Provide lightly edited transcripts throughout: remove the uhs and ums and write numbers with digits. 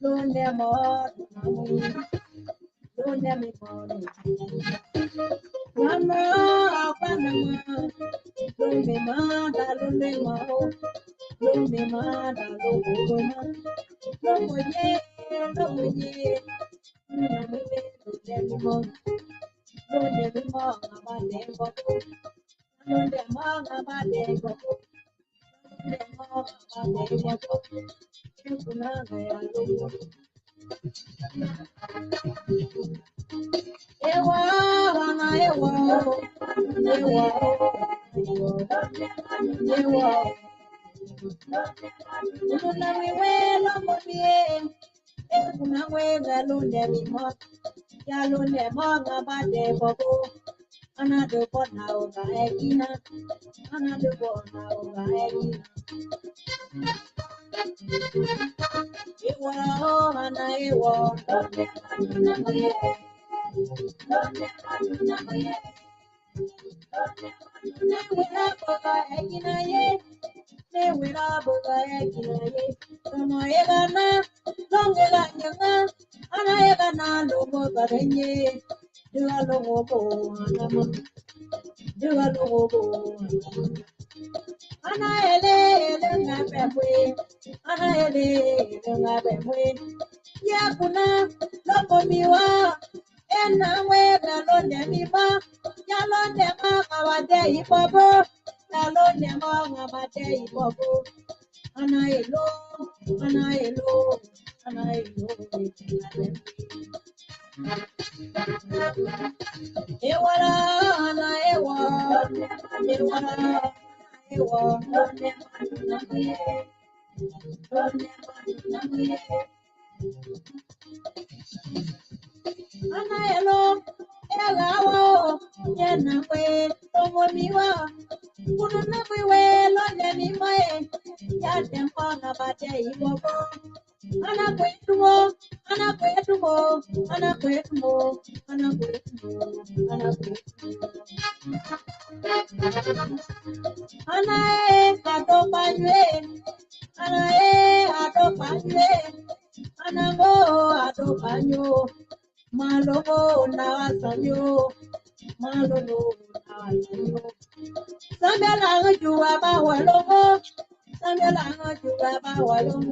Lunde mo, lunde mi mo, mama, apana ma, lunde ma, da lunde ma, lunde ma, da lunde ma, lunde ye, lunde ye, lunde mi mo, lunde mi mo, abade go, lunde mo, abade go, lunde mo, abade go, kuna ya lunde. Ewa, wana ewa, ewa, ewa. Kuna wiwe lomodie, kuna wiwe lunde mimo, ya lunde monga bade bobo. Anado bona oga egina, anado bona oga egina. Ewa, wana ewa, kuna wiwe. Yakuna loko miwa ena wega londe miba ya londe ma kawade ibobo ya londe ma ngabade ibobo ana elo ewara ana ewara ana elo elawo yena kwe tomo miwa kuno na kwe londe mi mae ya tempo na bate ibobo ana kwetumo ana go adopanyo malogo na wasanyo malogo na wasanyo samela ngjuwa ba walogo.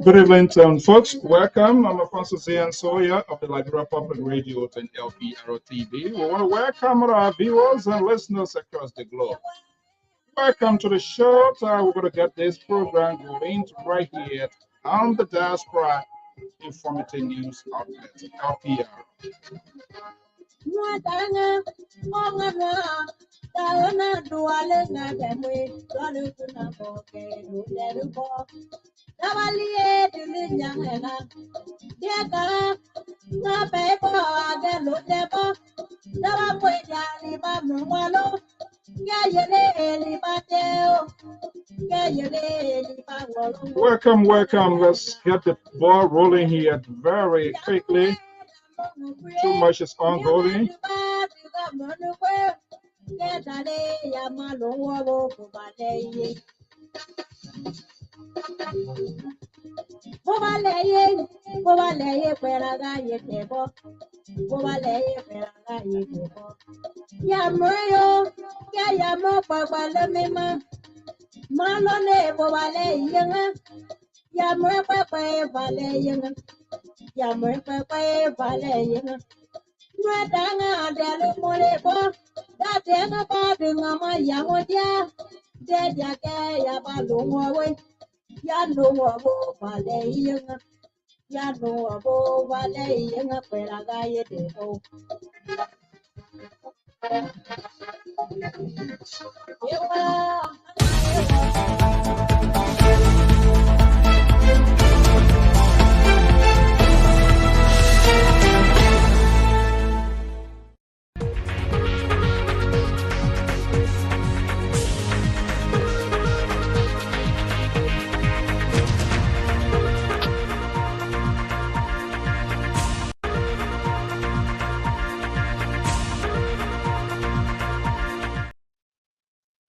Good evening, folks. Welcome. I'm Alfonso Zian Sawyer of the Liberia Public Radio and LPRO TV. We want to welcome our viewers and listeners across the globe. Welcome to the show. We're going to get this program going right here on the Diaspora Informative News Outlet, LPR. Welcome. Let's get the ball rolling here very quickly. Too much is ongoing.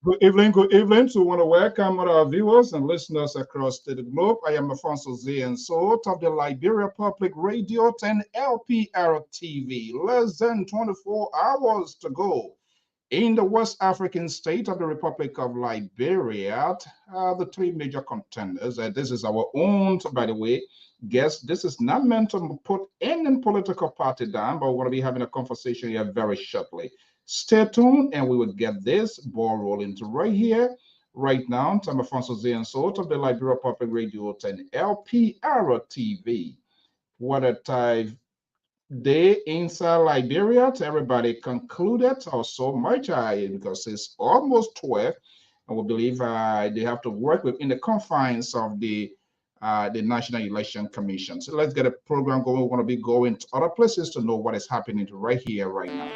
Good evening, good evening. So we want to welcome all our viewers and listeners across the globe. I am Alfonso Z and Sort of the Liberia Public Radio 10 LPR TV. Less than 24 hours to go. In the West African state of the Republic of Liberia, the three major contenders, this is our own, by the way, guest. This is not meant to put any political party down, but we're going to be having a conversation here very shortly. Stay tuned and we will get this ball rolling to right here, right now. I'm Alfonso Z and Sort of the Liberia Public Radio 10 LPR TV. What a time day inside Liberia. Everybody concluded or so much because it's almost 12 and we believe they have to work within the confines of the National Election Commission. So let's get a program going. We want to be going to other places to know what is happening right here, right now.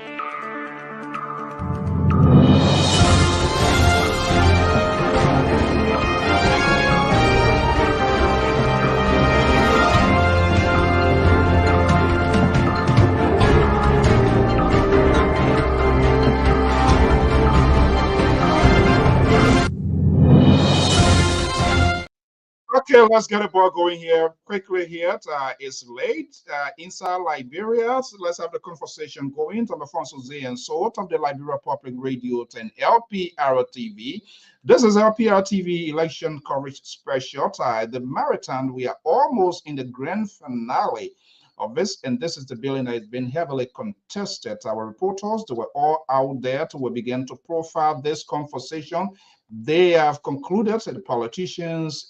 Okay, let's get a ball going here quickly here. It's late inside Liberia, so let's have the conversation going. I'm Alfonso Z and Sort of the Liberia Public Radio 10 LPR TV. This is LPR TV election coverage special. The marathon, we are almost in the grand finale of this, and this is the billing that has been heavily contested. Our reporters, they were all out there to begin to profile this conversation. They have concluded that the politicians,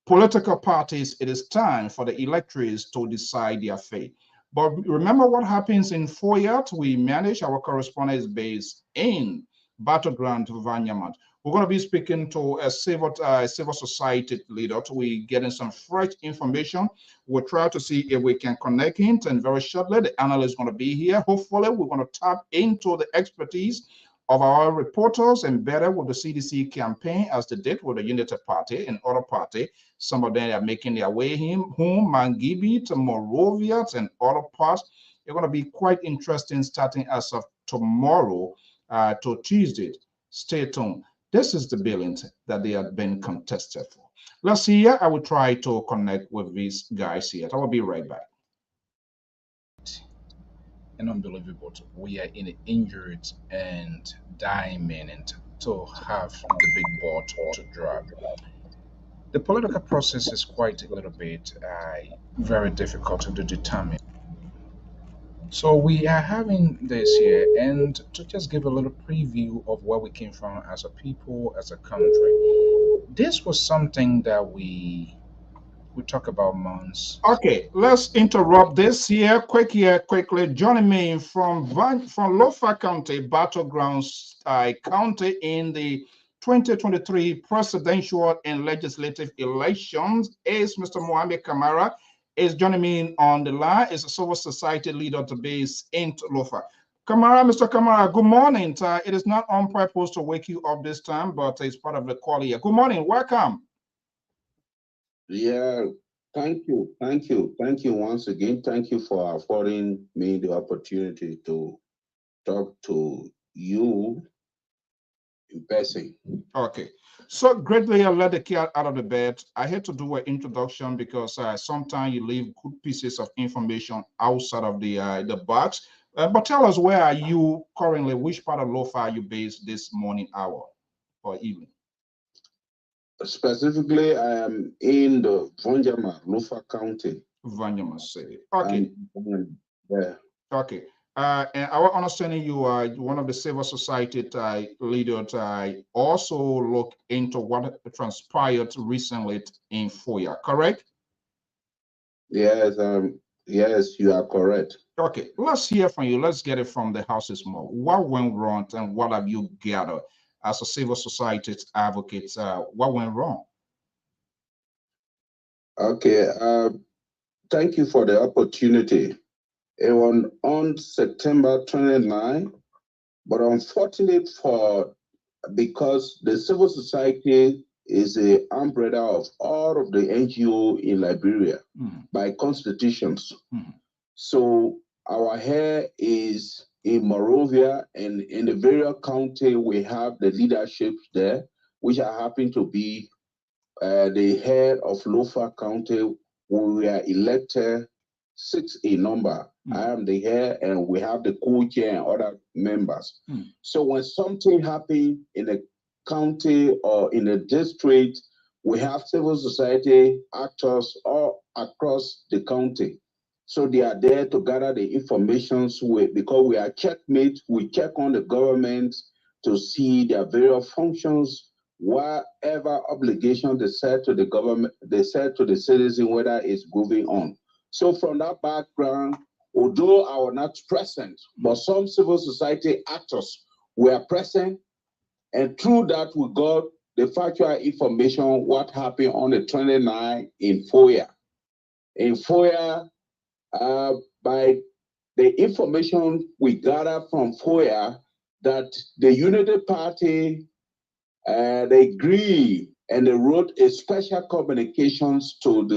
political parties, it is time for the electors to decide their fate. But remember what happens in Foyat. We manage our correspondence base in Battleground, Vanyamant. We're going to be speaking to a civil society leader. We're getting some fresh information. We'll try to see if we can connect him. And very shortly, the analyst is going to be here. Hopefully, we're going to tap into the expertise of our reporters and better with the CDC campaign as they did with the United Party and other party. Some of them are making their way home, Mangibi to Morovia and other parts. It's going to be quite interesting starting as of tomorrow to Tuesday. Stay tuned. This is the billing that they have been contested for. Let's see here. I will try to connect with these guys here. I will be right back. And unbelievable. We are in injured and dying minute to have the big ball to drop. The political process is quite a little bit very difficult to determine. So we are having this here, and to just give a little preview of where we came from as a people, as a country. This was something that we talk about months. Okay, let's interrupt this here quickly. Joining me from Lofa County, Battlegrounds County in the 2023 presidential and legislative elections is Mr. Mohamed Kamara. Is joining me on the line is a civil society leader to base in Lofa. Kamara, Mr. Kamara, good morning. It is not on purpose to wake you up this time, but it's part of the call here. Good morning, welcome. Yeah, thank you once again. Thank you for affording me the opportunity to talk to you in person. Okay, so greatly I let the cat out of the bed. I had to do an introduction because sometimes you leave good pieces of information outside of the box. But tell us, where are you currently? Which part of Lofa are you based this morning hour or evening? Specifically, I am in the Vanyama, Lofa County. Vanyama City. Okay. Yeah. Okay. And our understanding, you are one of the civil society leaders. Also look into what transpired recently in Foya, correct? Yes. Yes, you are correct. Okay. Let's hear from you. Let's get it from the houses more. What went wrong, and what have you gathered as a civil society advocate? What went wrong? Okay. Thank you for the opportunity. It was on September 29, but unfortunate because the civil society is the umbrella of all of the NGO in Liberia by constitutions. So our hair is in Morovia, and in the various county, we have the leaderships there, which are happen to be the head of Lofa County. We are elected 6 in number. I am the head, and we have the co-chair and other members. So when something happens in a county or in a district, we have civil society actors all across the county. So they are there to gather the information because we are checkmate. We check on the government to see their various functions, whatever obligation they set to the government, they set to the citizen, whether it's moving on. So from that background, although I was not present, but some civil society actors were present, and through that we got the factual information what happened on the 29th in Foya. In Foya, by the information we gathered from Foya, that the Unity Party, they agree and they wrote a special communications to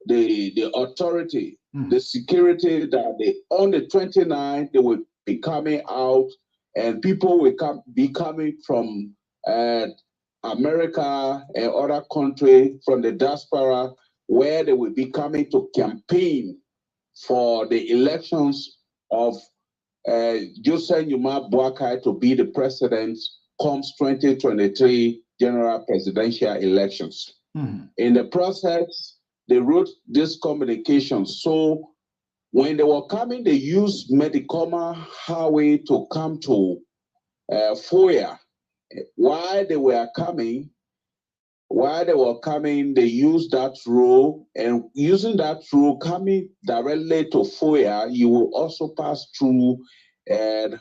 the authority, the security, that on the 29th, they will be coming out and people will be coming from America and other countries from the diaspora, where they will be coming to campaign for the elections of Joseph Numa Boakai to be the president comes 2023 general presidential elections. In the process, they wrote this communication. So when they were coming, they used Medicoma Highway to come to Foya. While they were coming, they used that road, and using that road coming directly to Foya, you will also pass through an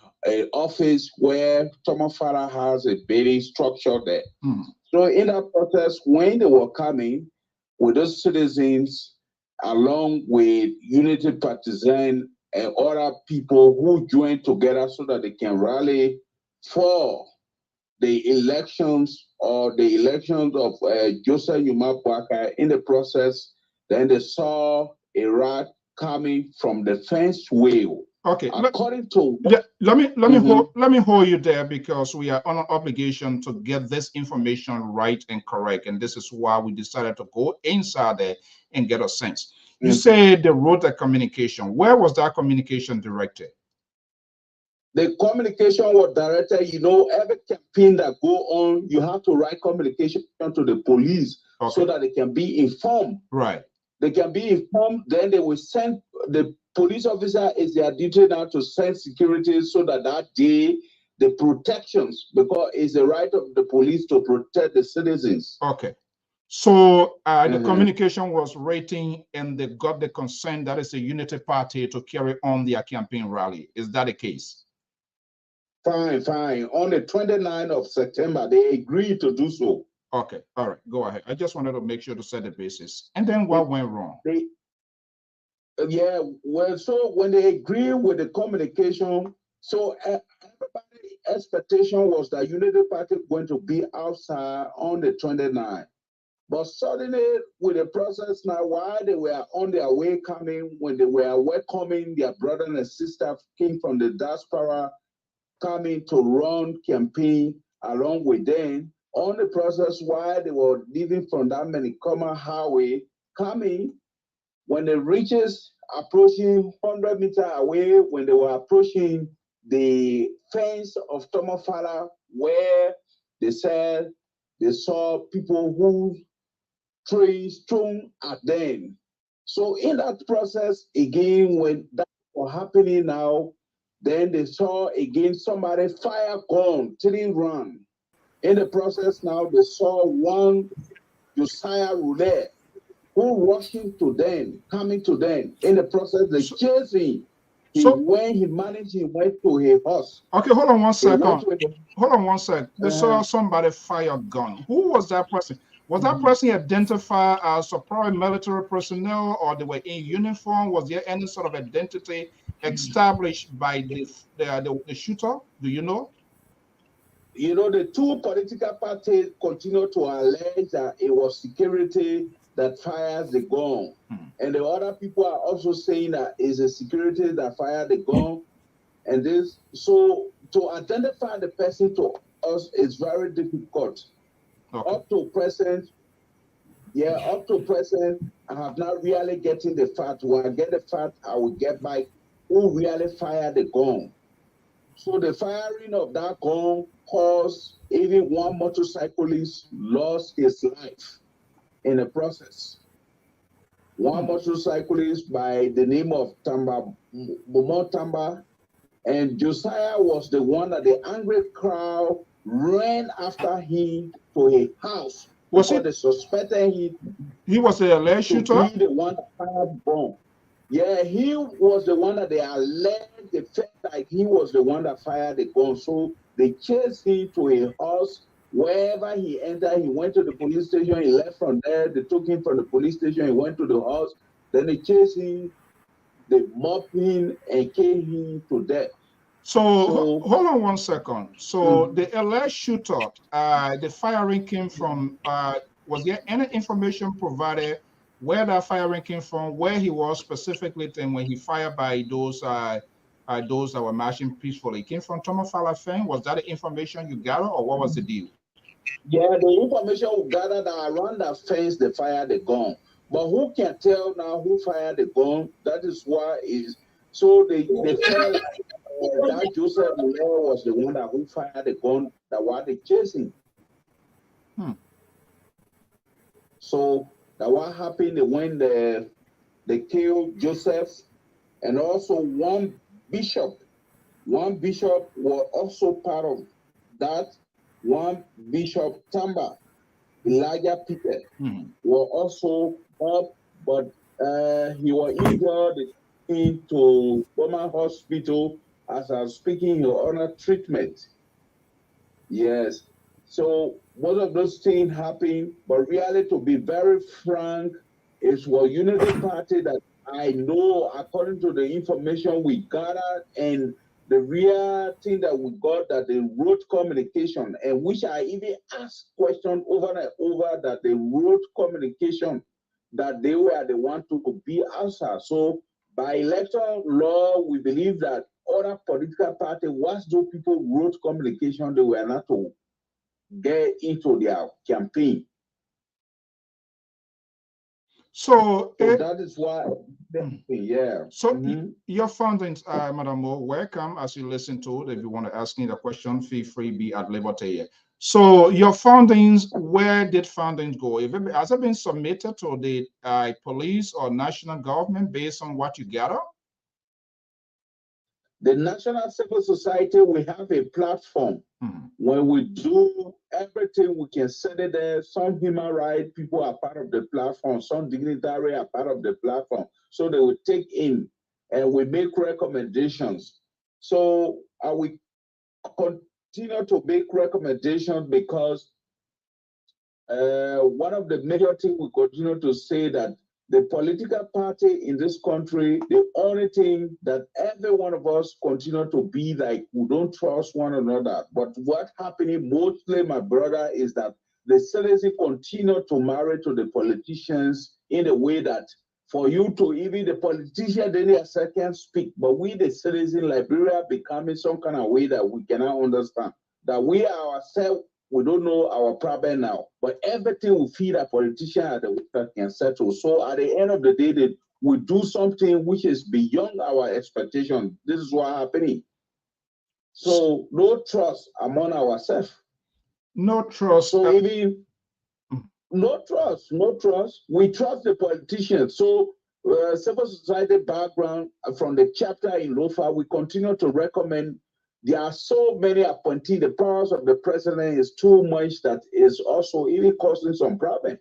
office where Thomas Farah has a very structure there. So in that process, when they were coming with those citizens, along with Unity Partisan and other people who joined together so that they can rally for the elections of Joseph Numa Boakai. In the process, then they saw a rat coming from the fence wheel. Okay. According to let me hold you there, because we are on an obligation to get this information right and correct, and this is why we decided to go inside there and get a sense. You say they wrote a communication. Where was that communication directed? The communication was directed, every campaign that go on, you have to write communication to the police so that they can be informed. Right. They can be informed, then they will send, the police officer is their duty now to send security so that day, the protections, because it's the right of the police to protect the citizens. Okay. So the communication was written, and they got the consent, that is the Unity Party, to carry on their campaign rally. Is that the case? Fine. On the 29th of September, they agreed to do so. Okay, all right, go ahead. I just wanted to make sure to set the basis. And then what went wrong? So when they agreed with the communication, so everybody's expectation was that Unity Party going to be outside on the 29th. But suddenly, with the process now, while they were on their way coming, when they were welcoming their brother and sister came from the diaspora, coming to run campaign along with them, on the process while they were leaving from that Medicoma Highway, coming, when they reaches approaching 100 meters away, when they were approaching the fence of Thomas Farah, where they said they saw people who trees thrown at them. So in that process, again, when that was happening now, then they saw again somebody fire gun, 3 run. In the process now, they saw one Josiah Roulette who rushing to them, coming to them. In the process, they chased him. When he managed, he went to his house. Okay, hold on one second. Hold on one sec. They saw somebody fire a gun. Who was that person? Was that person identified as a paramilitary personnel, or they were in uniform? Was there any sort of identity established by the shooter? Do you know? The two political parties continue to allege that it was security that fires the gun. And the other people are also saying that it's a security that fired the gun. And this, so to identify the person to us is very difficult. Okay. Up to present, I have not really getting the fact. When I get the fact, I will get back who really fired the gun. So the firing of that gun caused even one motorcyclist lost his life in the process. One motorcyclist by the name of Tamba, Bomo Tamba, and Josiah was the one that the angry crowd ran after him to a house. Was because it? they suspected he was a alleged shooter? To be the one that fired bomb. Yeah, he was the one that they alleged. They felt like he was the one that fired the gun. So they chased him to a house. Wherever he entered, he went to the police station. He left from there. They took him from the police station. He went to the house. Then they chased him. They mopped him and killed him to death. So hold on 1 second. So the alleged shooter, the firing came from, was there any information provided where that firing came from, where he was specifically, and when he fired by those that were marching peacefully? It came from Tomofalafeng. Was that the information you gathered, or what was the deal? Yeah, the information we gathered that around that fence they fired the gun. But who can tell now who fired the gun? That is why is so they felt that Joseph Muller was the one that who fired the gun that was they chasing. So that what happened when they killed Joseph, and also one bishop was also part of that. One Bishop Tamba, Elijah Peter, were also up, but he was injured into Boma Hospital as I was speaking, he was under treatment. Yes. So most of those things happen, but really, to be very frank, it's what Unity Party that I know, according to the information we gathered, and the real thing that we got, that they wrote communication, and which I even asked questions over and over, that they wrote communication, that they were the one to be answered. So by electoral law, we believe that other political parties, once those people wrote communication, they were not to get into their campaign. So that is why, yeah. So your foundings, Madam Mo, welcome as you listen to it. If you want to ask me the question, feel free, be at liberty. So your foundings, where did foundings go? Has it been submitted to the police or national government based on what you gather? The National Civil Society, we have a platform. When we do everything, we can send it there. Some human rights people are part of the platform. Some dignitary are part of the platform. So they will take in and we make recommendations. So we continue to make recommendations because one of the major things we continue to say that the political party in this country, the only thing that every one of us continue to be like, we don't trust one another. But what's happening mostly, my brother, is that the citizens continue to marry to the politicians in a way that for you to, even the politician, then a second speak, but we, the citizens, Liberia, becoming some kind of way that we cannot understand. That we ourselves, we don't know our problem now, but everything we feed a politician at the can settle. So at the end of the day, we do something which is beyond our expectation. This is what happening. So no trust among ourselves. No trust. So even no trust. We trust the politicians. So civil society background from the chapter in Lofa, we continue to recommend. There are so many appointees. The powers of the president is too much that is also even causing some problem.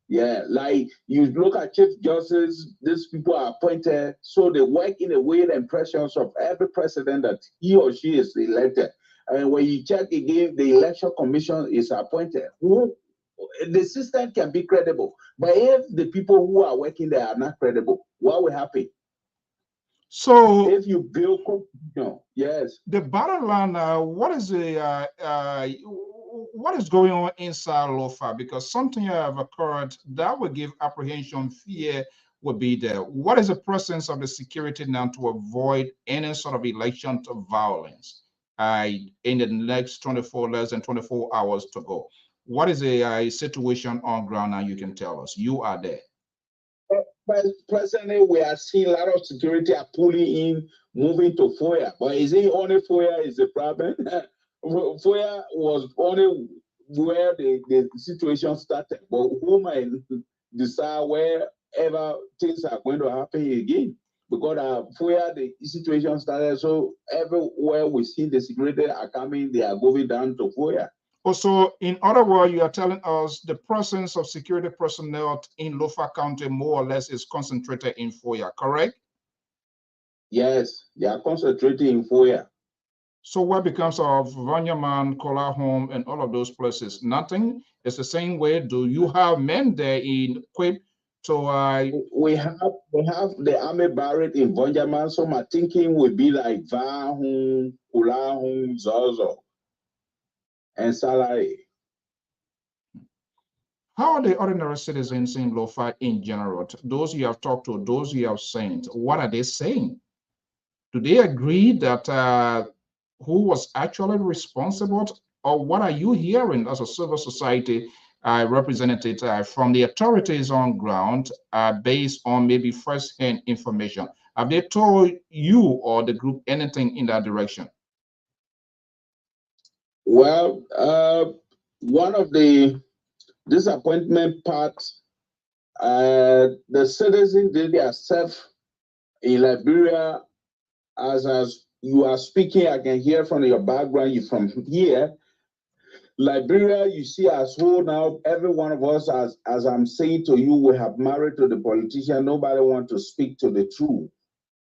Yeah, like you look at Chief Justice, these people are appointed, so they work in a way the impressions of every president that he or she is elected. And when you check again, the election commission is appointed. The system can be credible, but if the people who are working there are not credible, what will happen? So if you build, yes. The bottom line, what is going on inside Lofa? Because something have occurred that will give apprehension, fear will be there. What is the presence of the security now to avoid any sort of election violence in the next less than 24 hours to go? What is the situation on ground now? You can tell us. You are there. Presently, we are seeing a lot of security are pulling in, moving to Foya. But is it only Foya is the problem? Foya was only where the situation started. But who might decide wherever things are going to happen again? Because Foya, the situation started, so everywhere we see the security are coming, they are going down to Foya. Also, in other words, you are telling us the presence of security personnel in Lofa County more or less is concentrated in Foya, correct? Yes, they are concentrated in Foya. So what becomes of Vanyaman, Kola Home, and all of those places? Nothing. It's the same way. Do you have men there in Quip? So we have the army barrack in Vanyaman. So my thinking would be like Vahum, Kola Home, Zozo, and Salary. How are the ordinary citizens in Lofa in general? Those you have talked to, those you have seen, what are they saying? Do they agree that who was actually responsible, or what are you hearing as a civil society representative from the authorities on ground based on maybe first-hand information? Have they told you or the group anything in that direction? Well, one of the disappointment parts, the citizens did themselves in Liberia. As you are speaking, I can hear from your background, you from here. Liberia, you see as whole now, every one of us, as I'm saying to you, we have married to the politician. Nobody wants to speak to the truth.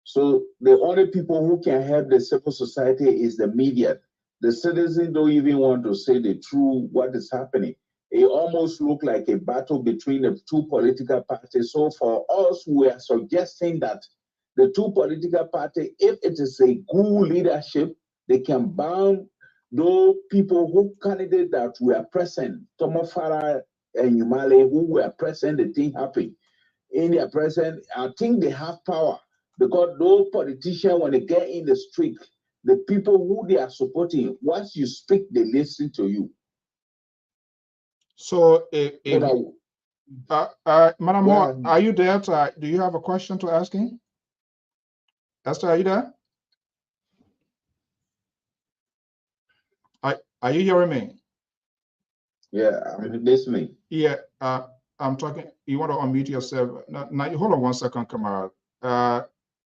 So the only people who can help the civil society is the media. The citizens don't even want to say the truth, what is happening. It almost looks like a battle between the two political parties. So for us, we are suggesting that the two political parties, if it is a good leadership, they can bound those people who candidates that were present, Tomo Farah and Yumale, who were present, the thing happened. In their present, I think they have power because those politicians, when they get in the street, the people who they are supporting, once you speak, they listen to you. So, Madam Moore, are you there? Do you have a question to ask him? Esther, are you there? Are you hearing me? Yeah, I'm listening. Yeah, I'm talking. You want to unmute yourself? Now, hold on one second, Kamara.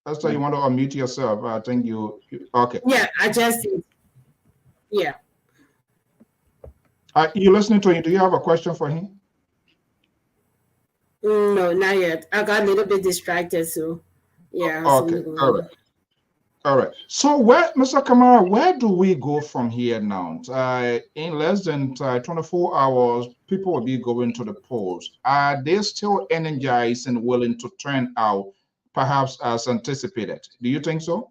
Esther, you want to unmute yourself? I think you okay. Yeah, I just did. Yeah. You listening to him? Do you have a question for him? No, not yet. I got a little bit distracted, so yeah. Okay, all right. All right. So, Mr. Kamara, where do we go from here now? In less than 24 hours, people will be going to the polls. Are they still energized and willing to turn out, perhaps as anticipated? Do you think so?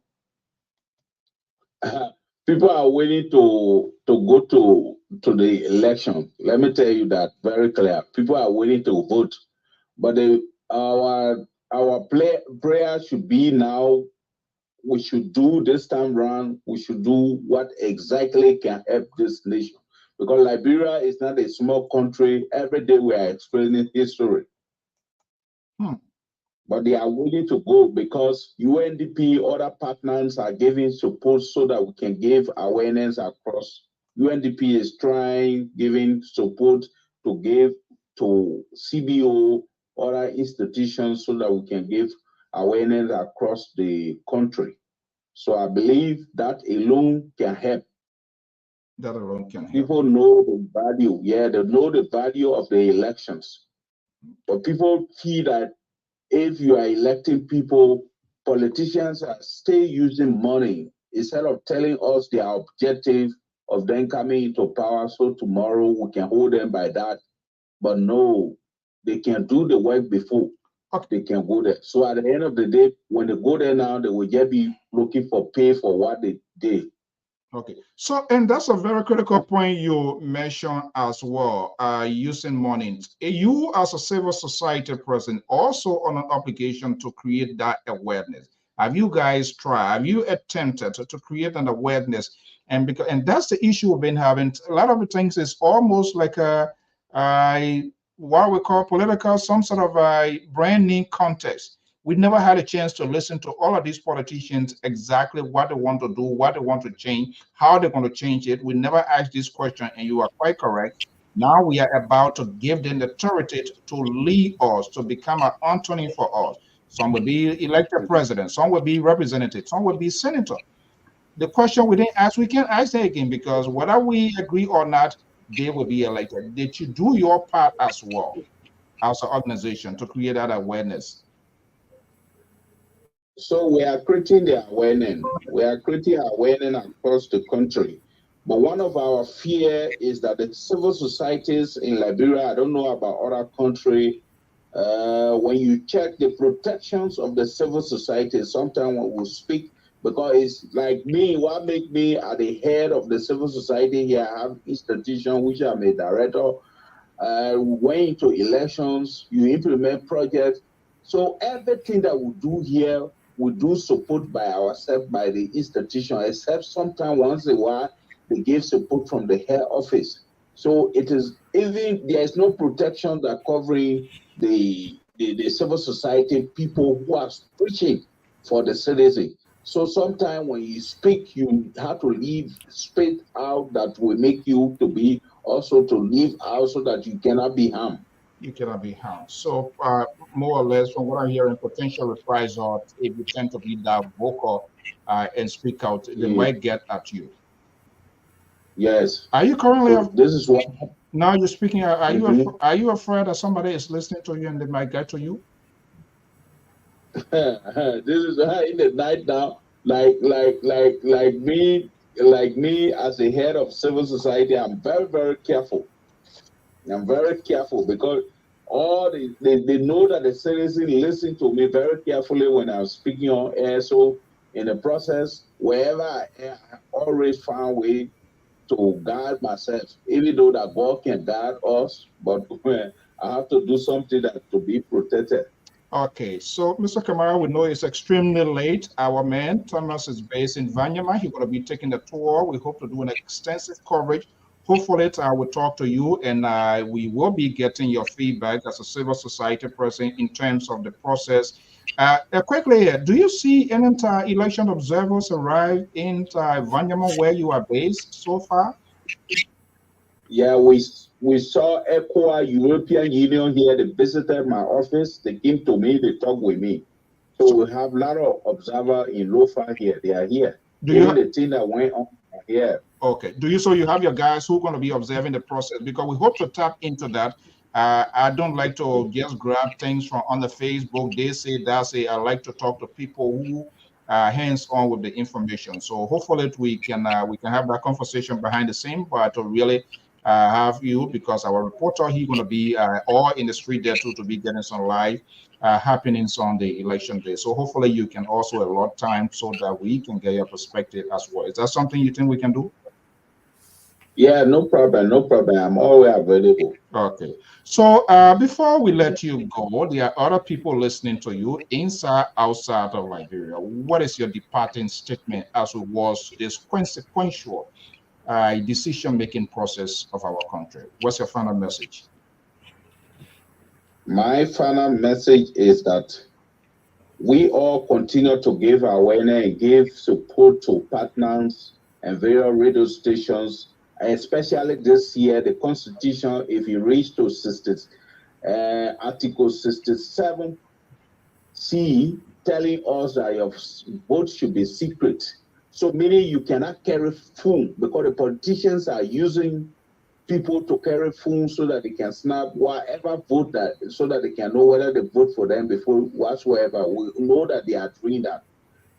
People are willing to go to the election. Let me tell you that very clear. People are willing to vote, but our prayer should be now. We should do this time around, we should do what exactly can help this nation. Because Liberia is not a small country. Every day we are explaining history. But they are willing to go because UNDP, other partners are giving support so that we can give awareness across. UNDP is trying, giving support to give to CBO, other institutions so that we can give awareness across the country. So I believe that alone can help. That alone can help. People know the value. Yeah, they know the value of the elections. But people feel that if you are electing people, politicians are still using money instead of telling us their objective of them coming into power. So tomorrow we can hold them by that. But no, they can do the work before. They can go there. So at the end of the day, when they go there now, they will just be looking for pay for what they did. Okay, so and that's a very critical point you mentioned as well. Using money, you as a civil society person also on an obligation to create that awareness. Have you guys tried? Have you attempted to create an awareness? And because and that's the issue we've been having. A lot of the things is almost like a what we call political, some sort of a brand name contest. We never had a chance to listen to all of these politicians exactly what they want to do, what they want to change, how they're going to change it. We never asked this question, and you are quite correct. Now we are about to give them the authority to lead us, to become an Anthony for us. Some will be elected president, some will be representative, some will be senator. The question we didn't ask, we can ask that again because whether we agree or not, they will be elected. Did you do your part as well as an organization to create that awareness? So we are creating the awareness. We are creating awareness across the country. But one of our fear is that the civil societies in Liberia, I don't know about other country, when you check the protections of the civil society, sometimes when we speak, because it's like me, what make me at the head of the civil society here, I have institution which I'm a director, we went into elections, you implement projects. So everything that we do here, we do support by ourselves, by the institution, except sometimes once in a while, they give support from the head office. So it is even, there is no protection that covering the civil society people who are preaching for the citizen. So sometimes when you speak, you have to leave straight out that will make you to be also to leave out so that you cannot be harmed. You cannot be harmed. So, more or less, from what I'm hearing, potential reprisals, if you tend to be that vocal and speak out, they Yeah. might get at you. Yes. Are you currently? So this is what. Now you're speaking. Are you Mhm. are you afraid that somebody is listening to you and they might get to you? This is in the night now, like me as a head of civil society, I'm very, very careful. I'm very careful because all they know that the citizens listen to me very carefully when I'm speaking on air. So in the process, wherever I am, I always find way to guard myself, even though that God can guard us, but I have to do something that to be protected. Okay, so Mr. Kamara, we know it's extremely late. Our man Thomas is based in Vanyama. He's going to be taking the tour. We hope to do an extensive coverage. Hopefully, I will talk to you and we will be getting your feedback as a civil society person in terms of the process. Quickly, do you see any election observers arrive in Vanyama where you are based so far? Yeah, we saw ECOWA European Union here. They visited my office. They came to me. They talked with me. So we have a lot of observers in Lofa here. They are here. Even the thing that went on here. Okay. So you have your guys who are going to be observing the process because we hope to tap into that. I don't like to just grab things from on the Facebook. They say that say I like to talk to people who are hands-on with the information. So hopefully we can have that conversation behind the scene, but to really have you because our reporter he's going to be all in the street there too to be getting some live happenings on the election day. So hopefully you can also allot time so that we can get your perspective as well. Is that something you think we can do? Yeah, no problem, no problem. I'm always available. Okay. So before we let you go, there are other people listening to you inside, outside of Liberia. What is your departing statement as it was this consequential decision-making process of our country? What's your final message? My final message is that we all continue to give awareness and give support to partners and various radio stations, especially this year, the Constitution, if you reach to Article 67C, telling us that your vote should be secret. So meaning you cannot carry phone because the politicians are using people to carry phones so that they can snap whatever vote that so that they can know whether they vote for them before whatsoever. We know that they are doing that.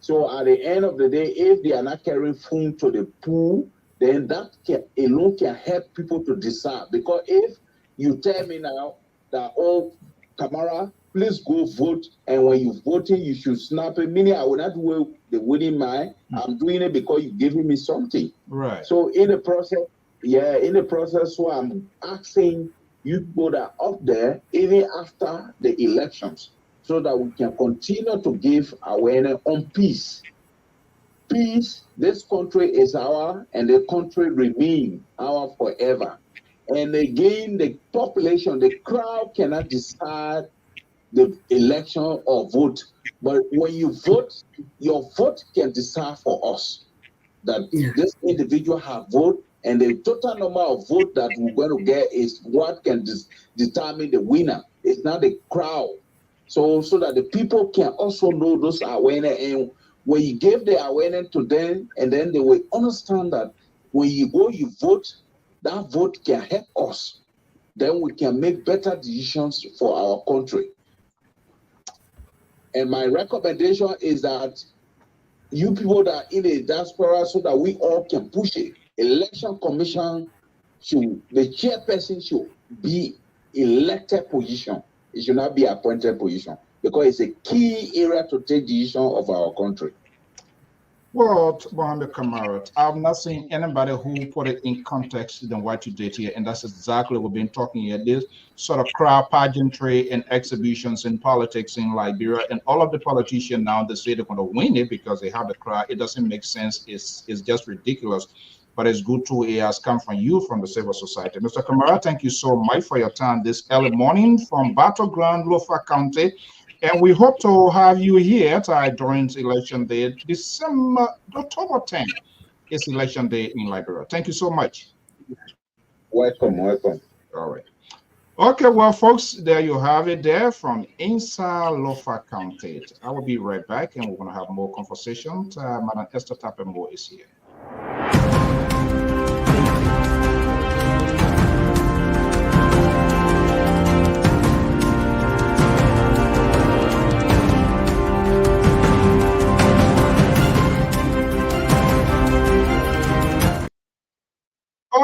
So at the end of the day, if they are not carrying phone to the pool, then that alone can help people to decide. Because if you tell me now that Kamara, please go vote. And when you're voting, you should snap it. Meaning, I will not do the winning mind. I'm doing it because you're giving me something. Right. So in the process, so I'm asking you people that are up there, even after the elections, so that we can continue to give awareness on peace. Peace, this country is ours, and the country remain ours forever. And again, the population, the crowd cannot decide the election or vote. But when you vote, your vote can decide for us that this individual have vote, and the total number of vote that we're going to get is what can determine the winner. It's not the crowd. So that the people can also know those awareness, and when you give the awareness to them, and then they will understand that when you go, you vote, that vote can help us. Then we can make better decisions for our country. And my recommendation is that you people that are in the diaspora, so that we all can push it. Election Commission the chairperson should be elected position. It should not be appointed position, because it's a key area to take decision of our country. Well, Mohammed Kamara, I've not seen anybody who put it in context than what you did here, and that's exactly what we've been talking here. This sort of crowd pageantry and exhibitions in politics in Liberia, and all of the politicians now, they say they're going to win it because they have the crowd. It doesn't make sense. It's just ridiculous. But it's good to it has come from you, from the civil society. Mr. Kamara, thank you so much for your time this early morning from Battleground, Lofa County. And we hope to have you here during election day. October 10th is election day in Liberia. Thank you so much. Welcome. All right. Okay, well, folks, there you have it there from inside Lofa County. I will be right back, and we're going to have more conversation. Madam Esther Tapemo is here.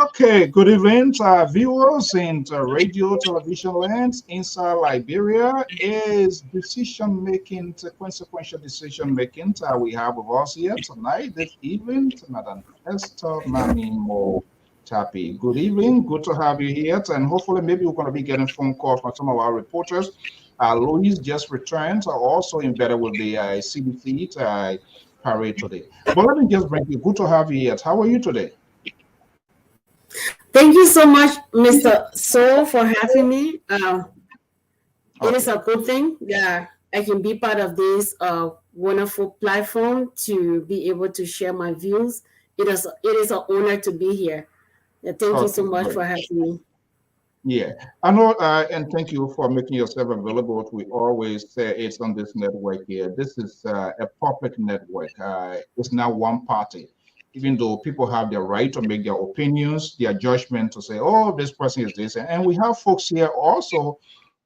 Okay, good evening to our viewers in radio, television lands inside Liberia. Is decision-making, consequential decision-making we have with us here tonight, this evening, Madam Esther Mamimo Tapi. Good evening, good to have you here, and hopefully maybe we're going to be getting phone calls from some of our reporters. Louise just returned, also embedded with the CBC parade today. But let me just bring you, good to have you here. How are you today? Thank you so much, Mr. So, for having me. It is a good thing that I can be part of this wonderful platform to be able to share my views. It is an honor to be here. Thank you so much for having me. Yeah, I know, and thank you for making yourself available. We always say it's on this network here. This is a public network. It's not one party. Even though people have their right to make their opinions, their judgment to say, oh, this person is this. And we have folks here also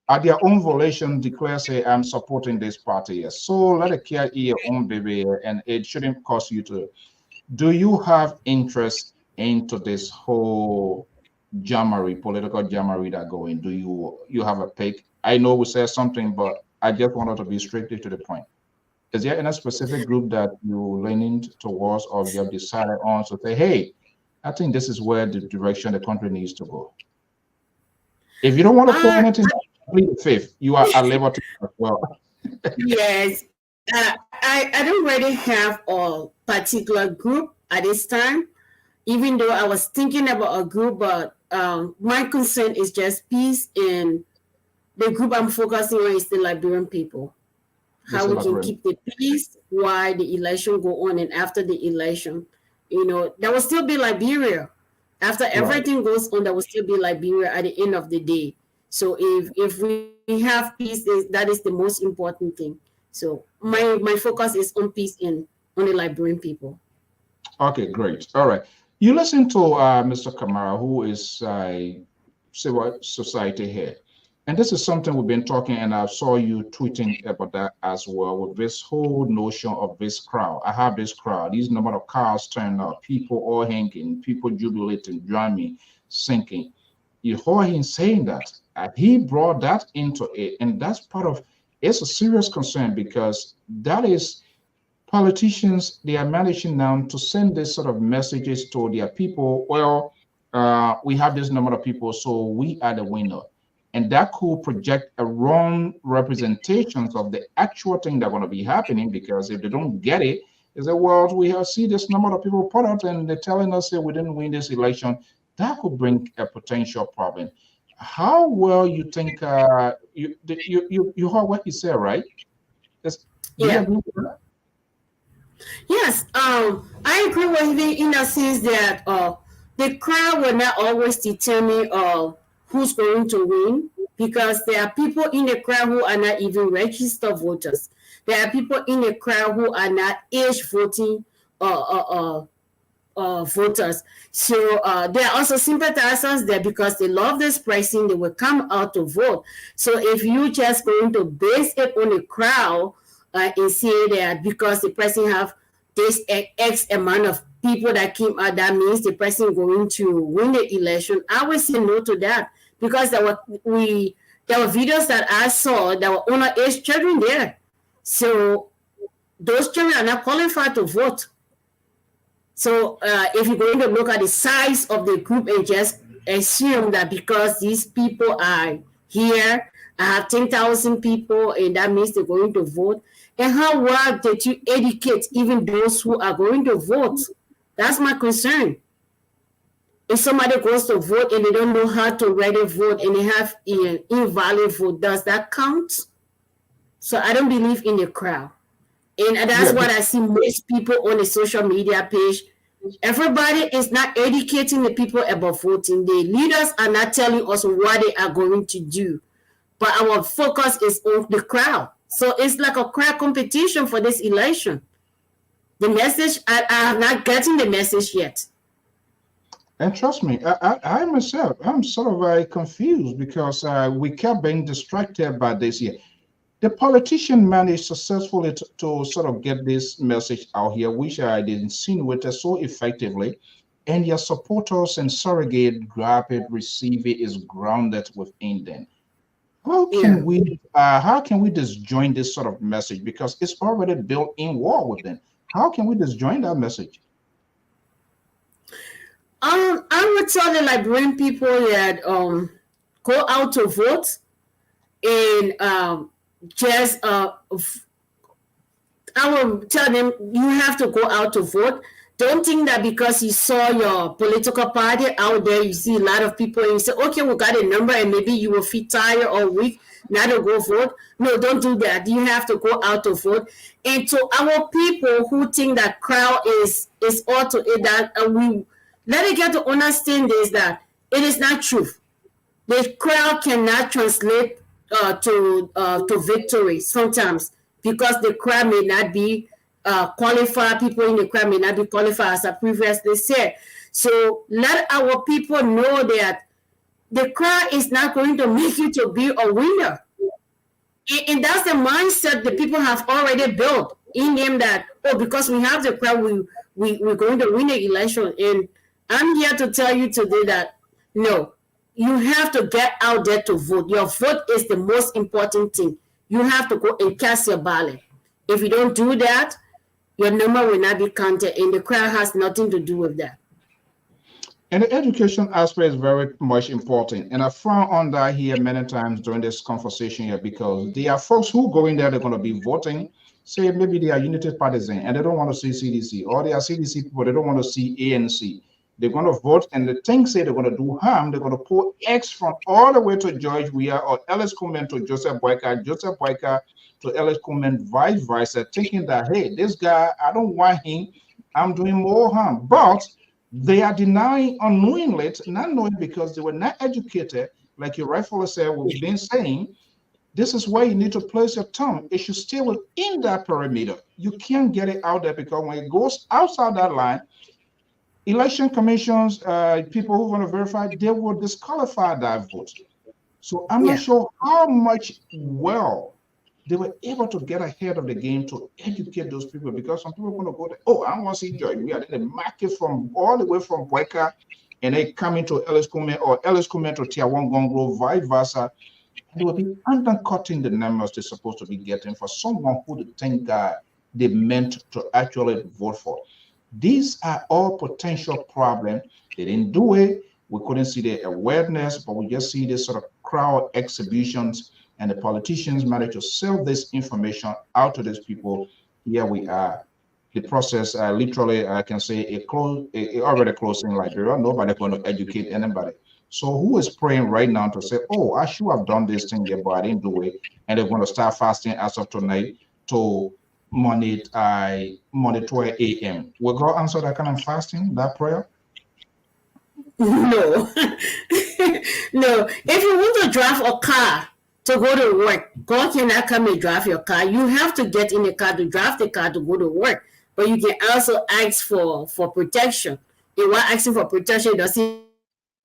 at their own volition declare, say, I'm supporting this party. So let it care your own baby, and it shouldn't cost you to. Do you have interest into this whole political jamboree that going? Do you have a pick? I know we said something, but I just wanted to be strictly to the point. Is there any specific group that you're leaning towards, or you have decided on to say, hey, I think this is where the direction the country needs to go? If you don't want to say anything, plead the fifth. You are at liberty as well. Yes. I don't really have a particular group at this time, even though I was thinking about a group, but my concern is just peace, and the group I'm focusing on is the Liberian people. How we can keep the peace while the election go on, and after the election, there will still be Liberia. After everything goes on, there will still be Liberia at the end of the day. So if we have peace, that is the most important thing. So my focus is on peace and on the Liberian people. Okay, great. All right. You listen to Mr. Kamara, who is a civil society head. And this is something we've been talking, and I saw you tweeting about that as well, with this whole notion of this crowd. I have this crowd, these number of cars turned up, people all hanging, people jubilating, drumming, singing. You heard him saying that, and he brought that into it, and that's part of it's a serious concern because that is politicians, they are managing now to send this sort of messages to their people. Well, we have this number of people, so we are the winner. And that could project a wrong representations of the actual thing that's going to be happening, because if they don't get it, they say, well, we have see this number of people put out and they're telling us that we didn't win this election. That could bring a potential problem. How well you think you heard what he said, right? Do you Yeah. agree with that? Yes, I agree with him in the sense that the crowd will not always determine who's going to win, because there are people in the crowd who are not even registered voters. There are people in the crowd who are not age voting voters. So there are also sympathizers there because they love this person, they will come out to vote. So if you just going to base it on the crowd and say that because the person have this X amount of people that came out, that means the person going to win the election, I would say no to that, because there were videos that I saw that were underage children there. So those children are not qualified to vote. So if you're going to look at the size of the group and just assume that because these people are here, I have 10,000 people, and that means they're going to vote. And how well did you educate even those who are going to vote? That's my concern. If somebody goes to vote and they don't know how to write a vote and they have an invalid vote, does that count? So I don't believe in the crowd. And that's what I see most people on the social media page. Everybody is not educating the people about voting. The leaders are not telling us what they are going to do. But our focus is on the crowd. So it's like a crowd competition for this election. The message, I am not getting the message yet. And trust me, I myself, I'm sort of confused because we kept being distracted by this year. The politician managed successfully to sort of get this message out here, which I didn't see with it so effectively. And your supporters and surrogate grab it, receive it, is grounded within them. How can we disjoin this sort of message, because it's already built in war with them? How can we disjoin that message? I would tell the Liberian people that go out to vote and just I will tell them you have to go out to vote. Don't think that because you saw your political party out there, you see a lot of people and you say, okay, we got a number and maybe you will feel tired or weak, not to go vote. No, don't do that. You have to go out to vote. And to our people who think that crowd is all to it, that we let it get to understand this, that it is not truth. The crowd cannot translate to victory sometimes, because the crowd may not be qualified. People in the crowd may not be qualified, as I previously said. So let our people know that the crowd is not going to make you to be a winner. And that's the mindset that people have already built in them, that, oh, because we have the crowd, we're going to win the election. And I'm here to tell you today that no, you have to get out there to vote. Your vote is the most important thing. You have to go and cast your ballot. If you don't do that, your number will not be counted, and the crowd has nothing to do with that. And the education aspect is very much important. And I found on that here many times during this conversation here, because there are folks who go in there, they're going to be voting, say maybe they are Unity partisan and they don't want to see CDC, or they are CDC people, they don't want to see ANC. They're going to vote, and the thing say they're going to do harm. They're going to pull X from all the way to George Weah or Ellis Kuhlman to Joseph Boyka to Ellis Kuhlman, vice versa, thinking that, hey, this guy, I don't want him, I'm doing more harm. But they are denying unknowingly, not knowing, because they were not educated, like you rightfully said, we've been saying. This is where you need to place your thumb. It should stay within that perimeter. You can't get it out there, because when it goes outside that line, election commissions, people who want to verify, they will disqualify that vote. So I'm not sure how much they were able to get ahead of the game to educate those people, because some people are going to go there, oh, I want to see Joy. We are in the market from all the way from Boyka, and they come into Ellis Kuhlman, or Ellis Kuhlman to Tiawan Gongro, vice versa. They will be undercutting the numbers they're supposed to be getting for someone who they think they meant to actually vote for. These are all potential problems. They didn't do it. We couldn't see the awareness, but we just see this sort of crowd exhibitions, and the politicians managed to sell this information out to these people. Here we are. The process, literally, I can say already closed in Liberia. Nobody going to educate anybody. So who is praying right now to say, oh, I should have done this thing here, but I didn't do it. And they're going to start fasting as of tonight to monitor AM. Will God answer that kind of fasting, that prayer? No. No. If you want to drive a car to go to work, God cannot come and drive your car. You have to get in the car to drive the car to go to work. But you can also ask for protection. If we're asking for protection, it doesn't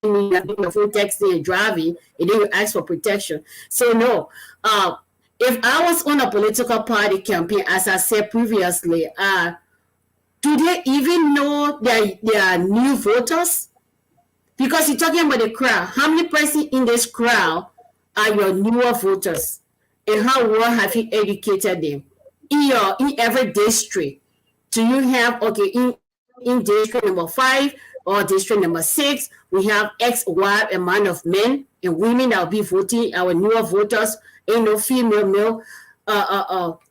mean you're doing your phone texting and driving, and then you ask for protection. So no. If I was on a political party campaign, as I said previously, do they even know they are new voters? Because you're talking about the crowd. How many persons in this crowd are your newer voters? And how well have you educated them? In every district, do you have, okay, in district number 5 or district number 6, we have X, Y amount of men and women that will be voting, our newer voters, ain't no female, male.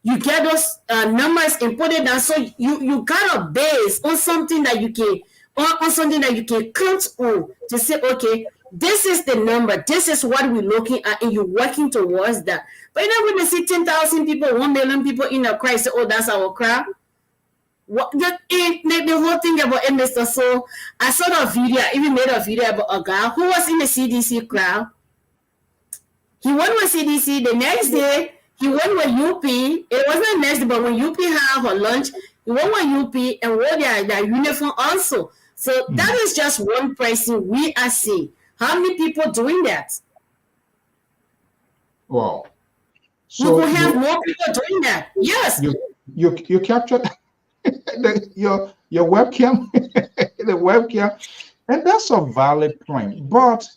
You get those numbers and put it down. So you got a base on something that you can, on something that you can count on to say, okay, this is the number, this is what we're looking at, and you're working towards that. But you're not going to see 10,000 people, 1 million people in a crowd say, oh, that's our crowd. What the whole thing about Mr. So I saw a video, I even made a video about a guy who was in the CDC crowd. He went with CDC. The next day, he went with UP. It wasn't next day, but when UP had her lunch, he went with UP and wore their uniform also. So that is just one person we are seeing. How many people doing that? Wow. So we could have more people doing that. Yes. You captured your webcam, the webcam, and that's a valid point. But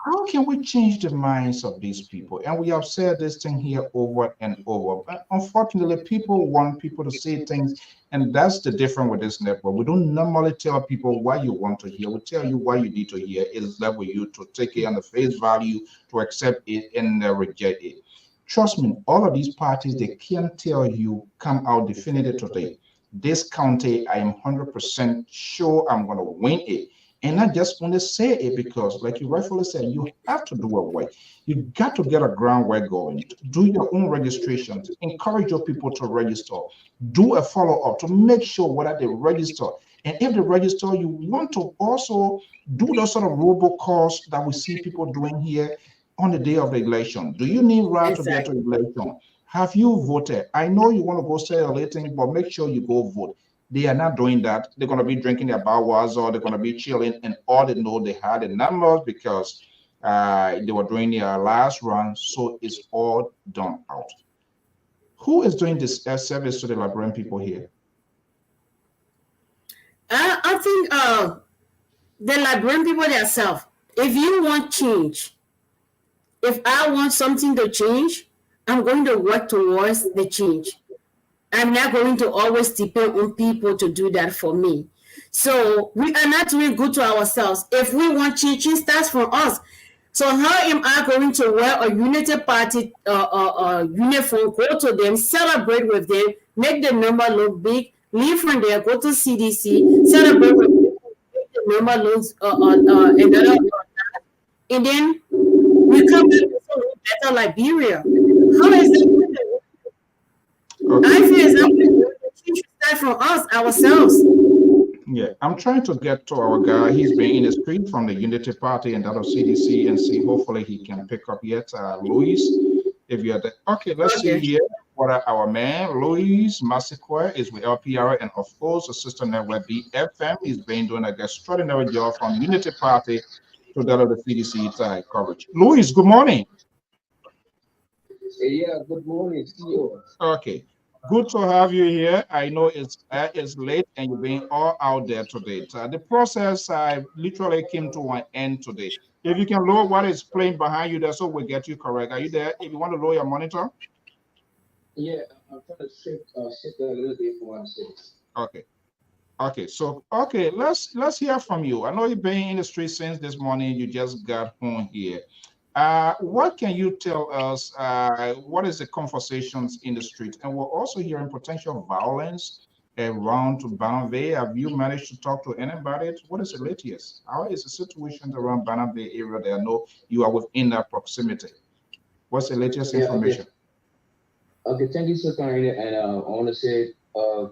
how can we change the minds of these people? And we have said this thing here over and over. But unfortunately, people want people to say things, and that's the difference with this network. We don't normally tell people what you want to hear. We tell you what you need to hear. It's left with you to take it on the face value, to accept it and reject it. Trust me, all of these parties, they can't tell you, come out definitive today. This county, I am 100% sure I'm going to win it. And I just want to say it because, like you rightfully said, you have to do a way. You got to get a groundwork going. Do your own registrations. Encourage your people to register. Do a follow-up to make sure whether they register. And if they register, you want to also do those sort of robocalls that we see people doing here on the day of the election. Do you need right to get to election? Have you voted? I know you want to go say a little thing, but make sure you go vote. They are not doing that. They're going to be drinking their bowels, or they're going to be chilling, and all they know they had the numbers because they were doing their last run. So it's all done out. Who is doing this service to the Liberian people here? I think the Liberian people themselves. If you want change, if I want something to change, I'm going to work towards the change. I'm not going to always depend on people to do that for me. So we are not doing good to ourselves. If we want change, it starts from us. So how am I going to wear a Unity Party uniform, go to them, celebrate with them, make the number look big, leave from there, go to CDC, celebrate with them, make the number looks and then we come back to better Liberia. How is that? Okay. I feel the change should start from us, ourselves. Yeah, I'm trying to get to our guy. He's been in the screen from the Unity Party and that of CDC and see. Hopefully he can pick up yet. Luis, if you're there. Okay, let's see here. What our man, Luis Massaquoi, is with LPR and of course, Assistant Network BFM. He's been doing an extraordinary job from Unity Party to that of the CDC coverage. Luis, good morning. Yeah, good morning, CEO. Okay. Good to have you here. I know it's late and you've been all out there today. The process literally came to an end today. If you can lower what is playing behind you there, so we'll get you correct. Are you there? If you want to lower your monitor. Yeah, I'm trying to shift that a little bit for 1 second. Okay. Okay, so let's hear from you. I know you've been in the street since this morning. You just got home here. What can you tell us? What is the conversations in the street? And we're also hearing potential violence around to Banana Bay. Have you managed to talk to anybody? What is the latest? How is the situation around Banana Bay area? That I know you are within that proximity. What's the latest information? Okay, thank you so kindly, and I want to say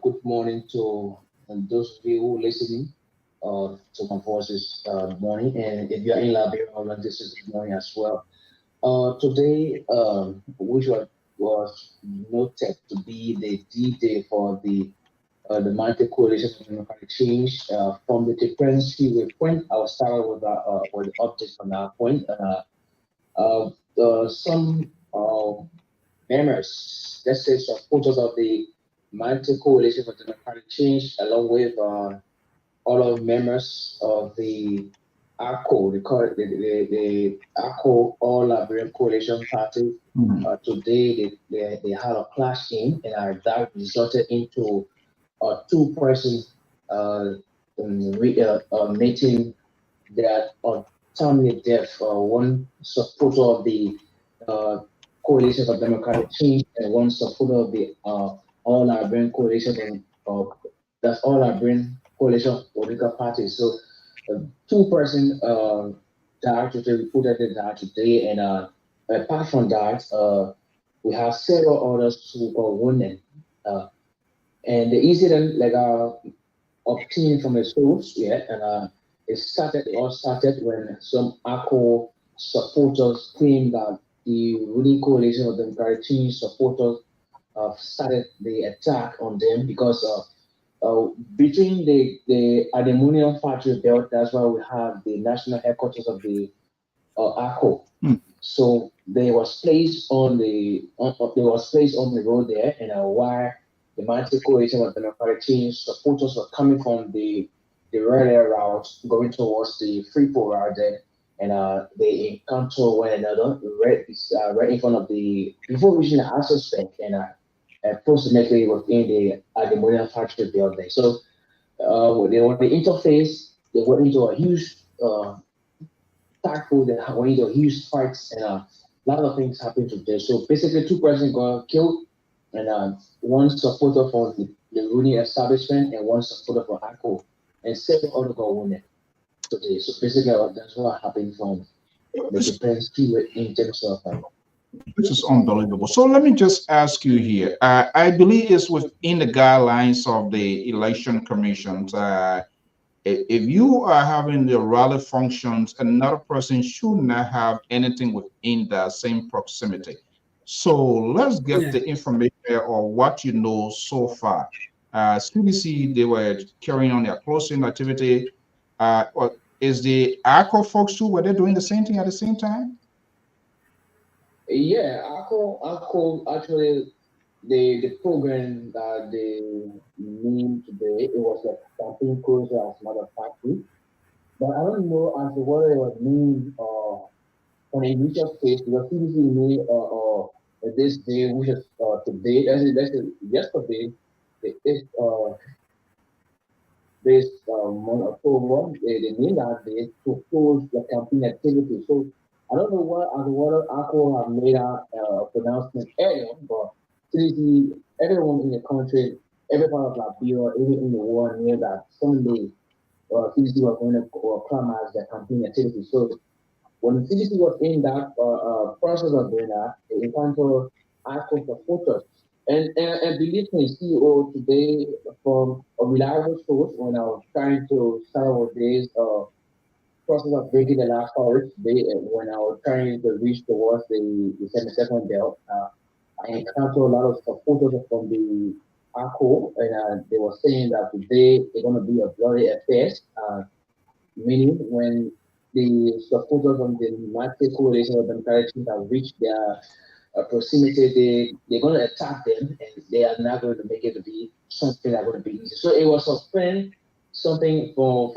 good morning to those of you who are listening to my voices morning, and if you're in Liberia, this is good morning as well. Today, which was noted to be the D-Day for the Multi Coalition for Democratic Change. From the difference point, I'll start with the update from that point. Some members, let's say supporters of the Multi Coalition for Democratic Change, along with all of members of the ACO, the ACO All Liberian Coalition Party. Today, they had a clash-in, and that resulted into a two-person meeting that untimely death. One supporter of the Coalition for Democratic Change and one supporter of the All Liberian Coalition, and that's All Liberian Coalition political parties. So, two-person died today, reported died today, and apart from that, we have several others who got wounded. And the incident, like obtained from a source, and it all started when some ACO supporters claimed that the ruling coalition of Democratic Change supporters started the attack on them because between the aluminum factory belt, that's why we have the national headquarters of the ACO. So they was placed on the road there, and while the Multi Coalition of Democratic Change supporters were coming from the railway route going towards the Freeport route there, and they encounter one another right in front of before reaching the Access Bank, and approximately within the aluminum factory building. So they were the interface, they went into a huge tackle, they went into a huge fights, and a lot of things happened today. So basically, two persons got killed, and one supporter for the ruling establishment and one supporter for ACO, and several other got wounded today. So basically, that's what happened from the defense in terms of. This is unbelievable. So let me just ask you here. I believe it's within the guidelines of the election commissions. If you are having the rally functions, another person should not have anything within the same proximity. So let's get the information or what you know so far. CDC, they were carrying on their closing activity. Or is the ACO folks too, were they doing the same thing at the same time? Yeah, ACO actually, the program that they named today, it was a campaign closure as a matter of fact. But I don't know as to whether it was named on the initial stage, because CDC made this day, which is today, that's yesterday, this month October, they named that day to close the campaign activity. So I don't know whether ACO have made a pronouncement earlier, but CDC, everyone in the country, every part of Liberia, even in the world, knew that Sunday CDC was going to climax the campaign activity. So when CDC was in that process of doing that, they encountered ACO supporters. And believe me, CEO today from a reliable source, when I was trying to start with this process of breaking the last forest, when I was trying to reach towards the 72nd belt, I encountered a lot of supporters from the ACO, and they were saying that today it's going to be a bloody affair, meaning when the supporters of the Multi Coalition of Democratic Change have reached their proximity, they're going to attack them, and they are not going to make it to be something that's going to be easy. So it was a plan, something for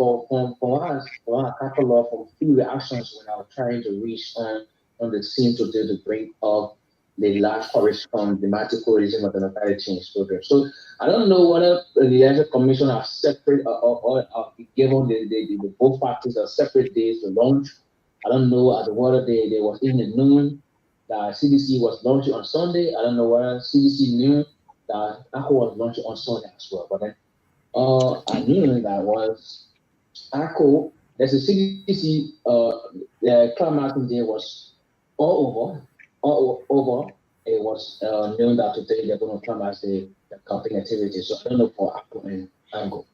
us, for a couple of few reactions when I was trying to reach on the scene to bring up the large coverage from the multi-coalition of the democratic change program. So I don't know whether the election commission have separate or given the both parties a separate days to launch. I don't know whether they was in the noon that CDC was launching on Sunday. I don't know whether CDC knew that ACO was launching on Sunday as well. But then I knew that was ACO. There's a CDC the climate day was all over. It was known that today they're going to come as the camping activity. So I don't know for ACO and Ango.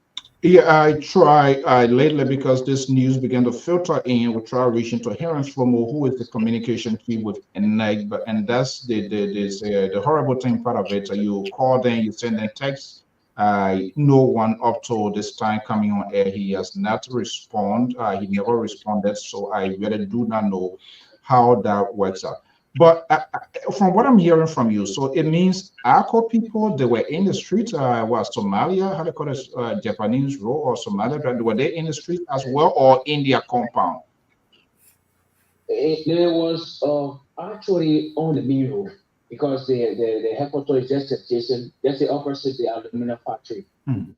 Yeah, I try lately because this news began to filter in. We try reaching to Heron Flomo, who is the communication chief with NEG, and that's the horrible thing part of it. You call them, you send them text. No one up to this time coming on air, he has not responded. He never responded, so I really do not know how that works out. But from what I'm hearing from you, so it means ACO people, they were in the street, was Somalia, how they call it, Japanese role or Somalia, were they in the street as well or in their compound? There was actually on the main road because the headquarters is just adjacent, just the opposite the aluminum factory.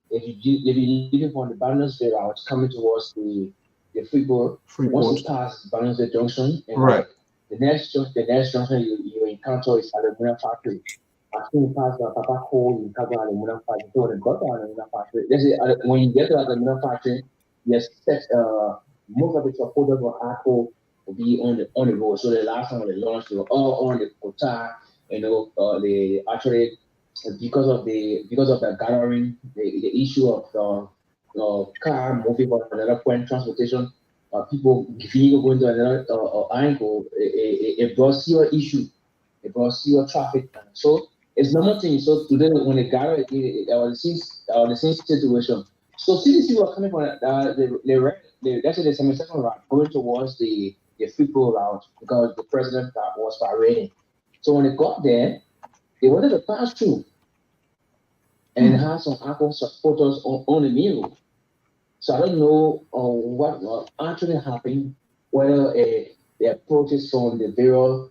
If you leave from the Barnesville route coming towards the Freeport, once you pass Barnesville Junction, and right. The next junction you encounter is aluminum factory. As soon as you pass the Papa Coal, you cover aluminum factory. So the got the aluminum factory. When you get to the aluminum factory, yes, most of the supporters of ACO will be on the road. So the last time they launched, they were all on the Kota. The actually because of the gathering, the issue of the car moving from another point transportation. People going to another angle, it brought serious issue, it brought serious traffic. So it's normal thing. So today when they gather, it was the same situation. So CDC were coming from actually the 72nd route going towards the Freeport route because the president was parading. So when they got there, they wanted to pass through and have some ACO supporters on the main road. So I don't know what actually happened, whether the approaches from the various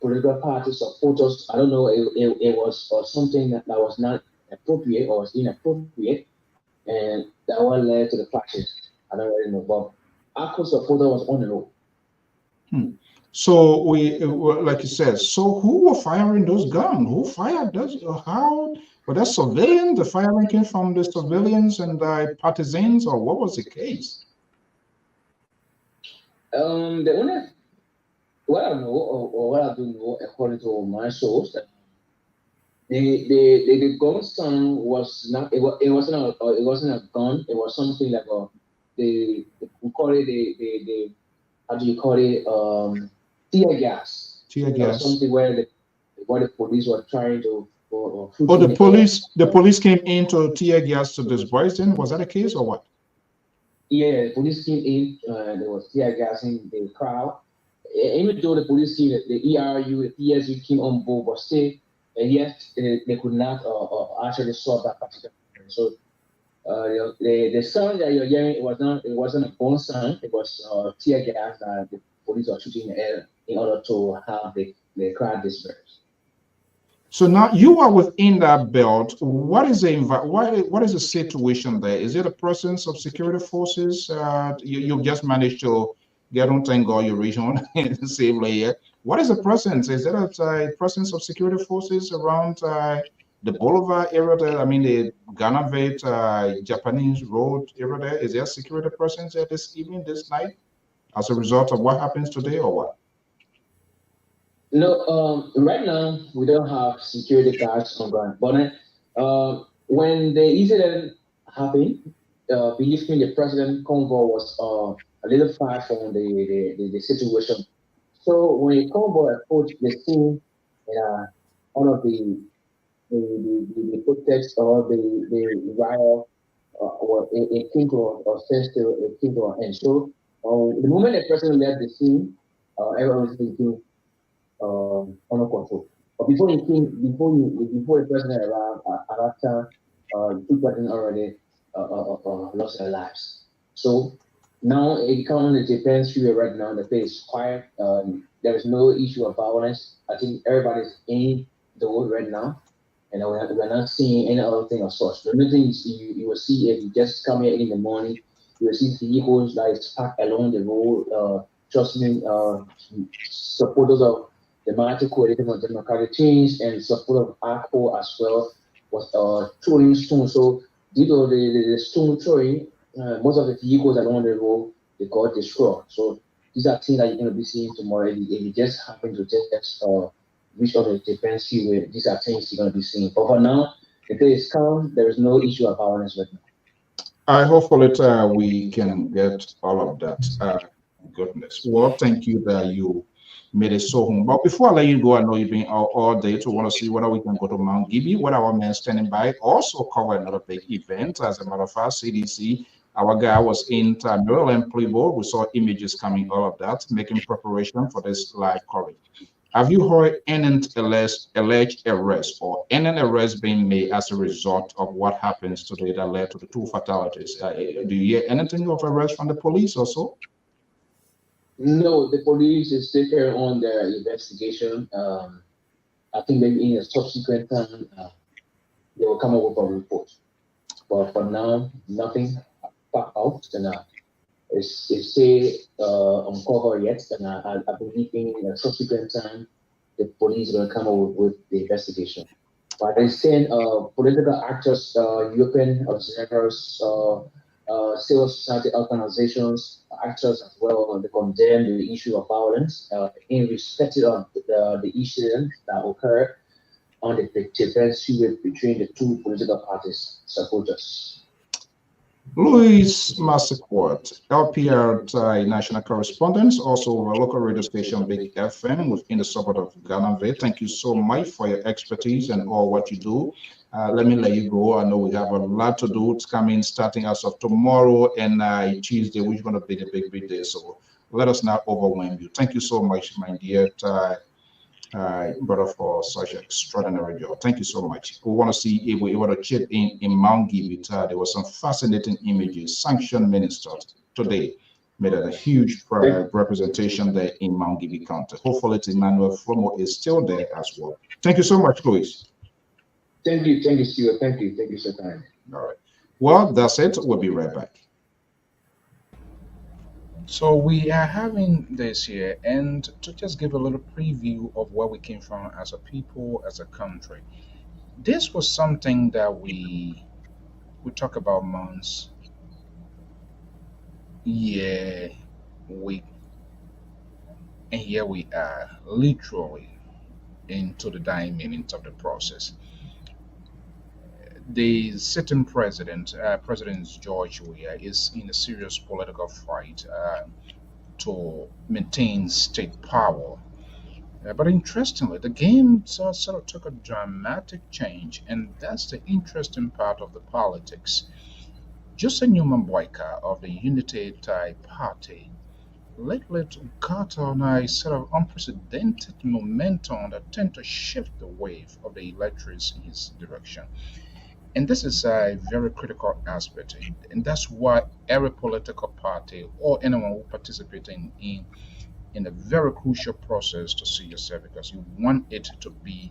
political party supporters, I don't know, it was something that was not appropriate or was inappropriate, and that one led to the clashes. I don't really know, but ACO supporter was on the road. So we, like you said, so who were firing those guns? Who fired those? How? Were that civilians? The firing came from the civilians and the partisans, or what was the case? The only what I know or what I do know, according to my source, the gun sound was not. It wasn't a gun. It was something like we call it the how do you call it tear gas. Tear gas. Something where the police were trying to. The police came in to tear gas to disperse them. Was that the case or what? Yeah, the police came in. There was tear gas in the crowd. Even though the police came, the ERU, the PSU came on board, but still, yet they could not actually solve that particular problem. So the sound that you're hearing, it wasn't a gun sound. It was tear gas that the police were shooting in the air in order to have the crowd dispersed. So now you are within that belt. What is the situation there? Is it a presence of security forces? You just managed to get on, thank God you reached on safely here. What is the presence? Is there a presence of security forces around the Boulevard area there? I mean the Ganavate Japanese Road area there. Is there a security presence there this evening, this night, as a result of what happens today or what? No, right now we don't have security guards on ground. But when the incident happened, believe me, the president convoy was a little far from the situation. So when the convoy approached the scene, all of the protests or the riot or it came to a standstill, it came to an end. So the moment the president left the scene, everyone was thinking. under control. But before the president arrived, at that time, two presidents already lost their lives. So now it comes the defense area right now. The place is quiet. There is no issue of violence. I think everybody's in the world right now, and we're not seeing any other thing of such. The only thing you will see if you just come here in the morning, you will see vehicles that is parked along the road. Trust me, supporters of the Martin Coalition for Democratic Change and supporters of ACO as well was throwing stones. So due to the stone throwing, most of the vehicles along the road they got destroyed. So these are things that you're going to be seeing tomorrow. If you just happen to just reach out the defense where these are things you're going to be seeing. But for now, the day is calm. There is no issue of violence right now. I hopefully we can get all of that. Goodness. Well, thank you that you made it so home. But before I let you go, I know you've been out all day to want to see whether we can go to Mount Gibby, what our men standing by, also cover another big event. As a matter of fact, CDC, our guy was in Maryland, Playboy. We saw images coming, all of that, making preparation for this live coverage. Have you heard any alleged arrest or any arrest being made as a result of what happens today that led to the two fatalities? Do you hear anything of arrest from the police or so? No, the police is still carrying on their investigation. I think maybe in a subsequent time, they will come up with a report. But for now, nothing back out, and it's still uncovered yet. And I believe in a subsequent time, the police will come up with the investigation. But they saying political actors, European senators, civil society organizations, actors as well, they condemn the issue of violence in respect of the incident that occurred on the defense between the two political parties supporters. Louis Massaquot, LPR national correspondent, also a local radio station, Big FM, within the suburb of Ganave. Thank you so much for your expertise and all what you do. Let me let you go. I know we have a lot to do. It's coming starting as of tomorrow and Tuesday, which is going to be the big day. So let us not overwhelm you. Thank you so much, my dear brother, for such an extraordinary job. Thank you so much. We want to see if we were to check in Mount Gibby. There was some fascinating images. Sanctioned ministers today made a huge representation there in Mount Gibby County. Hopefully, Emmanuel Flomo is still there as well. Thank you so much, Louis. Thank you, Stuart. Thank you so kind. All right. Well, that's it. We'll be right back. So we are having this here, and to just give a little preview of where we came from as a people, as a country. This was something that we talk about months, week, and here we are, literally into the dying minutes of the process. The sitting president, President George Weah, is in a serious political fight to maintain state power. But interestingly, the game sort of took a dramatic change, and that's the interesting part of the politics. Joseph Newman Boyka of the Unity Party lately got on a sort of unprecedented momentum that tend to shift the wave of the electorates in his direction. And this is a very critical aspect, and that's why every political party or anyone who participates in a very crucial process to see yourself, because you want it to be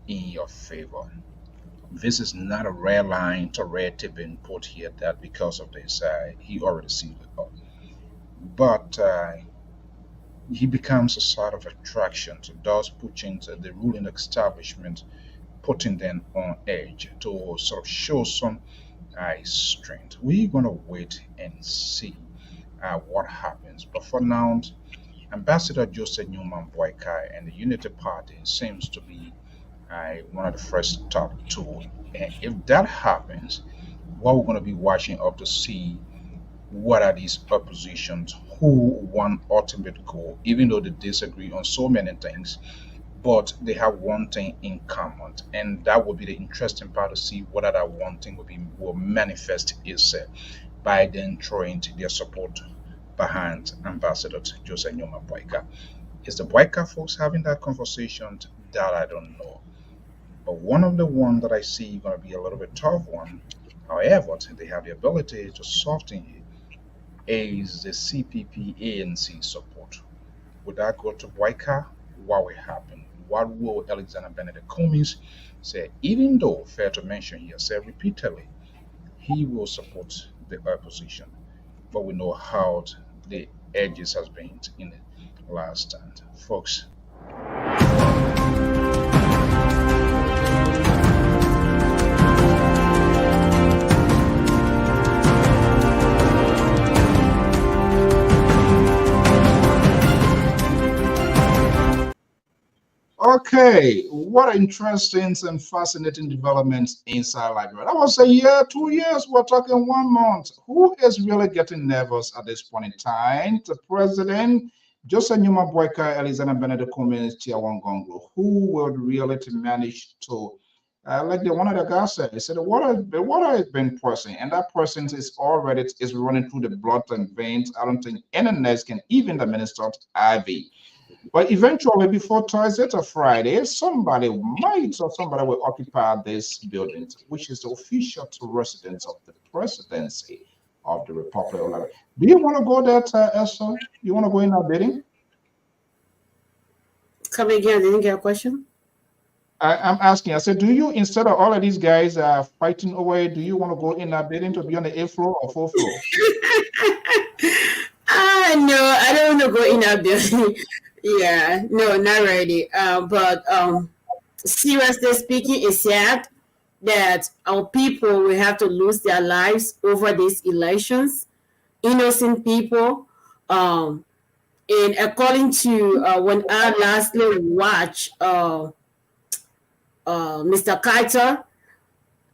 in your favor. This is not a red line to red tape being put here that because of this, he already sees it. But he becomes a sort of attraction to those pushing the ruling establishment, putting them on edge to sort of show some strength. We're going to wait and see what happens. But for now, Ambassador Joseph Newman Boyka and the Unity Party seems to be one of the first top two. And if that happens, what we're going to be watching up to see what are these oppositions, who want ultimate goal, even though they disagree on so many things, but they have one thing in common, and that will be the interesting part to see whether that one thing will manifest itself by then throwing their support behind Ambassador Joseph Newman Boyka. Is the Boyka folks having that conversation? That I don't know. But one of the ones that I see going to be a little bit tough one, however, they have the ability to soften it, is the CPP ANC support. Would that go to Boyka? What will happen? What will Alexander Benedict Cummings say? Even though, fair to mention, he has said repeatedly, he will support the opposition. But we know how the edges has been in the last time. Folks, okay, what interesting and fascinating developments inside Liberia. That was a year, 2 years, we're talking 1 month. Who is really getting nervous at this point in time? The president, Joseph Numa Boyka, Alexander Benedict Cummings, Tiawan Gonglo. Who would really manage to, like the one of the guys said, he said the water has been poisoned, and that person is already is running through the blood and veins. I don't think any nurse can even administer IV. But eventually, before Thursday or Friday, somebody will occupy this building, which is the official residence of the presidency of the Republic of Liberia. Do you want to go there, Esther? You want to go in that building? Come again, I didn't get a question. I'm asking, I said, do you, instead of all of these guys fighting away, do you want to go in that building to be on the 8th floor or 4th floor? No, I don't want to go in that building. Yeah, no, not ready. But seriously speaking, it's sad that our people will have to lose their lives over these elections. Innocent people. And according to when I lastly watched Mr. Carter,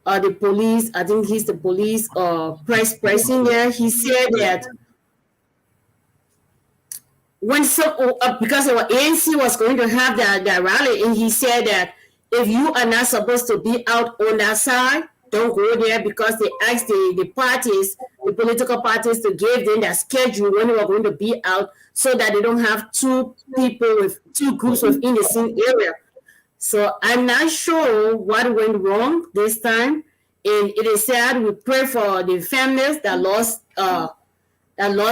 the police, I think he's the police pressing there, he said that when because our ANC was going to have that rally, and he said that if you are not supposed to be out on that side, don't go there, because they asked the parties, the political parties, to give them their schedule when they were going to be out, so that they don't have two groups within the same area. So I'm not sure what went wrong this time, and it is sad. We pray for the families that lost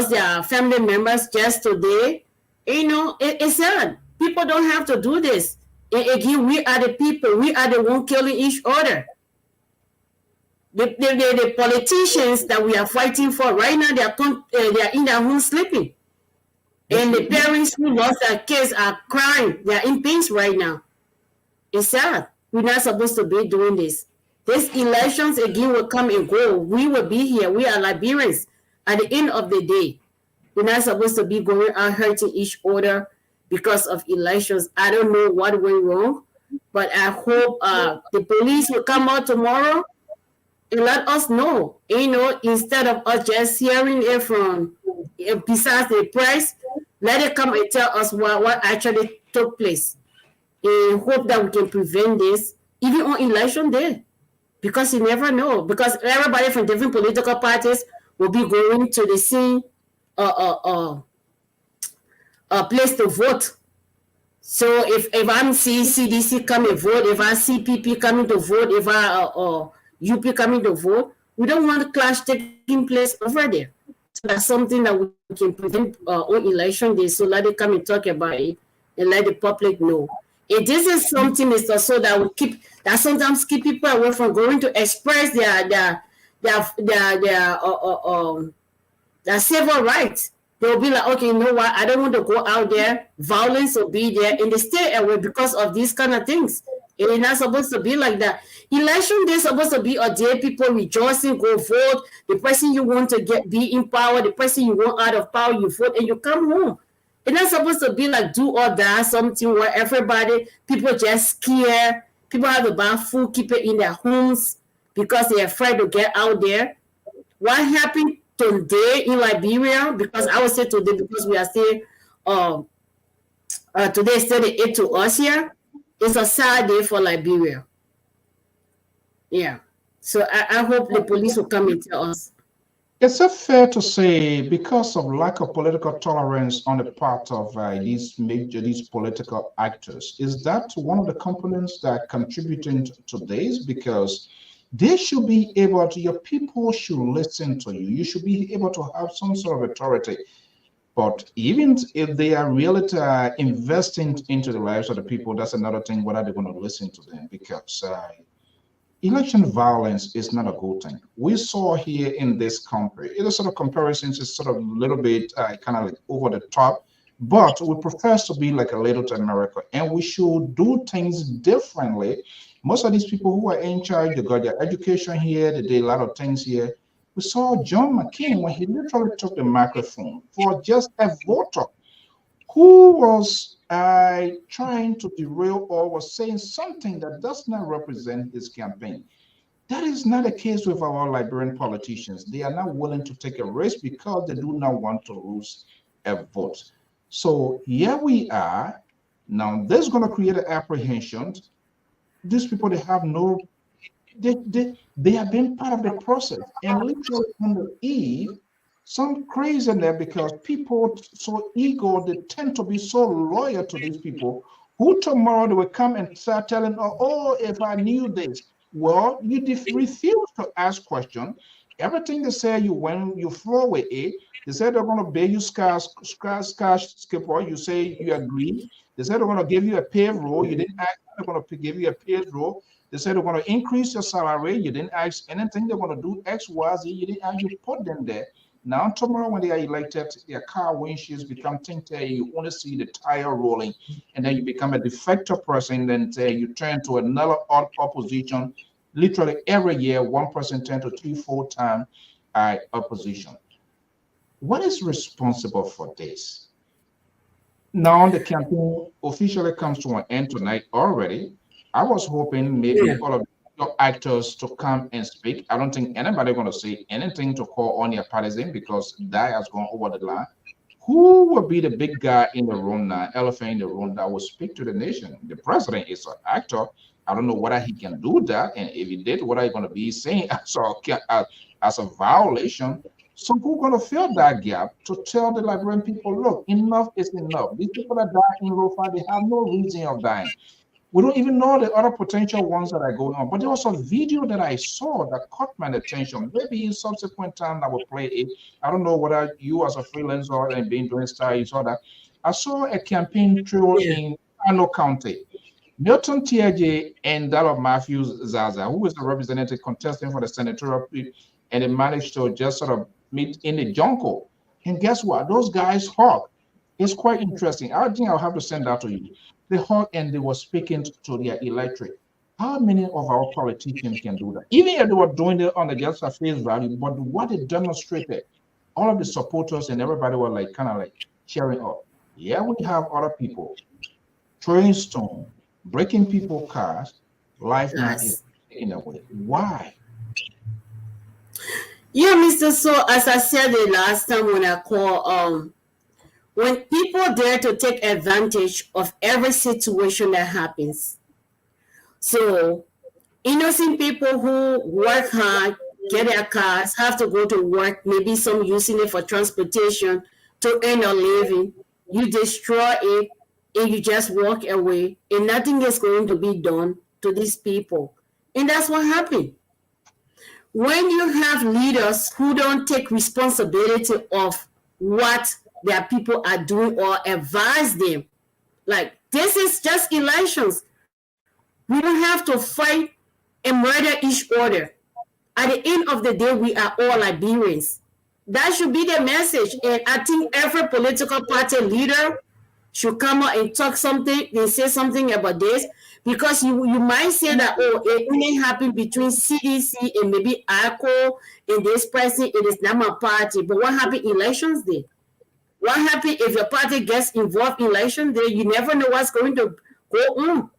their family members just today. You know, it's sad. People don't have to do this. And again, we are the people. We are the one killing each other. The politicians that we are fighting for right now, they are in their home sleeping. And the parents who lost their kids are crying. They are in pain right now. It's sad. We're not supposed to be doing this. These elections again will come and go. We will be here. We are Liberians. At the end of the day, we're not supposed to be going out hurting each other because of elections. I don't know what went wrong, but I hope the police will come out tomorrow and let us know. You know, instead of us just hearing it from besides the press, let it come and tell us what actually took place. And hope that we can prevent this even on election day, because you never know. Because everybody from different political parties will be going to the same place to vote. So if I see CDC come and vote, if I see PP coming to vote, if I UP coming to vote, we don't want a clash taking place over there. So that's something that we can prevent on election day. So let it come and talk about it and let the public know. If this is something, Mr. So that we sometimes keep people away from going to express their civil rights. They'll be like, okay, you know what? I don't want to go out there. Violence will be there, and they stay away because of these kind of things. It's not supposed to be like that. Election day is supposed to be a day people rejoicing, go vote. The person you want to be in power, the person you want out of power, you vote and you come home. It's not supposed to be like do or die, something where people just scared. People have to buy food, keep it in their homes because they're afraid to get out there. What happened today in Liberia? Because I would say today, because we are still, today is still the 8th to us here. It's a sad day for Liberia. Yeah. So I hope the police will come and tell us. Is it fair to say, because of lack of political tolerance on the part of these political actors, is that one of the components that are contributing to this? Because they should be able to, your people should listen to you. You should be able to have some sort of authority. But even if they are really investing into the lives of the people, that's another thing, whether they're going to listen to them. Because election violence is not a good thing. We saw here in this country, it is sort of comparisons is sort of a little bit kind of like over the top, but we profess to be like a little to America, and we should do things differently. Most of these people who are in charge, they got their education here, they did a lot of things here. We saw John McCain when he literally took the microphone for just a voter who was trying to derail or was saying something that does not represent his campaign. That is not the case with our Liberian politicians. They are not willing to take a risk because they do not want to lose a vote. So here we are. Now, this is going to create an apprehension. These people, they have no, they have been part of the process. And literally on the eve, some crazy in there because people so eager, they tend to be so loyal to these people who tomorrow they will come and start telling, oh, if I knew this. Well, you refuse to ask questions. Everything they say, when you throw away it, they said they're going to pay you scarce skipper. You say you agree. They said they're going to give you a payroll. You didn't ask. They're going to give you a payroll. They said they're going to increase your salary. You didn't ask anything. They're going to do X, Y, Z. You didn't ask. You put them there. Now, tomorrow when they are elected, their car windshields become tinted. You only see the tire rolling, and then you become a defector person. Then you turn to another opposition. Literally every year, one person turns to 3-4 times opposition. What is responsible for this? Now the campaign officially comes to an end tonight already. I was hoping maybe all of your actors to come and speak. I don't think anybody going to say anything to call on your partisan because that has gone over the line. Who will be the big guy in the room now, elephant in the room that will speak to the nation? The president is an actor. I don't know whether he can do that, and if he did, what are you going to be saying as a violation? So who's going to fill that gap to tell the Liberian people, look, enough is enough. These people that die in Lofa, they have no reason of dying. We don't even know the other potential ones that are going on. But there was a video that I saw that caught my attention. Maybe in subsequent time I will play it. I don't know whether you as a freelancer and being doing style, you saw that. I saw a campaign trail in Kano County. Milton Tiaje and that of Matthews Zaza, who is the representative contesting for the senatorial, and they managed to just sort of meet in the jungle. And guess what? Those guys hug. It's quite interesting. I think I'll have to send that to you. They hug and they were speaking to their electorate. How many of our politicians can do that? Even if they were doing it on the just face value, but what they demonstrated, all of the supporters and everybody were like kind of like cheering up. Yeah, we have other people throwing stone, breaking people's cars. Life now is in a way. Why? Yeah, Mr. So as I said the last time when I called, when people dare to take advantage of every situation that happens. So innocent people who work hard, get their cars, have to go to work, maybe some using it for transportation to earn a living. You destroy it and you just walk away and nothing is going to be done to these people. And that's what happened. When you have leaders who don't take responsibility of what their people are doing or advise them, like this is just elections. We don't have to fight and murder each other. At the end of the day, we are all Liberians. That should be the message. And I think every political party leader should come out and talk something and say something about this, because you might say that, oh, it only happened between CDC and maybe ACO and this person, it is not my party. But what happened elections day? What happened if your party gets involved in election day? You never know what's going to go on.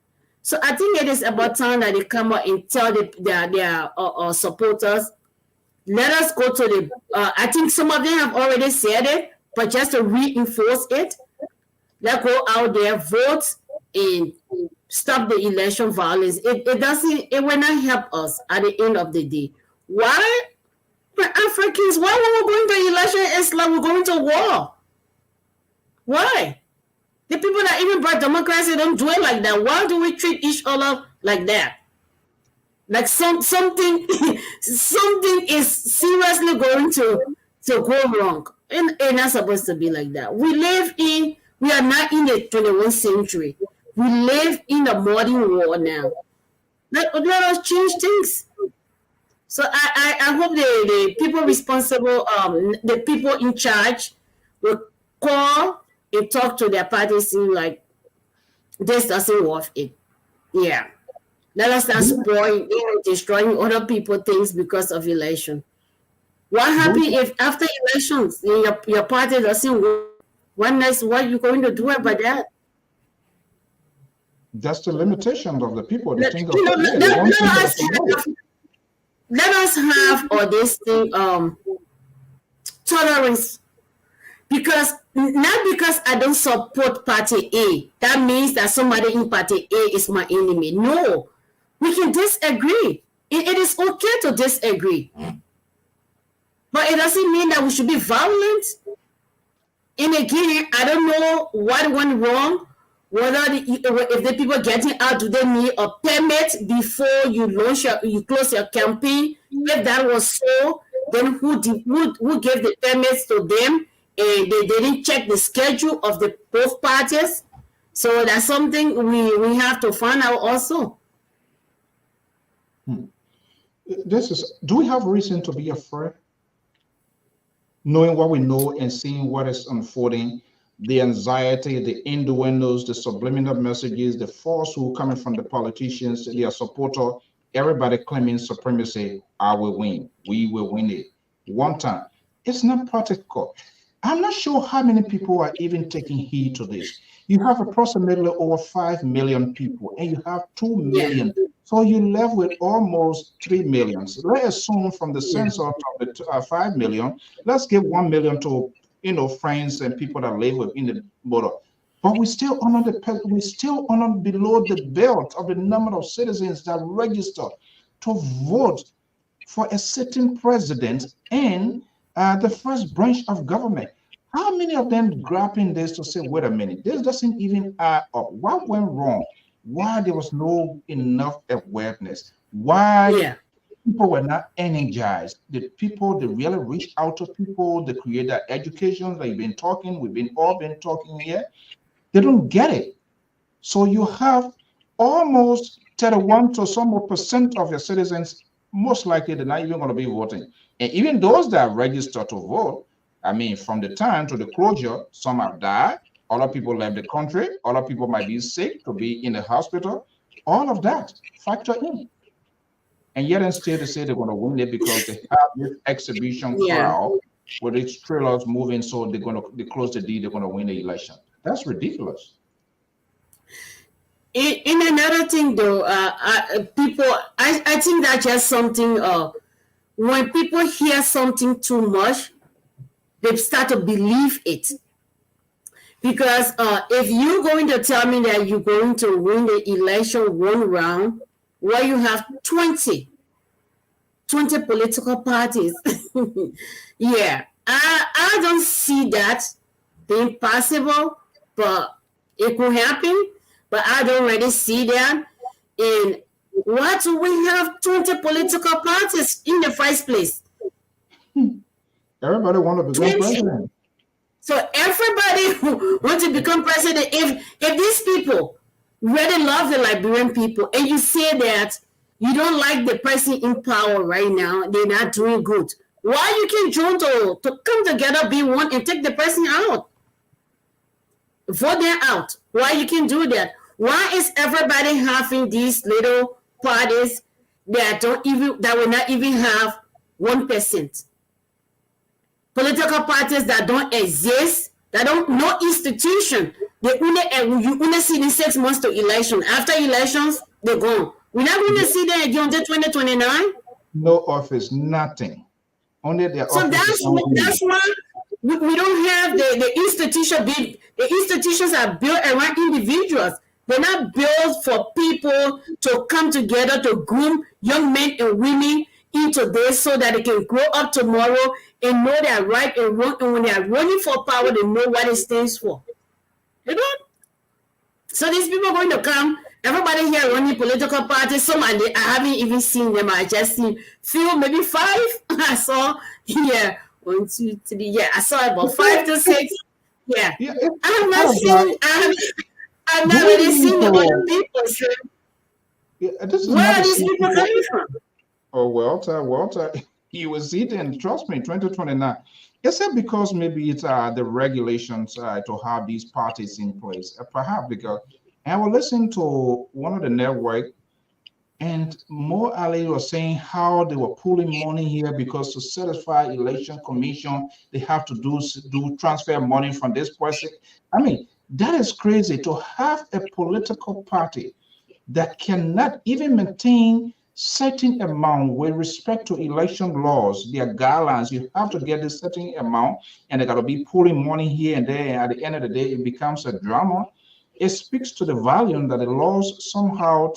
So I think it is about time that they come out and tell their supporters, let us go to the, I think some of them have already said it, but just to reinforce it, let's go out there, vote, and stop the election violence. It will not help us at the end of the day. Why? But Africans, why when we're going to election, it's like we're going to war. Why? The people that even brought democracy don't do it like that. Why do we treat each other like that? Like something is seriously going to go wrong. And it's not supposed to be like that. We are not in the 21st century. We live in a modern world now. Let us change things. So I hope the people responsible, the people in charge will call and talk to their parties like this doesn't worth it. Yeah. Let us not spoil, destroying other people things because of election. What happens if after elections your party doesn't work? What are you going to do about that? That's the limitation of the people. Let us have all this thing tolerance. Because not because I don't support party A, that means that somebody in party A is my enemy. No, we can disagree. It is okay to disagree, but it doesn't mean that we should be violent. And again, I don't know what went wrong. Whether if the people getting out, do they need a permit before you close your campaign? If that was so, then who gave the permits to them? And they didn't check the schedule of the both parties. So that's something we have to find out also. Do we have reason to be afraid? Knowing what we know and seeing what is unfolding, the anxiety, the innuendos, the subliminal messages, the falsehood coming from the politicians, their supporter, everybody claiming supremacy, I will win. We will win it. One time. It's not practical. I'm not sure how many people are even taking heed to this. You have approximately over 5 million people, and you have 2 million. So you left with almost 3 million. So let's assume from the census of the 5 million, let's give 1 million to friends and people that live within the border. But we still honor below the belt of the number of citizens that register to vote for a certain president and the first branch of government. How many of them grabbing this to say, wait a minute, this doesn't even add up? What went wrong? Why there was no enough awareness? Why people were not energized? The people, they really reach out to people, they create that education that we've been talking here. They don't get it. So you have almost 31 to some more percent of your citizens, most likely they're not even going to be voting. And even those that register to vote, I mean, from the time to the closure, some have died, other people left the country, other people might be sick to be in the hospital. All of that factor in. And yet instead they say they're going to win it because they have this exhibition crowd with its trailers moving, so they close the deal, they're going to win the election. That's ridiculous. In another thing though, people, I think that's just something, when people hear something too much, they start to believe it. Because if you're going to tell me that you're going to win the election one round, where you have 20 political parties, I don't see that being possible, but it could happen. But I don't really see that. And why do we have 20 political parties in the first place? Everybody want to become president. So everybody wants to become president. If these people really love the Liberian people, and you say that you don't like the person in power right now, they're not doing good, why you can join to come together, be one, and take the person out? Vote them out. Why you can do that? Why is everybody having these little parties that will not even have 1%? Political parties that don't exist, that don't, no institution. You only see in 6 months to election. After elections, they're gone. We're not going to see them again until 2029. No office, nothing. Only their so office. That's why we don't have the institution. The institutions are built around individuals. They're not built for people to come together to groom young men and women into this so that they can grow up tomorrow and know their right and wrong. And when they are running for power, they know what it stands for. You know? So these people are going to come. Everybody here running political parties. Some I haven't even seen them. I just seen few, maybe 5. I saw 1, 2, 3. Yeah, I saw about 5 to 6. Yeah, I have not seen. I've not really seen the other people. So where are these people coming from? Oh, Walter, you will see it, and trust me, 2029. Is it because maybe it's the regulations to have these parties in place? Perhaps because I was listening to one of the network, and Mo Ali was saying how they were pulling money here because to satisfy election commission, they have to do transfer money from this person. I mean, that is crazy to have a political party that cannot even maintain certain amount with respect to election laws, their guidelines. You have to get this certain amount, and they got to be pulling money here and there. And at the end of the day, it becomes a drama. It speaks to the volume that the laws somehow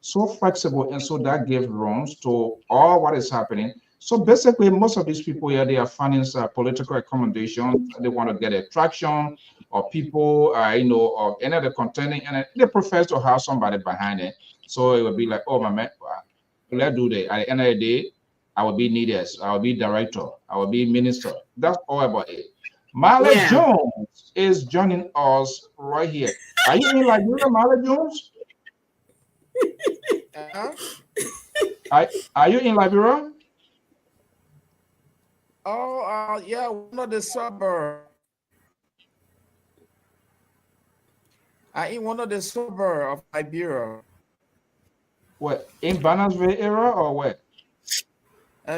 so flexible, and so that gives rooms to all what is happening. So basically, most of these people here, they are finding political accommodation. They want to get attraction, or people, or any other contending, and they prefer to have somebody behind it. So it would be like, oh, my man, let's do that. At the end of the day, I will be needed. I will be director. I will be minister. That's all about it. Marley Jones is joining us right here. Are you in Liberia, Marley Jones? Are you in Liberia? Oh, yeah, one of the suburbs. I in one of the suburbs of Liberia. What, in Bannersville area or what?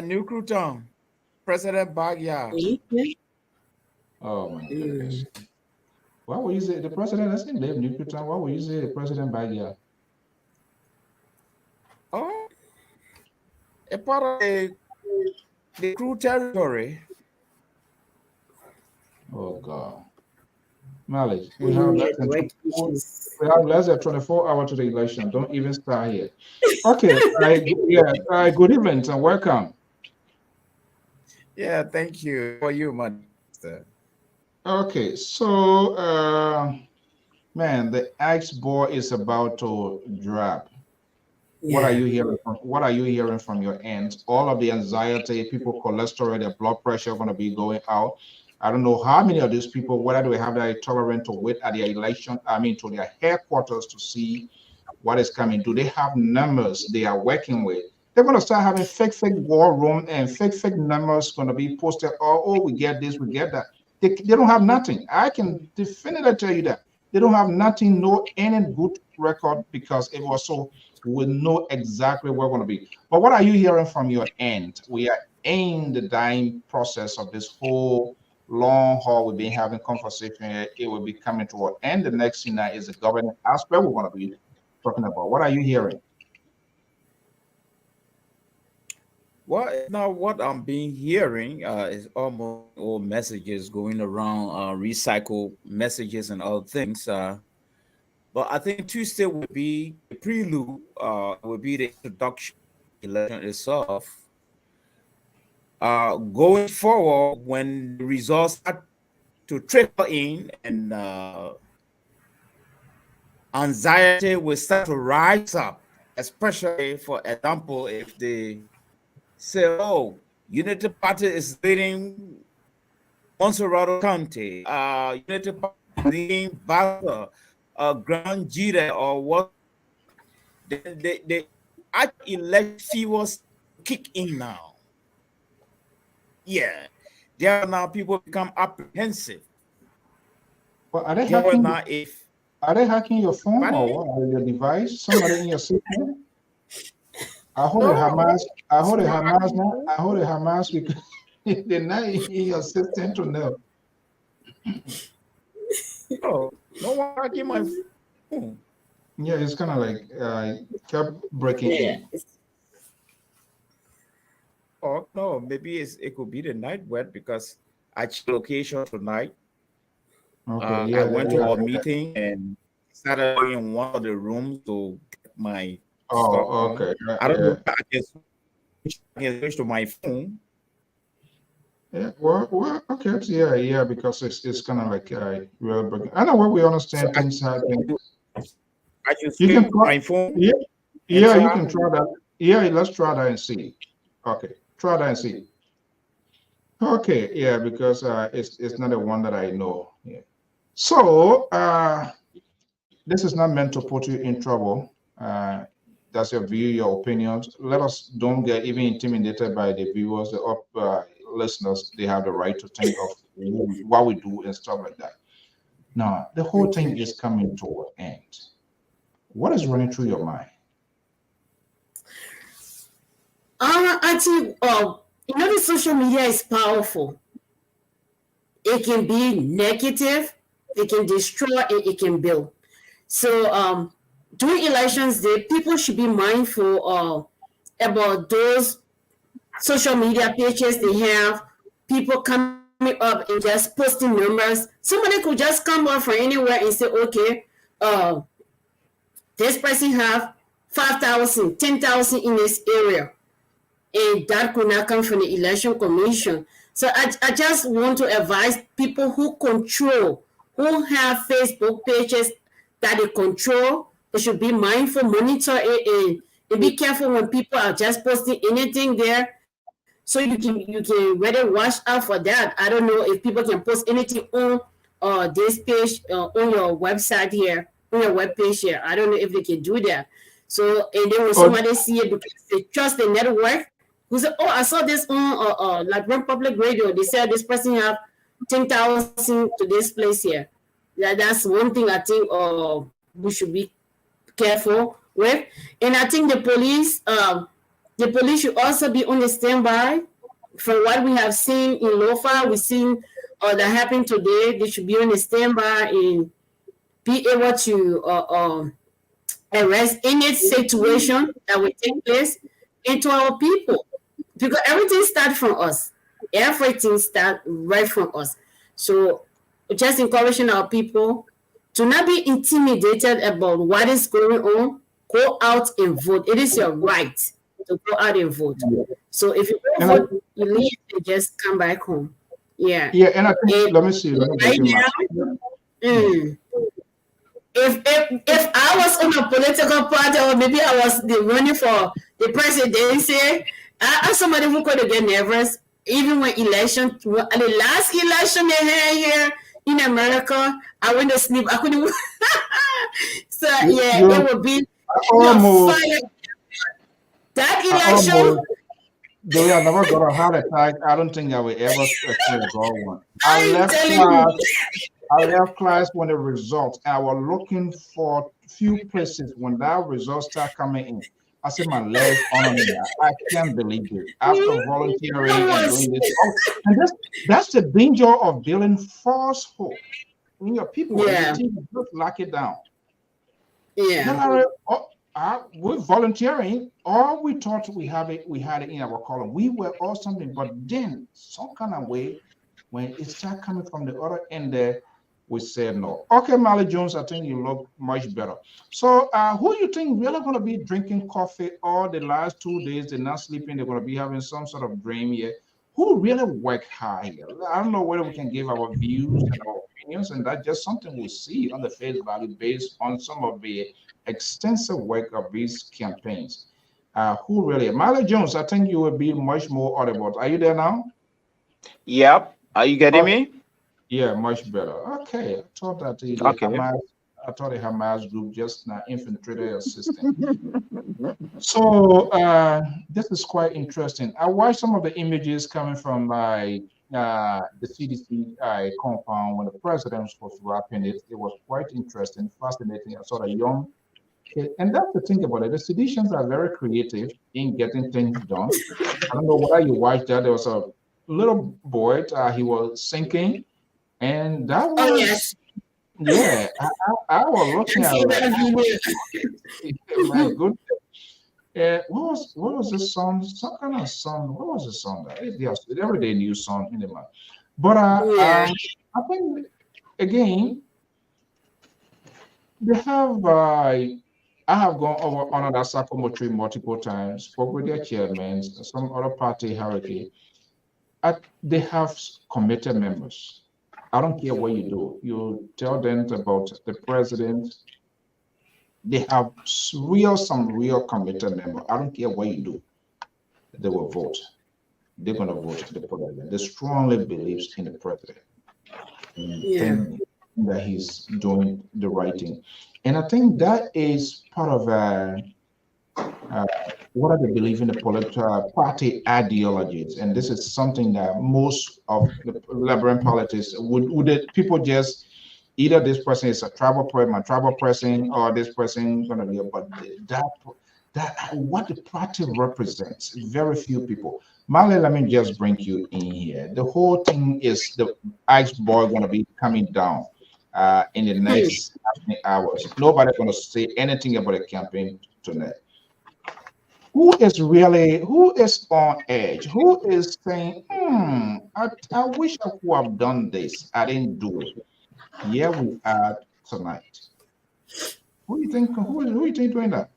New Cruton, President Backyard. Oh my goodness. Why would you say the president doesn't live in New Cruton? Why would you say the president Backyard? Oh, a part of the Crew territory. Oh God. Malik, we have less than 24 hours to the election. Don't even start here. Okay. Good evening and welcome. Yeah, thank you for you, man. Okay, so man, the Axe boy is about to drop. What are you hearing from? What are you hearing from your end? All of the anxiety, people cholesterol, their blood pressure going to be going out. I don't know how many of these people, whether they have that tolerant to wait at their election, to their headquarters to see what is coming. Do they have numbers they are working with? They're going to start having fake war room and fake numbers going to be posted. Oh, we get this, we get that. They don't have nothing. I can definitely tell you that. They don't have nothing, no any good record, because it was so we know exactly where we're going to be. But what are you hearing from your end? We are in the dying process of this whole long haul. We've been having conversation here. It will be coming to an end. The next thing now is the government aspect we're going to be talking about. What are you hearing? Well, now what I'm being hearing is almost all messages going around, recycle messages and other things. But I think Tuesday will be the prelude, will be the introduction election itself. Going forward, when the results start to trickle in and anxiety will start to rise up, especially, for example, if they say, oh, Unity Party is leading Monserrato County, Unity Party is leading Baza, Grand Jira, or what, the elect fevers kick in now. Yeah, there are now people become apprehensive. Well, are they hacking your phone or what? Or your device? Somebody in your system? I hold a Hamas because they're not in your system to know. No one hacking my phone. Yeah, it's kind of like kept breaking in. Oh no, maybe it could be the night web, because I checked location tonight. Okay, I went to a meeting and started in one of the rooms to get my stuff. Okay. I don't know. I can switch to my phone. Yeah, well, okay, yeah, because it's kind of like real. I know what we understand So things happen. I can You can switch try, my phone yeah, and yeah, you try. can try that. Yeah, let's try that and see. Okay, try that and see. Okay, yeah, because it's not the one that I know. Yeah. So this is not meant to put you in trouble. That's your view, your opinions. Let us don't get even intimidated by the viewers, the listeners. They have the right to think of what we do and stuff like that. Now, the whole thing is coming to an end. What is running through your mind? I think, the social media is powerful. It can be negative, it can destroy, it can build. So, during elections day, people should be mindful about those social media pages they have, people coming up and just posting numbers. Somebody could just come up from anywhere and say, okay, uh, this person have 5,000, 10,000 in this area, and that could not come from the election commission. So I just want to advise people who control, who have Facebook pages that they control, they should be mindful, monitor it, and be careful when people are just posting anything there. So you can really watch out for that. I don't know if people can post anything on this page on your website here, on your web page here. I don't know if they can do that. So and then when Oh, somebody see it because they trust the network, who said, "Oh, I saw this on like one public radio. They said this person have 10,000 to this place here." That's one thing I think we should be careful with. And I think the police should also be on the standby. From what we have seen in Lofa, we've seen that happened today. They should be on the standby and be able to arrest any situation that will take place into our people. Because everything starts from us. Everything starts right from us. So just encouraging our people to not be intimidated about what is going on. Go out and vote. It is your right to go out and vote. So if you don't and I, vote, you leave and just come back home. Yeah. yeah, and I think And let me see. Let me get right you my. now, if I was on a political party or maybe I was running for the presidency, I'm somebody who could get nervous. Even when the last election they had here in America, I went to sleep. I couldn't. So yeah, You it would be almost, fire. That I election, almost, though I never got a heart attack. I don't think I will ever experience got one. I'm telling you. I left class when the results. I was looking for few places when that results start coming in. I said my legs on me. I can't believe it. After volunteering and doing this, and that's the danger of building false hope in your people. And Yeah, you think you just lock it down. yeah, Hillary, we're volunteering. All we thought we had it in our column. We were all something, but then some kind of way, when it started coming from the other end there, we said no. Okay, Molly Jones, I think you look much better. So who you think really going to be drinking coffee all the last 2 days? They're not sleeping. They're going to be having some sort of dream here. Who really work hard here? I don't know whether we can give our views and our opinions, and that's just something we see on the face value based on some of the extensive work of these campaigns. Who really? Molly Jones, I think you will be much more audible. Are you there now? Yep. Are you getting Okay. me? Yeah, much better. Okay, I thought that Okay. the Hamas group just infiltrated your system. So this is quite interesting. I watched some of the images coming from the CDC compound when the president was wrapping it. It was quite interesting, fascinating. I saw a young kid, and that's the thing about it. The seditions are very creative in getting things done. I don't know whether you watched that. There was a little boy. He was sinking. And that oh was, yes. yeah, I was looking I at see it like, that video. my goodness. What was this song? Some kind of song. What was the song? Yes, everyday news song in the month. But Yeah, I think again they have. I have gone over on that Sacramento tree multiple times, spoke with their chairmen, some other party hierarchy. They have committed members. I don't care what you do. You tell them about the president. They have some real committed members. I don't care what you do. They will vote. They're going to vote for the president. They strongly believe in the president and think that he's doing the right thing. And I think that is part of what they believe in the political party ideologies. And this is something that most of the Liberian politics would people just either this person is a tribal person, my tribal person, or this person going to be, but that what the party represents, very few people. Marley, let me just bring you in here. The whole thing is the iceberg going to be coming down in the next hours. Nobody's going to say anything about the campaign tonight. Who is on edge? Who is saying, I wish I could have done this. I didn't do it. Here we are tonight. Who do you think doing that?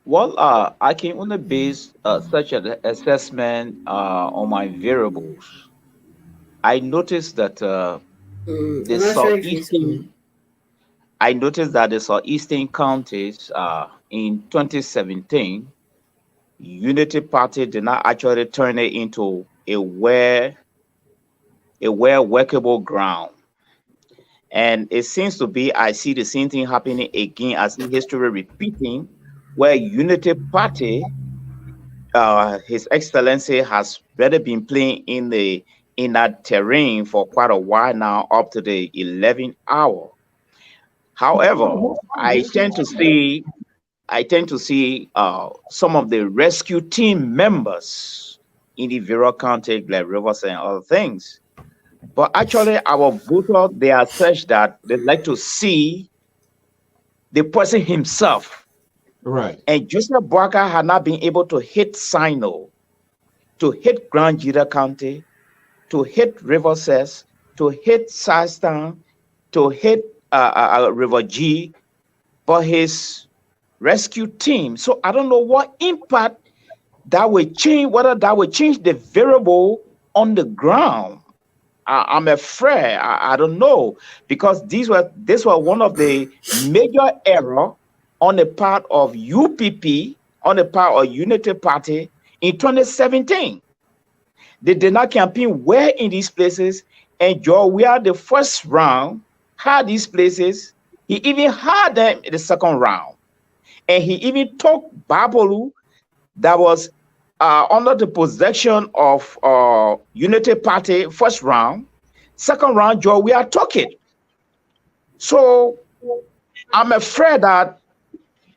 Well, I can only base such an assessment on my variables. I noticed that the southeastern counties in 2017, Unity Party did not actually turn it into a well workable ground. And it seems to be, I see the same thing happening again. I see history repeating, where Unity Party, His Excellency has really been playing in that terrain for quite a while now, up to the 11th hour. However, I tend to see some of the rescue team members in the Vero County, Black Rivers, and other things. But actually, our voters, they are such that they like to see the person himself. Right. And Joseph Boakai had not been able to hit Sino, to hit Grand Jita County, to hit Riverses, to hit Sastown, to hit River G, but his rescue team. So I don't know what impact that will change, whether that will change the variable on the ground. I'm afraid, I don't know, because this was one of the major error on the part of UPP, on the part of Unity Party in 2017. They did not campaign well in these places, and Joe, we are the first round, had these places. He even had them in the second round. And he even took Babolu, that was under the possession of Unity Party first round. Second round, Joe, we are talking. So I'm afraid that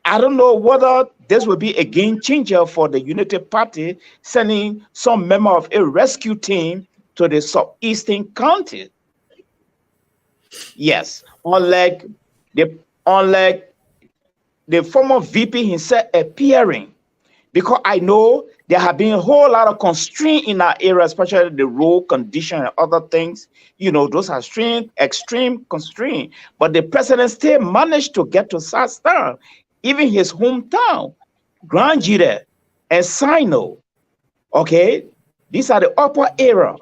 I don't know whether this will be a game changer for the Unity Party, sending some member of a rescue team to the southeastern county. Yes, unlike the former VP himself appearing, because I know there have been a whole lot of constraint in our area, especially the road condition and other things. Those are extreme constraint. But the president still managed to get to Sastown, even his hometown, Grand Jita and Sino. Okay, these are the upper area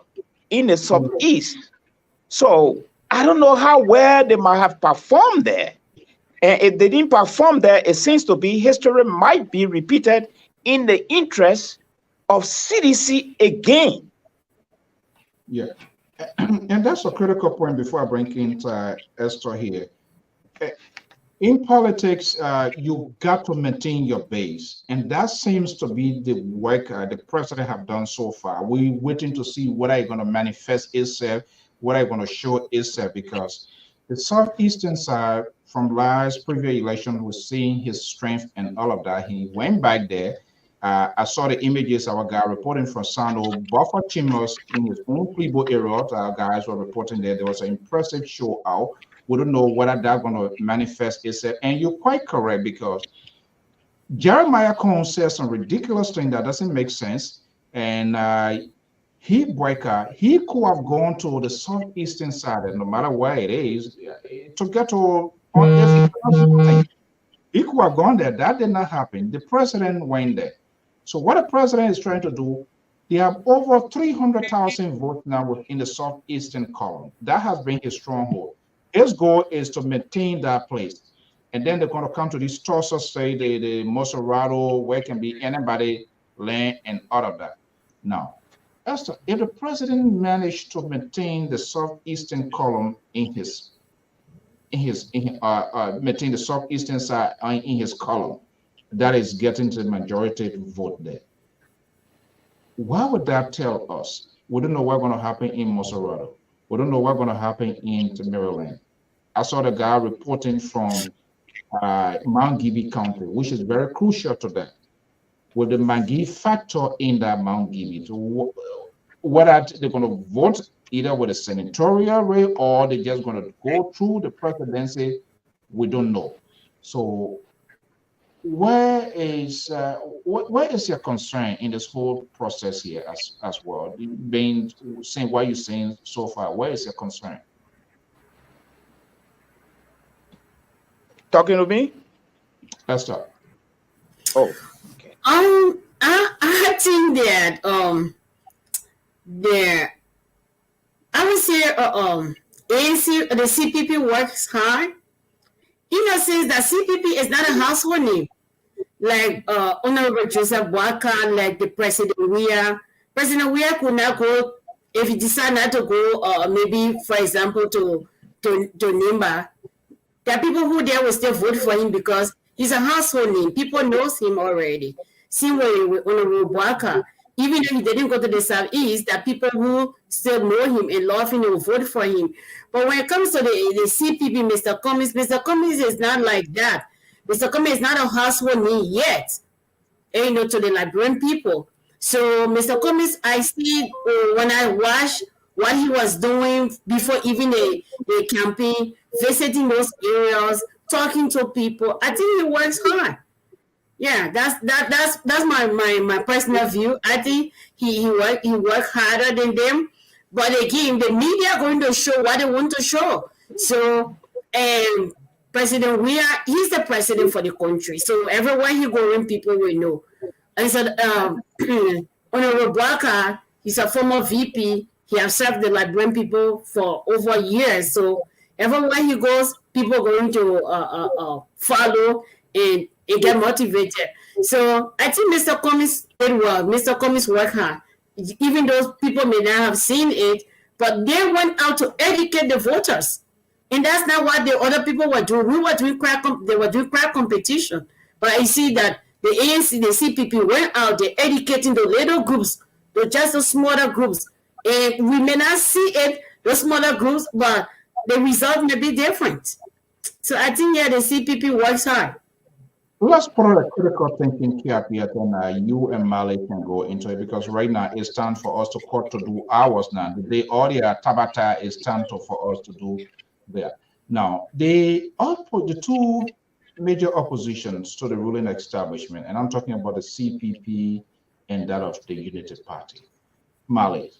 in the southeast. So I don't know how well they might have performed there. And if they didn't perform there, it seems to be history might be repeated in the interest of CDC again. Yeah, and that's a critical point before I bring in Esther here. In politics, you got to maintain your base, and that seems to be the work the president have done so far. We're waiting to see what are going to manifest itself, what are going to show itself, because the southeastern side, from last previous election, was seeing his strength and all of that. He went back there. I saw the images of our guy reporting from Sano, Buffer Chimos in his own Plebo area. Our guys were reporting there. There was an impressive show out. We don't know whether that's going to manifest itself. And you're quite correct, because Jeremiah Cohn says some ridiculous thing that doesn't make sense. And he could have gone to the southeastern side, and no matter where it is, to get to on He could have gone there. That did not happen. The president went there. So what the president is trying to do, they have over 300,000 votes now within the southeastern column. That has been his stronghold. His goal is to maintain that place. And then they're going to come to these Tulsa State, the Moserado, where can be anybody, land, and all of that. Now, Esther, if the president managed to maintain the southeastern column maintain the southeastern side in his column, that is getting the majority vote there. What would that tell us? We don't know what's going to happen in Moserado. We don't know what's going to happen in Maryland. I saw the guy reporting from Mount Gibby County, which is very crucial to that. Will the McGee factor in that Mount Gibby? To whether they're going to vote either with a senatorial rate or they're just going to go through the presidency, we don't know. So where is your concern in this whole process here as well? Being saying what you're saying so far, where is your concern? Talking to me? Esther. Oh, okay. I think that I would say ANC, the CPP works hard. In a sense that CPP is not a household name, like Honorable Joseph Boakai, like the President Weah. President Weah could not go if he decided not to go, maybe for example to Nimba. There are people who there will still vote for him because he's a household name. People knows him already. Same way with Honorable Boakai. Even though he didn't go to the Southeast, there are people who still know him and love him and will vote for him. But when it comes to the CPP, Mr. Cummings is not like that. Mr. Cummings is not a household name yet, to the Liberian people. So Mr. Cummings, I see when I watch what he was doing before even the campaign, visiting those areas, talking to people, I think he works hard. Yeah, that's my personal view. I think he work harder than them. But again, the media are going to show what they want to show. So, and President Weah, he's the president for the country. So everywhere he goes, people will know. And so, Honorable Boakai, he's a former VP. He has served the Liberian people for over years. So everywhere he goes, people are going to follow and get motivated. So I think Mr. Cummings did well. Mr. Cummings worked hard. Even though people may not have seen it, but they went out to educate the voters. And that's not what the other people were doing. They were doing crack competition. But I see that the ANC, the CPP went out, they're educating the little groups, just the smaller groups. And we may not see it, the smaller groups, but the result may be different. So I think, the CPP works hard. Let's put a critical thinking cap here, then you and Mali can go into it, because right now it's time for us to do ours now. The audio Tabata is time for us to do there. Now, the two major oppositions to the ruling establishment, and I'm talking about the CPP and that of the Unity Party. Mali,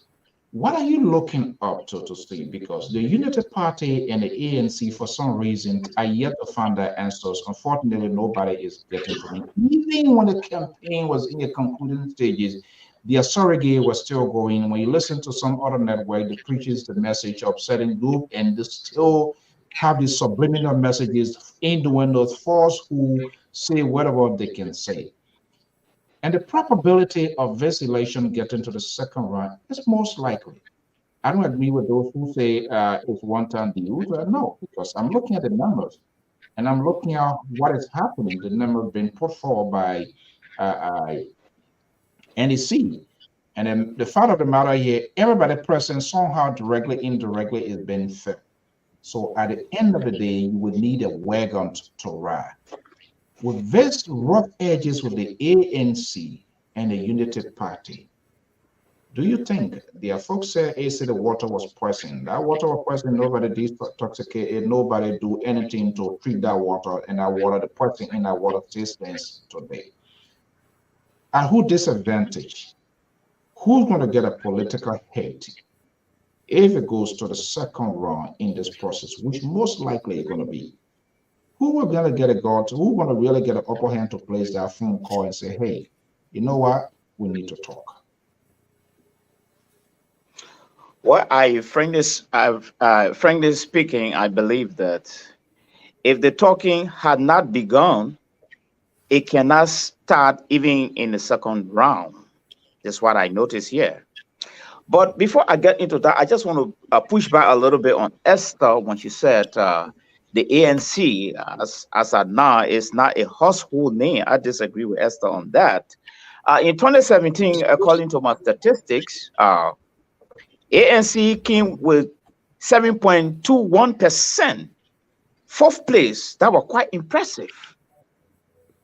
what are you looking up to see? Because the Unity Party and the ANC, for some reason, are yet to find their answers. Unfortunately, nobody is getting to me. Even when the campaign was in the concluding stages, the surrogate was still going. When you listen to some other network that preaches the message of setting group, and they still have these subliminal messages in the windows, false who say whatever they can say. And the probability of this election getting to the second round is most likely. I don't agree with those who say it's one-time deal. No, because I'm looking at the numbers, and I'm looking at what is happening. The numbers being put forward by NEC. And then the fact of the matter here, everybody present somehow directly, indirectly is being fed. So at the end of the day, you would need a wagon to ride. With this rough edges with the ANC and the Unity Party, do you think there are folks say the water was poisoned? That water was poisoned, nobody detoxicated, nobody do anything to treat that water, and that water, the poison in that water stays today. At who disadvantage? Who's going to get a political hit if it goes to the second round in this process, which most likely is going to be? who will really get a go to, who want to really get an upper hand to place that phone call and say, hey, you know what, we need to talk? Well, frankly speaking, I believe that if the talking had not begun, it cannot start even in the second round. That's what I notice here. But before I get into that, I just want to push back a little bit on Esther when she said the ANC, as at now, is not a household name. I disagree with Esther on that. In 2017, according to my statistics, ANC came with 7.21%, fourth place. That was quite impressive.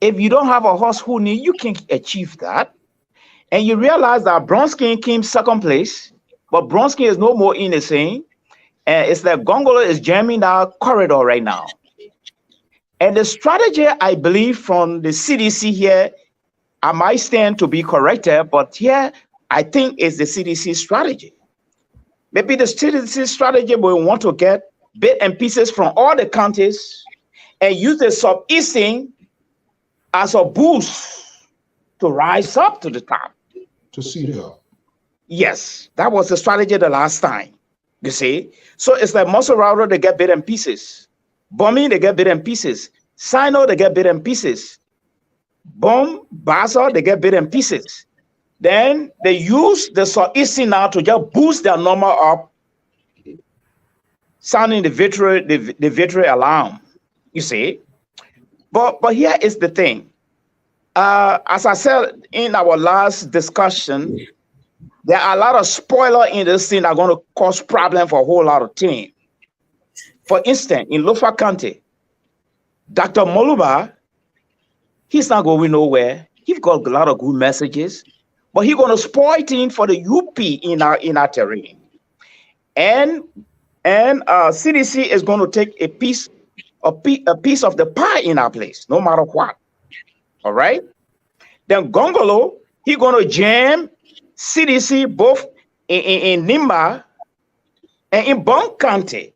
If you don't have a household name, you can't achieve that. And you realize that Bronskin came second place, but Bronskin is no more in the same. And it's like Gongolo is jamming that corridor right now. And the strategy, I believe, from the CDC here, I might stand to be corrected, but here, I think it's the CDC strategy. Maybe the CDC strategy will want to get bits and pieces from all the counties and use the Southeastern as a boost to rise up to the top. To see there. Yes, that was the strategy the last time, you see. So it's like Muscle Router, they get bits and pieces. Bombing, they get bits and pieces. Sino, they get bits and pieces. Bomb, Bassa, they get bits and pieces. Then they use the Southeastern now to just boost their number up, sounding the victory alarm, you see. But here is the thing. As I said in our last discussion, there are a lot of spoilers in this thing that are going to cause problems for a whole lot of teams. For instance, in Lofa County, Dr. Moluba, he's not going nowhere. He's got a lot of good messages, but he's going to spoil things for the UP in our terrain. And CDC is going to take a piece of the pie in our place, no matter what. All right. Then Gongolo, he's going to jam CDC both in Nimba and in Bong County.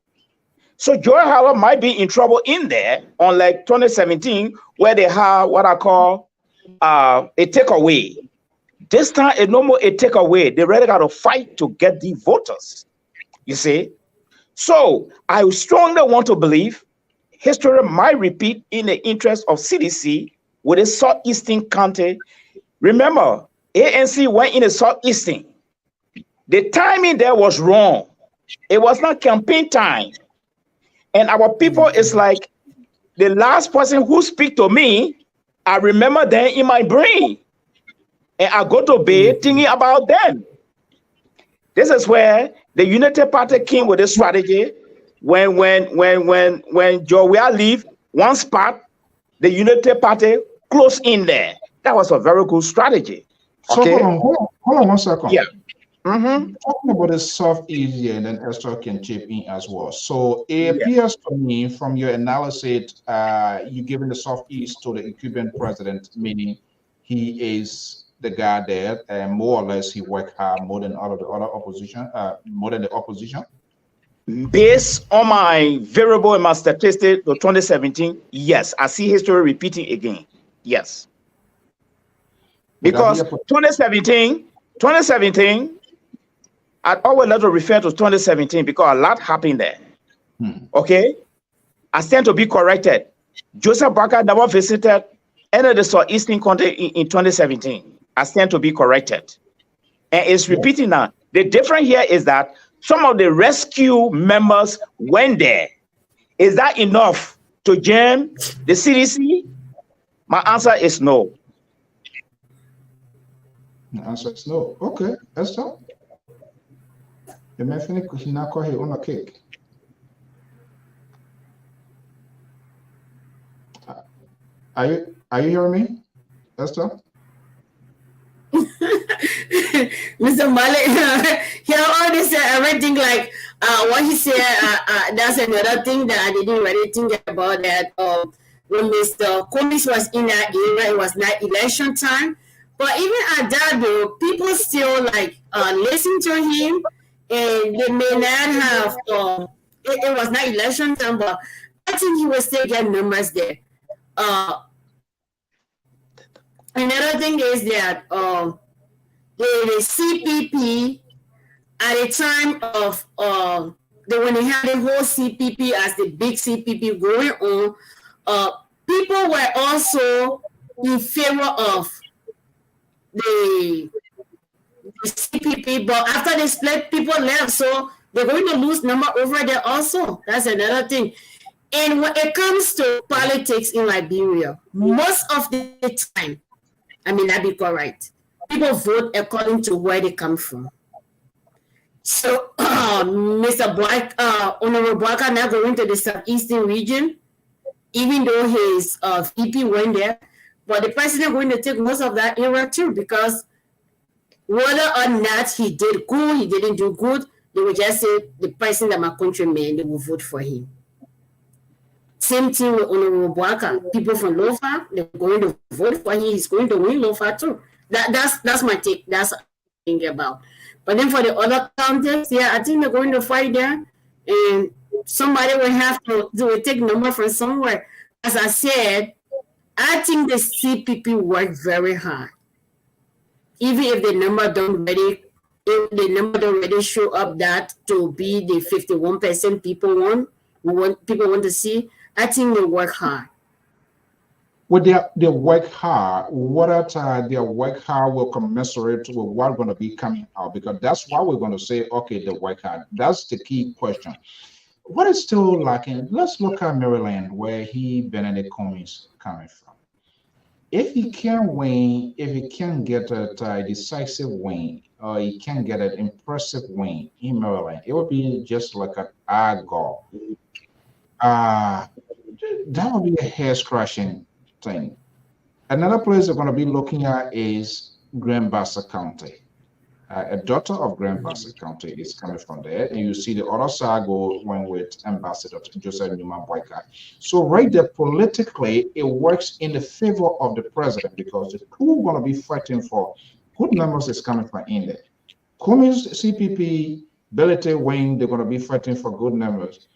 So Joy Howard might be in trouble in there, unlike 2017, where they have what I call a takeaway. This time, it's no more a takeaway. They really got to fight to get the voters. You see? So I strongly want to believe history might repeat in the interest of CDC with a Southeastern county. Remember, ANC went in the Southeastern. The timing there was wrong. It was not campaign time. And our people is like the last person who speak to me, I remember them in my brain. And I go to bed thinking about them. This is where the Unity Party came with this strategy. When Joia leave one spot, the Unity Party close in there. That was a very good strategy. Okay. So hold on 1 second. Yeah. Talking about the soft easier, and then Esther can chip in as well. So it appears to me from your analysis, you're giving the soft ease to the incumbent president, meaning he is the guy there, and more or less he worked hard more than all of the other opposition, more than the opposition. Based on my variable and my statistic to 2017, yes, I see history repeating again. Yes. Because 2017, I'd always like to refer to 2017 because a lot happened there. Okay? I stand to be corrected. Joseph Barker never visited any of the Southeastern country in 2017. I stand to be corrected. And it's repeating now. The difference here is that some of the rescue members went there. Is that enough to jam the CDC? My answer is no. The answer is no. Okay, Esther. You may finish on a cake. Are you hearing me, Esther? Mr. Malik, he already said everything like what he said. That's another thing that I didn't really think about that. When Mr. Combs was in that area, it was not election time. But even at that, though, people still like listen to him, and they may not have. It was not election time, but I think he will still get numbers there. Another thing is that the CPP at the time of when they had the whole CPP as the big CPP going on, people were also in favor of the CPP, but after they split, people left, so they're going to lose number over there also. That's another thing. And when it comes to politics in Liberia, most of the time, I mean, that be correct, people vote according to where they come from. So, Mr. Black, Honorable Black, now going to the southeastern region, even though his VP went there, but the president going to take most of that area too, because whether or not he did good, he didn't do good, they will just say the president of my countryman, they will vote for him. Same thing with Honorable Boaka. People from Lofa, they're going to vote for him. He's going to win Lofa too. That's my take. That's what I think about. But then for the other counties, yeah, I think they're going to fight there, and somebody will have to take number from somewhere. As I said, I think the CPP worked very hard. Even if the number don't really show up that to be the 51% people want to see, I think they work hard. Well, they work hard. What their work hard will commensurate with what's going to be coming out, because that's why we're going to say, okay, they work hard. That's the key question. What is still lacking? Let's look at Maryland, where Benedict Cummings coming from. If he can win, if he can get a decisive win, or he can get an impressive win in Maryland, it would be just like an eye goal. That would be a hair-scratching thing. Another place we're going to be looking at is Grand Bassa County. A daughter of Grand Bassa County is coming from there, and you see the other side went with Ambassador Joseph Newman Boycott. So right there, politically, it works in the favor of the president, because the two are going to be fighting for good numbers is coming from in there. Cummings, CPP, Belete Wayne, they're going to be fighting for good numbers.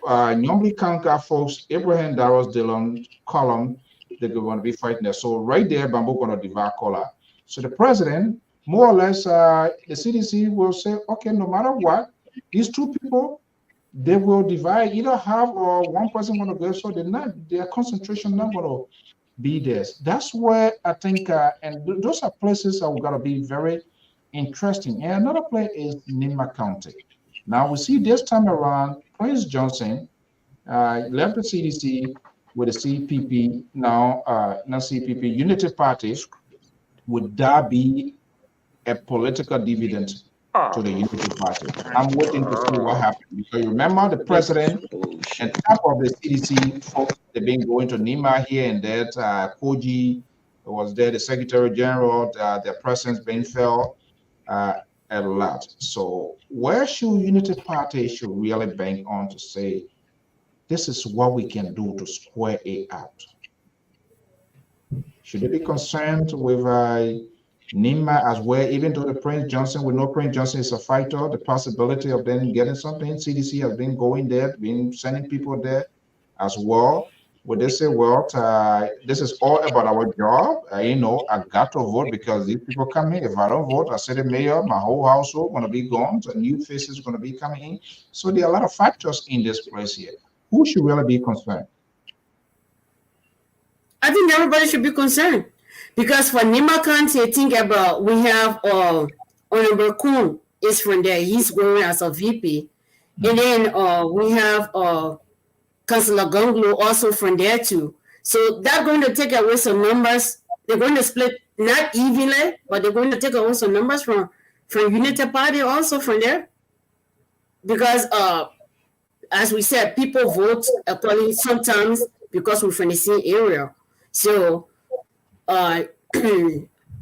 Nyomli Kanka folks, Abraham Darros Dillon, Column, they're going to be fighting there. So right there, Bamboo going to divide color. So the president, more or less, the CDC will say, okay, no matter what, these two people, they will divide, either half or one person going to go, so their concentration not going to be there. That's where I think, and those are places that are going to be very interesting. And another place is Nima County. Now we see this time around, Prince Johnson left the CDC with the CPP, now not CPP, Unity Party. Would that be a political dividend to the Unity Party? I'm waiting to see what happens, because you remember the president and top of the CDC folks, they've been going to Nima here and there. Koji was there, the Secretary General, their presence being felt a lot. So where should Unity Party should really bank on to say, this is what we can do to square it out? Should they be concerned with Nima as well, even though the Prince Johnson, we know Prince Johnson is a fighter, the possibility of them getting something? CDC has been going there, been sending people there as well. Would they say, well, this is all about our job? I got to vote because these people come in. If I don't vote, I say the mayor, my whole household going to be gone. So new faces going to be coming in. So there are a lot of factors in this place here. Who should really be concerned? I think everybody should be concerned, because for Nima County, think about, we have Honorable Kuhn is from there. He's going as a VP. And then we have Councillor Gonglo also from there too. So that's going to take away some numbers. They're going to split not evenly, but they're going to take away some numbers from Unity Party also from there. Because as we said, people vote according sometimes because we're from the same area. So I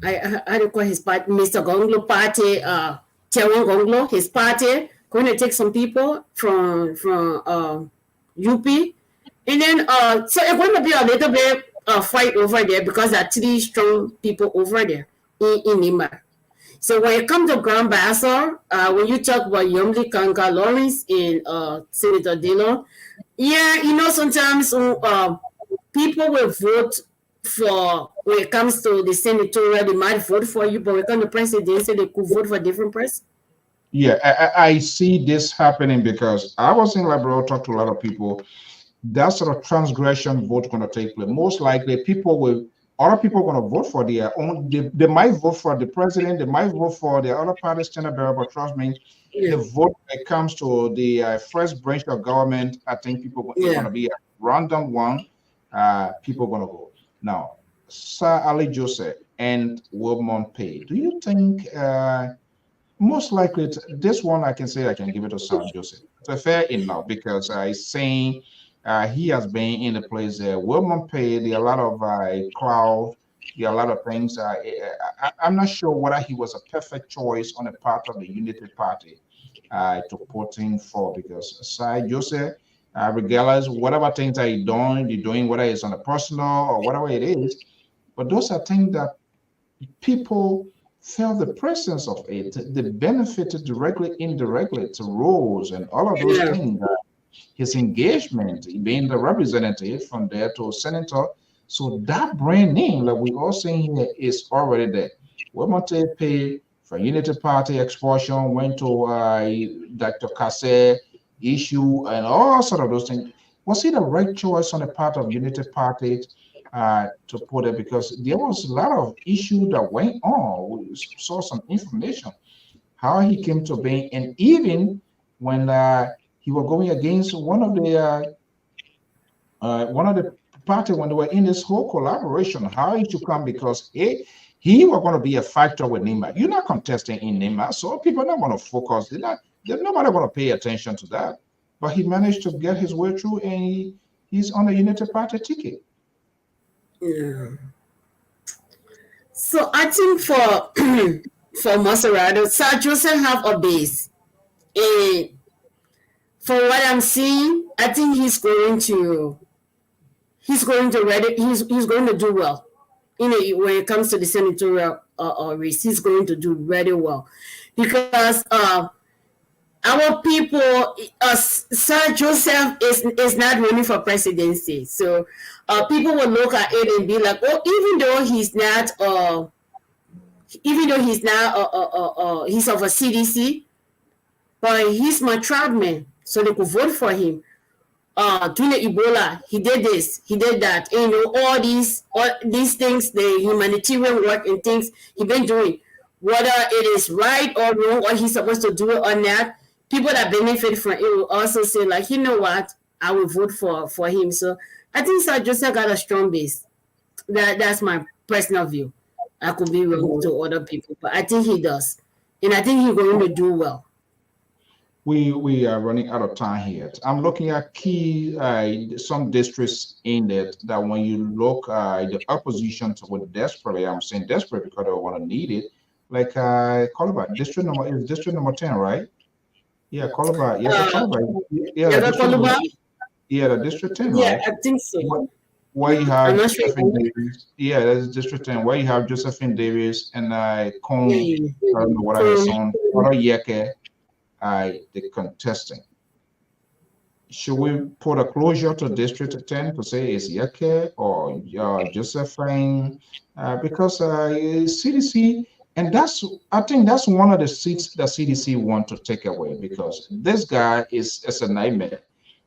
don't call his party, Mr. Gonglo Party, Tiawan Gonglo, his party, going to take some people from UP. And then, so it's going to be a little bit fight over there, because there are 3 strong people over there in Nima. So when it comes to Grand Bassa, when you talk about Yomli Kanka Lawrence and Senator Dillon, yeah, sometimes people will vote for, when it comes to the senatorial, they might vote for you, but when it comes to presidency, they could vote for a different person. Yeah, I see this happening because I was in Liberia, talked to a lot of people. That sort of transgression vote going to take place. Most likely, other people going to vote for their own. They might vote for the president. They might vote for the other party's standard bearer. But trust me, the vote when it comes to the first branch of government, I think people going to be a random one. People going to vote. Now, Sir Ali Joseph and Wilmon Pay. Do you think most likely this one I can say I can give it to Sir Joseph? It's fair enough because I saying. He has been in the place there. Wilmon Pay, there are a lot of cloud, there are a lot of things. I'm not sure whether he was a perfect choice on the part of the Unity Party to put in for, because Sir Joseph, regardless, whatever things that he's doing, whether it's on a personal or whatever it is, but those are things that people felt the presence of it. They benefited directly, indirectly to roles and all of those things. His engagement, being the representative from there to senator, so that brand name that we all saying here is already there. Wilmon Pay from Unity Party expulsion went to Dr. Kase issue and all sort of those things. Was it the right choice on the part of Unity Party to put it? Because there was a lot of issue that went on. We saw some information how he came to being, and even when he was going against one of the party when they were in this whole collaboration, how he should come, because he was going to be a factor with Nima. You're not contesting in Nima, so people are not going to focus. Nobody going to pay attention to that. But he managed to get his way through, and he's on the Unity Party ticket. Yeah. So I think for Maserati, Sir Joseph have a base. And for what I'm seeing, I think he's going to do well. When it comes to the senatorial race, he's going to do very well, because our people, Sir Joseph is not running for presidency, so people will look at it and be like, oh, even though he's he's of a CDC, but he's my tribe man, so they could vote for him. During the Ebola, he did this, he did that. And, all these things, the humanitarian work and things he's been doing, whether it is right or wrong, or he's supposed to do it or not, people that benefit from it will also say, like, you know what, I will vote for him. So I think Sir Joseph got a strong base. That's my personal view. I could be wrong to other people, but I think he does. And I think he's going to do well. We are running out of time here. I'm looking at some districts in it that when you look the opposition to what desperately, I'm saying desperate because they want to need it, like Calabar, district number 10, right? Yeah, Calabar. Yeah, Calabar. Yeah, the district 10, right? Yeah, I think so. Where you have Josephine Davis. Yeah, that's district 10. Where you have Josephine Davis and Cone, I don't know what I was on, or Yeke. The contesting. Should we put a closure to District 10 to say it's Yeke or Josephine? Because CDC, and I think that's one of the seats that CDC want to take away, because this guy is a nightmare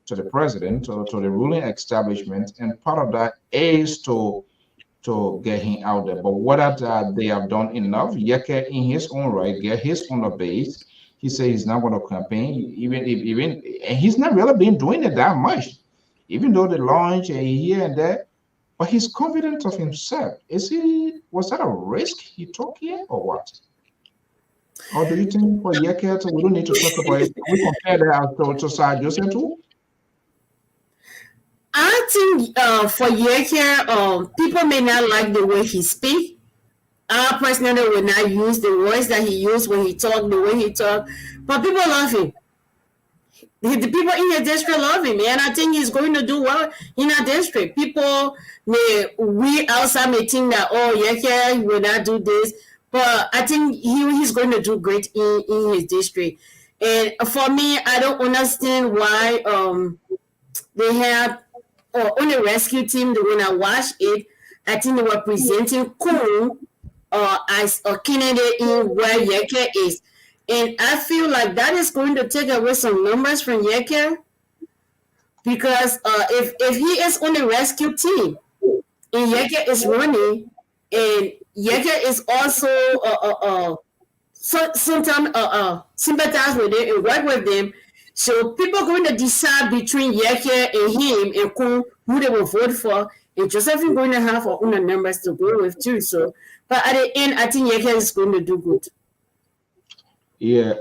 to the president, to the ruling establishment, and part of that is to get him out there. But whether they have done enough, Yeke in his own right, get his own base. He said he's not going to campaign, and he's not really been doing it that much, even though the launch here and there. But he's confident of himself. Was that a risk he took here, or what? Or do you think for Yeke, we don't need to talk about it? We compare that to Sir Joseph too? I think for Yeke, people may not like the way he speaks. I personally will not use the words that he used when he talked, the way he talked, but people love him. The people in the district love him, and I think he's going to do well in our district. We outside may think that, oh, Yeke will not do this, but I think he's going to do great in his district. And for me, I don't understand why they have on the rescue team. When I watched it, I think they were presenting Kung as a candidate in where Yeke is. And I feel like that is going to take away some numbers from Yeke, because if he is on the rescue team and Yeke is running, and Yeke is also sometimes sympathize with them and work with them, so people are going to decide between Yeke and him and Kung who they will vote for, and Josephine going to have her own numbers to go with too. So, but at the end, I think Yeke is going to do good. Yeah.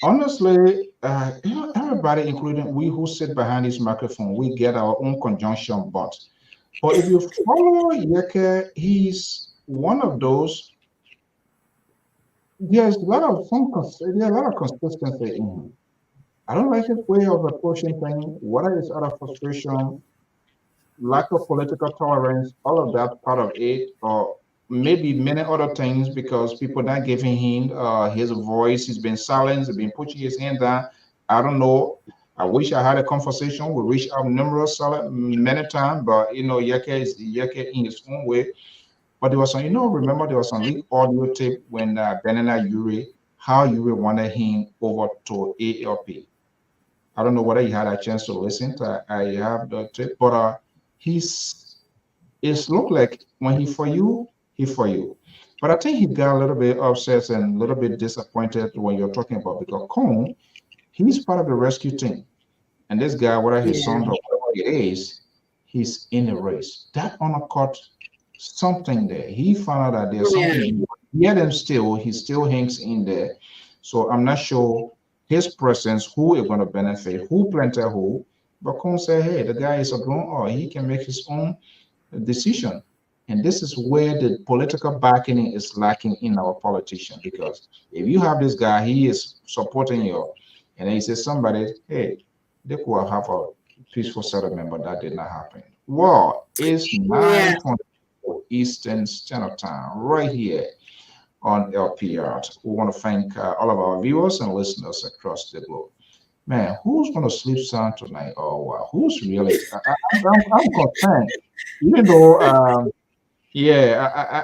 Honestly, everybody, including we who sit behind this microphone, we get our own conjunction but. But if you follow Yeke, he's one of those. There's a lot of consistency in him. I don't like his way of approaching things, whether it's out of frustration, lack of political tolerance, all of that part of it, or maybe many other things because people not giving him his voice. He's been silenced, he's been pushing his hand down. I don't know. I wish I had a conversation. We reached out many times, but Yeke is Yeke in his own way. But there was some, remember there was some leaked audio tape when Benena Yuri, how Yuri wanted him over to ALP. I don't know whether you had a chance to listen to. I have the tape, but it's looked like when he for you, he for you. But I think he got a little bit upset and a little bit disappointed when you're talking about, because Kong, he's part of the rescue team. And this guy, whether his son or whatever he is, he's in the race. That undercut something there. He found out that there's something. Yet and still, he still hangs in there. So I'm not sure his presence, who is going to benefit, who planted who. But Kong said, hey, the guy is a grown or he can make his own decision. And this is where the political backing is lacking in our politicians. Because if you have this guy, he is supporting you, and he says somebody, hey, they could have a peaceful settlement, but that did not happen. Well, it's 9:24 Eastern Standard Time right here on LPR. We want to thank all of our viewers and listeners across the globe. Man, who's going to sleep sound tonight? Oh, wow. Who's really? I'm concerned. Even though,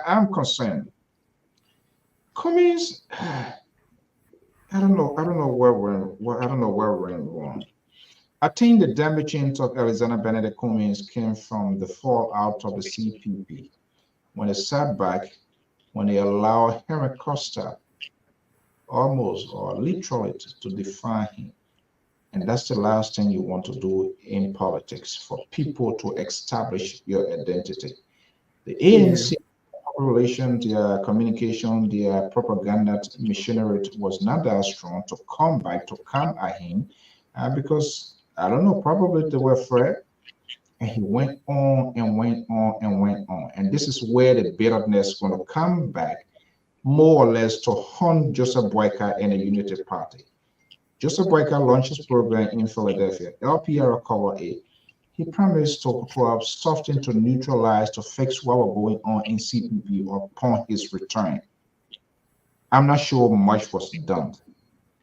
I'm concerned. Cummings, I don't know where we're wrong. I think the damaging of Alexander Benedict Cummings came from the fallout of the CPP. When they sat back, when they allowed Henry Costa almost or literally to define him. And that's the last thing you want to do in politics, for people to establish your identity. The ANC relation, their communication, their propaganda machinery was not that strong to come at him because I don't know, probably they were afraid. And he went on and went on and went on. And this is where the bitterness is going to come back, more or less, to haunt Joseph Boyka and the Unity Party. Joseph Boyka launched his program in Philadelphia. LPR cover it. He promised to have something to neutralize, to fix what was going on in CPP upon his return. I'm not sure much was done.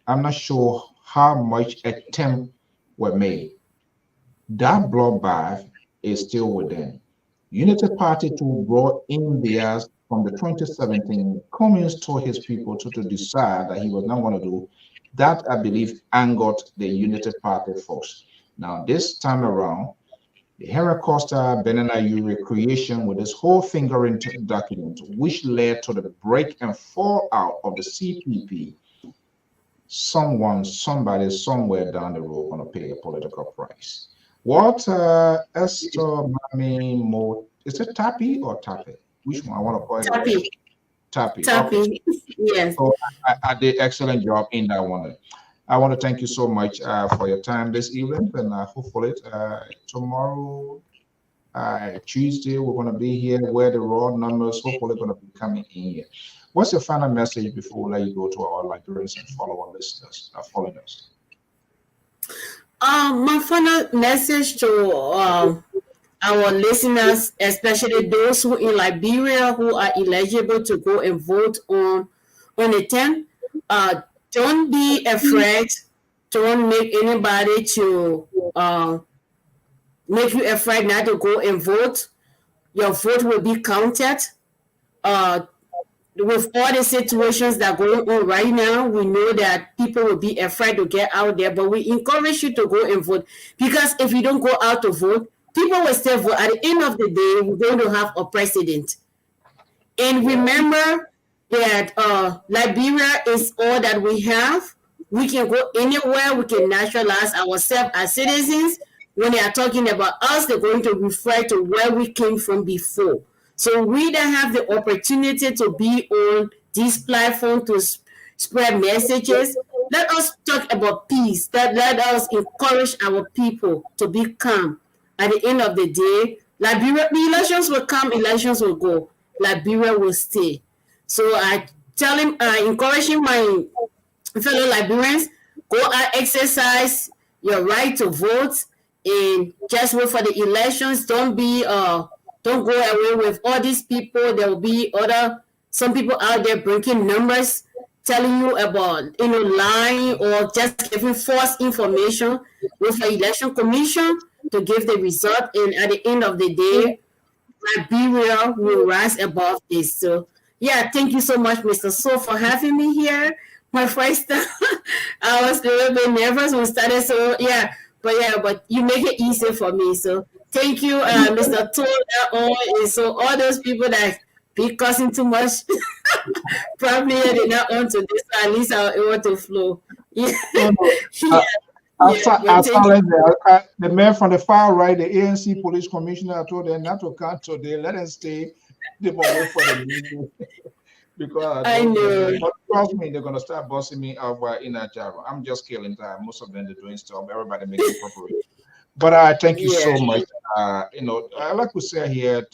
I'm not sure how much attempt were made. That bloodbath is still within. Unity Party to brought in theirs from the 2017. Cummings told his people to decide that he was not going to do. That, I believe, angered the Unity Party folks. Now, this time around, the Henry Costa Benena Yuri creation with this whole fingering document, which led to the break and fallout of the CPP, somebody, somewhere down the road going to pay a political price. What Esther Mami Mo, is it Tapi or Tapi? Which one? I want to call it Tapi. Tapi. Tapi. Okay. Yes. So I did excellent job in that one. I want to thank you so much for your time this evening, and hopefully tomorrow, Tuesday, we're going to be here where the raw numbers hopefully going to be coming in here. What's your final message before we let you go to our Liberians and follow our listeners, following us? My final message to our listeners, especially those who in Liberia who are eligible to go and vote on the 10th, don't be afraid. Don't make anybody to make you afraid not to go and vote. Your vote will be counted. With all the situations that are going on right now, we know that people will be afraid to get out there, but we encourage you to go and vote, because if you don't go out to vote, people will still vote. At the end of the day, we're going to have a president. And remember that Liberia is all that we have. We can go anywhere. We can naturalize ourselves as citizens. When they are talking about us, they're going to refer to where we came from before. So we that have the opportunity to be on this platform to spread messages, let us talk about peace. Let us encourage our people to be calm. At the end of the day, Liberia, the elections will come, elections will go. Liberia will stay. So I encouraging my fellow Liberians, go out, exercise your right to vote, and just wait for the elections. Don't go away with all these people. There will be some people out there breaking numbers, telling you about lying or just giving false information with the election commission to give the result. And at the end of the day, Liberia will rise above this. So yeah, thank you so much, Mr. So, for having me here. My first time, I was a little bit nervous when we started. So yeah, but you make it easier for me. So thank you, Mr. Toll, and so all those people that be causing too much, probably they're not on to this. So at least I want to flow. Yeah. The man from the far right, the ANC police commissioner, told them not to come today. Let them stay. They will wait for the meeting. Because I know. But trust me, they're gonna start bossing me out in Java. I'm just killing time. Most of them they're doing stuff. Everybody making preparation. But I thank you so much. I like to say here,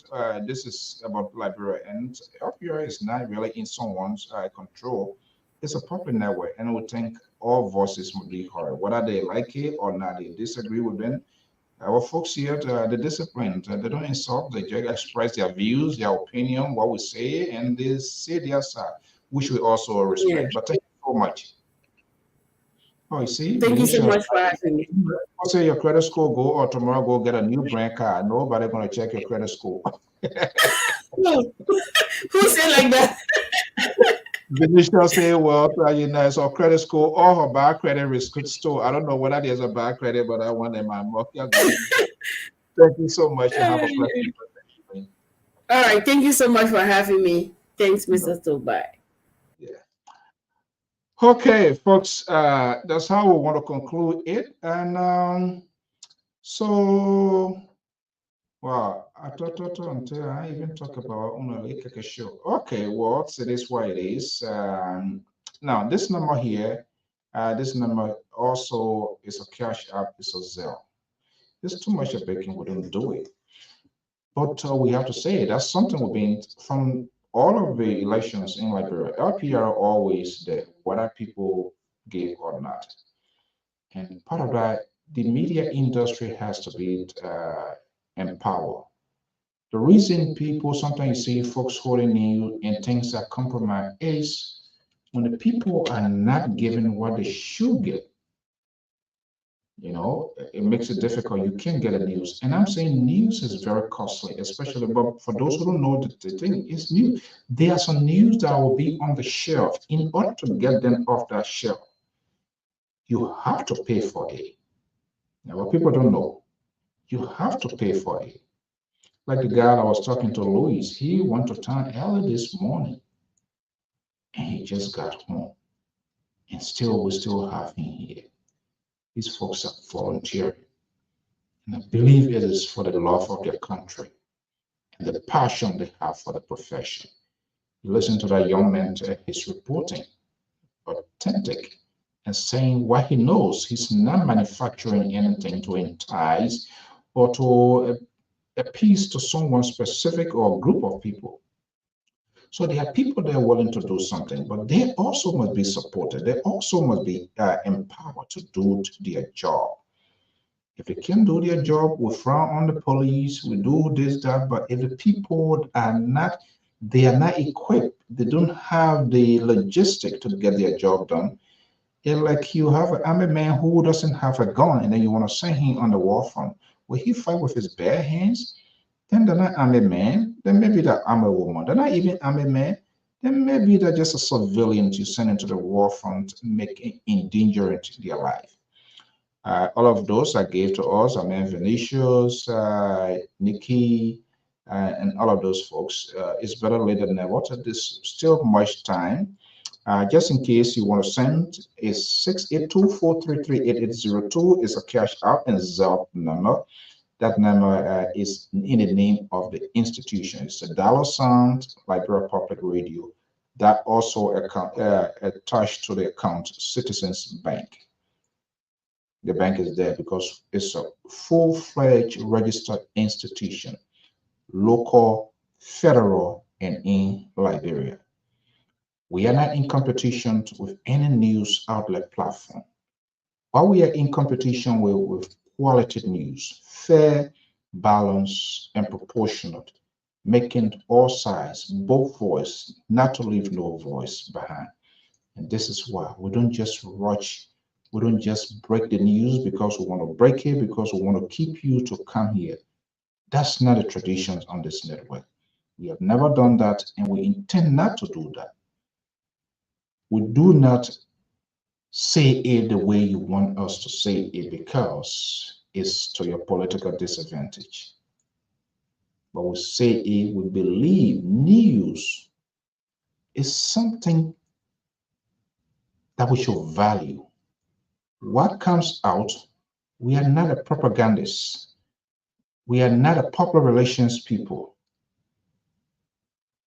this is about Liberia, and LPR is not really in someone's control. It's a public network, and we think all voices will be heard, whether they like it or not. They disagree with them. Our folks here, the disciplined, they don't insult, they just express their views, their opinion, what we say, and they say their side, which we also respect. Yeah. But thank you so much. Oh, you see? Thank you so much for having me. I'll say your credit score go, or tomorrow go get a new brand card. Nobody gonna check your credit score. Who said like that? Venetia say, well, so credit score or her bad credit risk store. I don't know whether there's a bad credit, but I want them. Thank you so much. Have a pleasant day. All right. Thank you so much for having me. Thanks, Mr. Tobai. Yeah. Okay, folks, that's how we want to conclude it. And so, well, I thought until I even talk about a show. Okay, well, so this is what it is. Now, this number here, this number also is a cash app, it's a Zelle. There's too much of baking, we don't do it. But we have to say that's something we've been from all of the elections in Liberia. LPR always there, whether people give or not. And part of that, the media industry has to be empowered. The reason people sometimes see folks holding news and things that compromise is when the people are not given what they should get. You know, it makes it difficult. You can't get the news. And I'm saying news is very costly, especially but for those who don't know the thing is news. There are some news that will be on the shelf. In order to get them off that shelf, you have to pay for it. Now, what people don't know, you have to pay for it. Like the guy I was talking to, Louis, he went to town early this morning and he just got home. And still, we still have him here. These folks are volunteering. And I believe it is for the love of their country and the passion they have for the profession. You listen to that young man, he's reporting, authentic, and saying what he knows. He's not manufacturing anything to entice or to appease to someone specific or group of people. So there are people that are willing to do something, but they also must be supported. They also must be empowered to do their job. If they can't do their job, we frown on the police, we do this, that. But if the people are not, they are not equipped, they don't have the logistic to get their job done. It's like you have an army man who doesn't have a gun, and then you want to send him on the war front. Will he fight with his bare hands? Then they're not army man. Then maybe they're army woman. They're not even army man. Then maybe they're just a civilian to send into the war front, making endangering their life. All of those I gave to us. I mean, Vinicius, Nikki, and all of those folks. It's better late than never. There's still much time. Just in case you want to send, is 682-433-8802 is a cash out and Zelle number. That number is in the name of the institution. It's a $sign Liberia Public Radio. That also account attached to the account Citizens Bank. The bank is there because it's a full-fledged registered institution, local, federal, and in Liberia. We are not in competition with any news outlet platform, but we are in competition with quality news, fair, balanced, and proportionate, making all sides, both voice, not to leave no voice behind. And this is why we don't just rush, we don't just break the news because we want to break it, because we want to keep you to come here. That's not the tradition on this network. We have never done that, and we intend not to do that. We do not say it the way you want us to say it because it's to your political disadvantage. But we say it, we believe news is something that we should value. What comes out, we are not a propagandist. We are not a public relations people.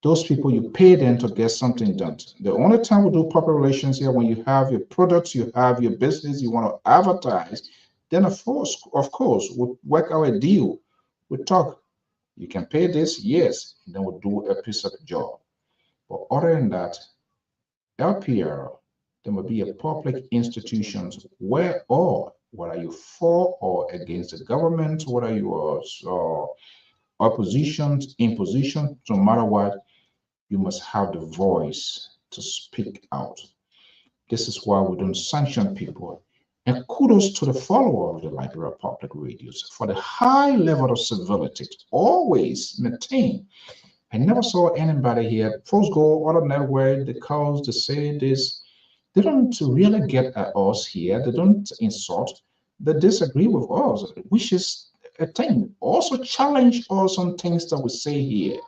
Those people, you pay them to get something done. The only time we do public relations here, when you have your products, you have your business, you want to advertise, then of course, we'll work out a deal. We talk, you can pay this, yes, and then we'll do a piece of the job. But other than that, LPR, there will be a public institutions where or whether you for or against the government, whether you are opposition, imposition, no matter what, you must have the voice to speak out. This is why we don't sanction people. And kudos to the follower of the Liberia Public Radios for the high level of civility always maintained. I never saw anybody here. Folks go other network, they cause, they say this. They don't really get at us here. They don't insult. They disagree with us, which is a thing. Also challenge us on things that we say here.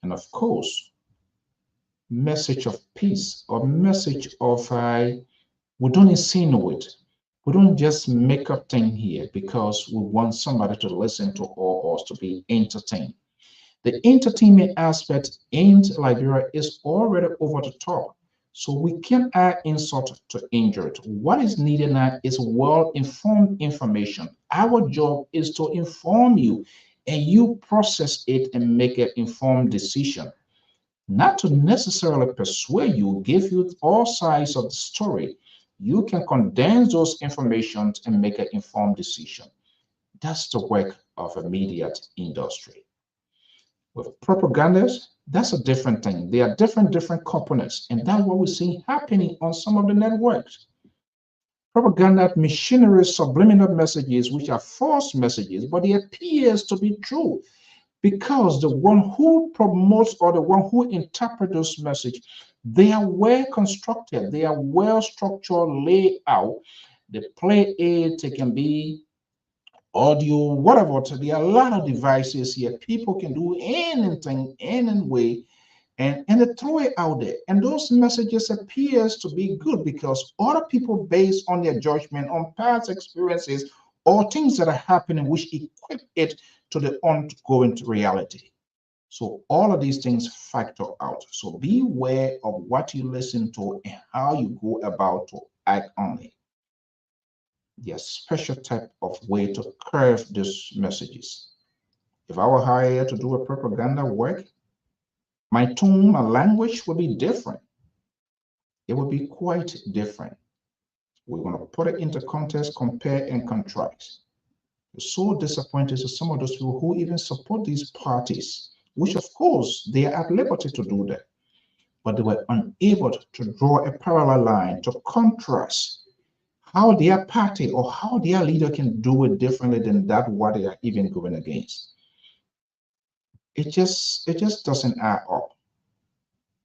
And of course, message of peace or message of we don't insinuate. We don't just make up thing here because we want somebody to listen to or us to be entertained. The entertainment aspect in Liberia is already over the top. So we can't add insult to injury. What is needed now is well-informed information. Our job is to inform you and you process it and make an informed decision. Not to necessarily persuade you, give you all sides of the story. You can condense those informations and make an informed decision. That's the work of a media industry. With propagandas, that's a different thing. They are different components, and that's what we're seeing happening on some of the networks. Propaganda machinery, subliminal messages, which are false messages, but it appears to be true because the one who promotes or the one who interprets those messages, they are well constructed, they are well structured, laid out. They play it, it can be audio, whatever. There are a lot of devices here. People can do anything, any way, and they throw it out there. And those messages appears to be good because other people, based on their judgment, on past experiences, or things that are happening, which equip it to the ongoing reality. So all of these things factor out. So be aware of what you listen to and how you go about to act on it. There's a special type of way to curve these messages. If I were hired to do a propaganda work, my tone, my language would be different. It would be quite different. We're going to put it into context, compare and contrast. We're so disappointed to some of those people who even support these parties, which of course they are at liberty to do that, but they were unable to draw a parallel line to contrast how their party or how their leader can do it differently than that what they are even going against. It just doesn't add up.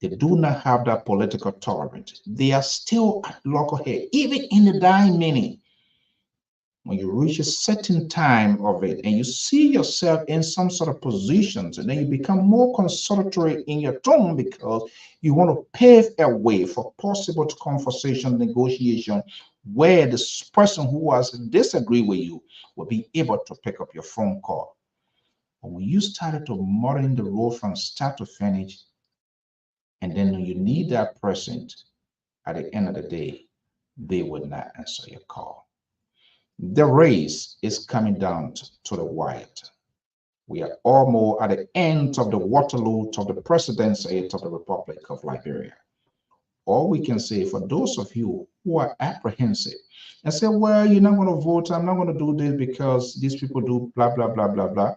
They do not have that political tolerance. They are still at loggerhead, even in the dying minute. When you reach a certain time of it and you see yourself in some sort of positions, and then you become more consolatory in your tone because you want to pave a way for possible conversation, negotiation, where this person who has disagreed with you will be able to pick up your phone call. But when you started to modern the role from start to finish, and then you need that person, at the end of the day, they will not answer your call. The race is coming down to the wire. We are almost at the end of the Waterloo of the presidency of the Republic of Liberia. All we can say for those of you who are apprehensive and say, well, you're not going to vote, I'm not going to do this because these people do blah, blah, blah, blah, blah.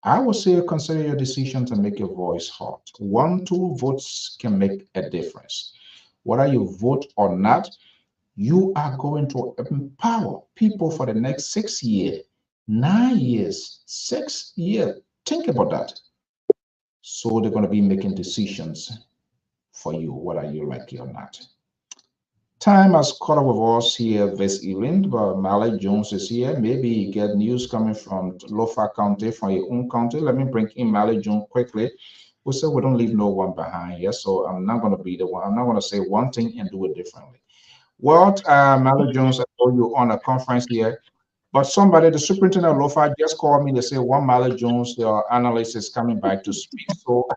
I would say consider your decision to make your voice heard. 1, 2 votes can make a difference. Whether you vote or not, you are going to empower people for the next 6 years, 9 years, 6 years. Think about that. So they're going to be making decisions for you, whether you like it or not. Time has caught up with us here this evening, but Malik Jones is here. Maybe you get news coming from Lofa County, from your own county. Let me bring in Malik Jones quickly. We said we don't leave no one behind here, so I'm not going to be the one. I'm not going to say one thing and do it differently. Well, Malik Jones, I told you on a conference here, but somebody, the superintendent of Lofa, just called me. They say one Malik Jones, the analyst, is coming back to speak. So,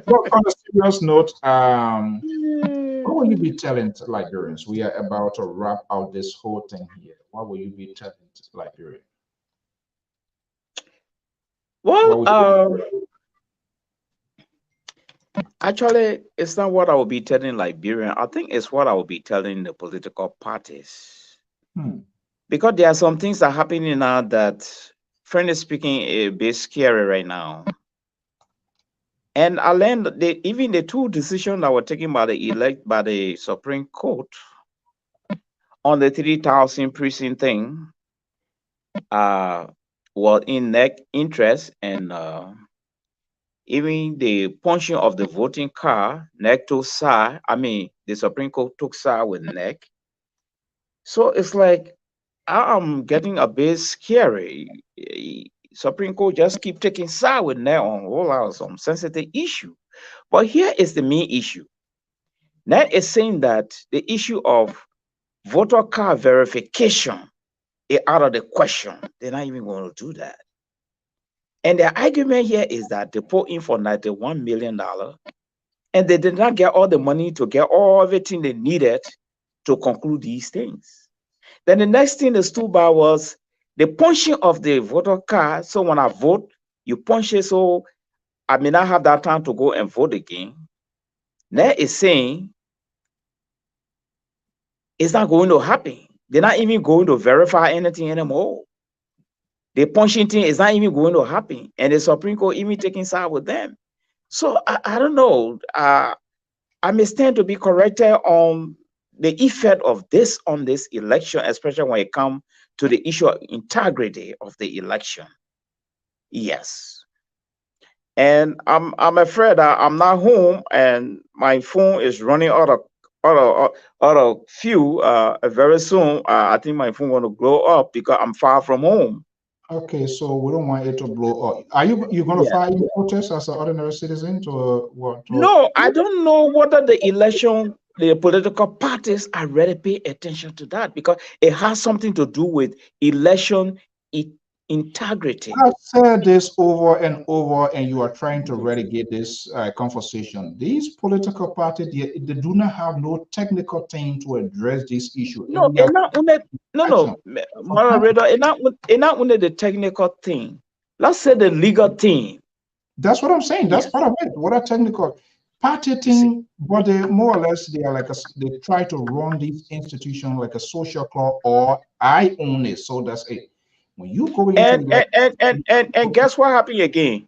but on a serious note, what will you be telling Liberians? We are about to wrap out this whole thing here. What will you be telling Liberians? Well, actually, it's not what I will be telling Liberian. I think it's what I will be telling the political parties. Because there are some things that are happening now that, frankly speaking, a bit scary right now. And I learned that even the 2 decisions that were taken by the Supreme Court on the 3,000 precinct thing were in NEC interest, and even the punching of the voting card, NEC took side. I mean, the Supreme Court took side with NEC. So it's like I'm getting a bit scary. Supreme Court just keep taking side with NEC on all out some sensitive issue. But here is the main issue. NEC is saying that the issue of voter card verification is out of the question. They're not even going to do that. And the argument here is that they put in for $91 million and they did not get all the money to get everything they needed to conclude these things. Then the next thing they stood by was the punching of the voter card. So when I vote, you punch it, so I may not have that time to go and vote again. NEC is saying it's not going to happen. They're not even going to verify anything anymore. The punching thing is not even going to happen. And the Supreme Court even taking side with them. So I don't know. I may stand to be corrected on the effect of this on this election, especially when it comes to the issue of integrity of the election. Yes. And I'm afraid that I'm not home and my phone is running out of fuel very soon. I think my phone going to blow up because I'm far from home. Okay, so we don't want it to blow up. Are you going to file your protest as an ordinary citizen to what? No, I don't know whether the political parties are ready to pay attention to that because it has something to do with election integrity. I've said this over and over, and you are trying to relegate this conversation. These political parties, they do not have no technical team to address this issue. No, moderator, it's not only the technical thing. Let's say the legal team. That's what I'm saying. That's part of it. What are technical? party thing, but they more or less they are like they try to run this institution like a social club, or I own it, so that's it. When you go into and guess what happened again?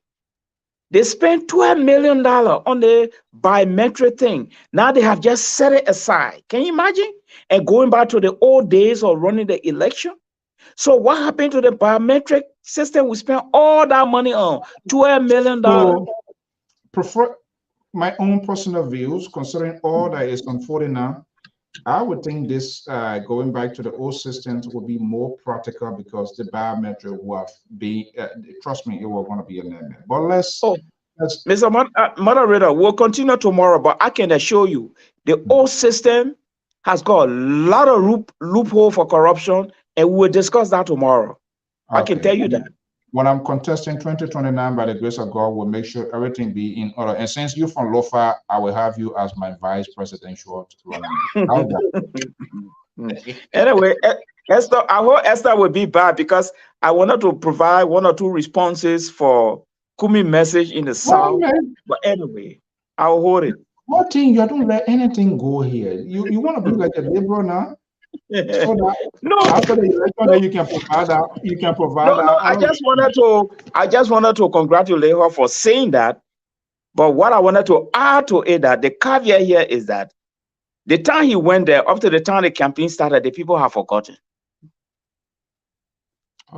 They spent $12 million on the biometric thing. Now they have just set it aside. Can you imagine? And going back to the old days of running the election. So what happened to the biometric system? We spent all that money on $12 million. So, prefer my own personal views, considering all that is unfolding now. I would think this going back to the old systems would be more practical because the biometric will be, trust me, it will want to be a nightmare. But let's Mr. Moderator, we'll continue tomorrow, but I can assure you the old system has got a lot of loophole for corruption, and we'll discuss that tomorrow. Okay. I can tell you that. When I'm contesting 2029, by the grace of God, we'll make sure everything be in order. And since you're from Lofa, I will have you as my vice presidential running. Anyway, Esther, I hope Esther will be back because I wanted to provide 1 or 2 responses for Kumi message in the South. But anyway, I'll hold it. One thing, you don't let anything go here. You want to be like a liberal now? So that no, after the election, you can provide that. You can provide that. I just wanted to congratulate her for saying that. But what I wanted to add to it, that the caveat here is that the time he went there, up to the time the campaign started, the people have forgotten.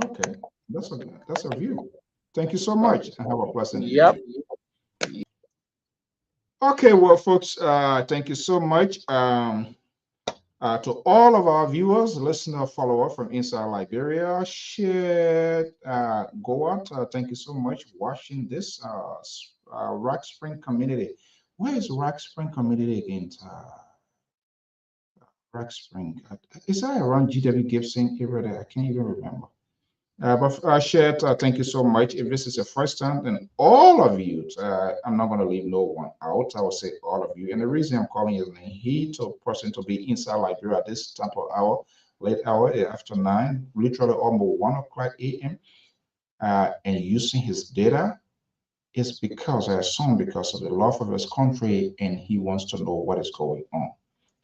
Okay, that's a view. Thank you so much, and have a pleasant Yep. day. Okay, well, folks, thank you so much. To all of our viewers, listener, follower from inside Liberia, share, go out. Thank you so much for watching this Rock Spring community. Where is Rock Spring community again? Rock Spring. Is that around GW Gibson area? I can't even remember. But Shed, thank you so much. If this is your first time, then all of you, I'm not going to leave no one out. I will say all of you. And the reason I'm calling his name, he to person to be inside Liberia at this type of hour, late hour, after 9, literally almost 1 o'clock a.m. And using his data is because, I assume, because of the love of his country, and he wants to know what is going on.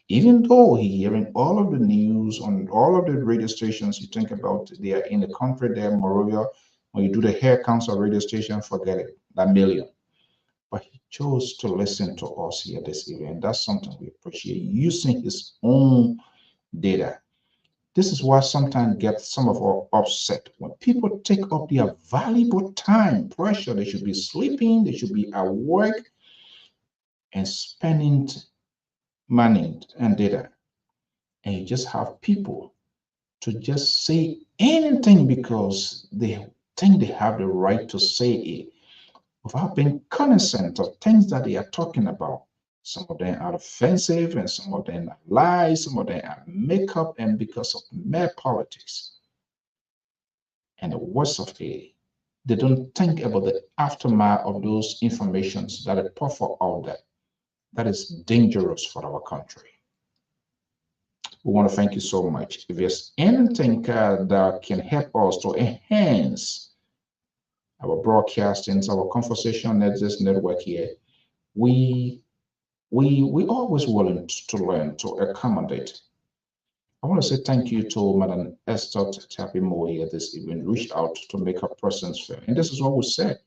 Even though he's hearing all of the news on all of the radio stations, you think about they are in the country there, Morovia, when you do the hair council radio station, forget it, that million. But he chose to listen to us here this evening. And that's something we appreciate, using his own data. This is why sometimes get some of our upset. When people take up their valuable time, pressure, they should be sleeping, they should be at work, and spending money and data, and you just have people to just say anything because they think they have the right to say it without being cognizant of things that they are talking about. Some of them are offensive, and some of them are lies, some of them are makeup, and because of mere politics. And the worst of it, they don't think about the aftermath of those informations that are put out there. That is dangerous for our country. We want to thank you so much. If there's anything that can help us to enhance our broadcastings, our conversation, this network here, we always willing to learn, to accommodate. I want to say thank you to Madam Esther Tapimo here this evening, reached out to make her presence fair. And this is what we said.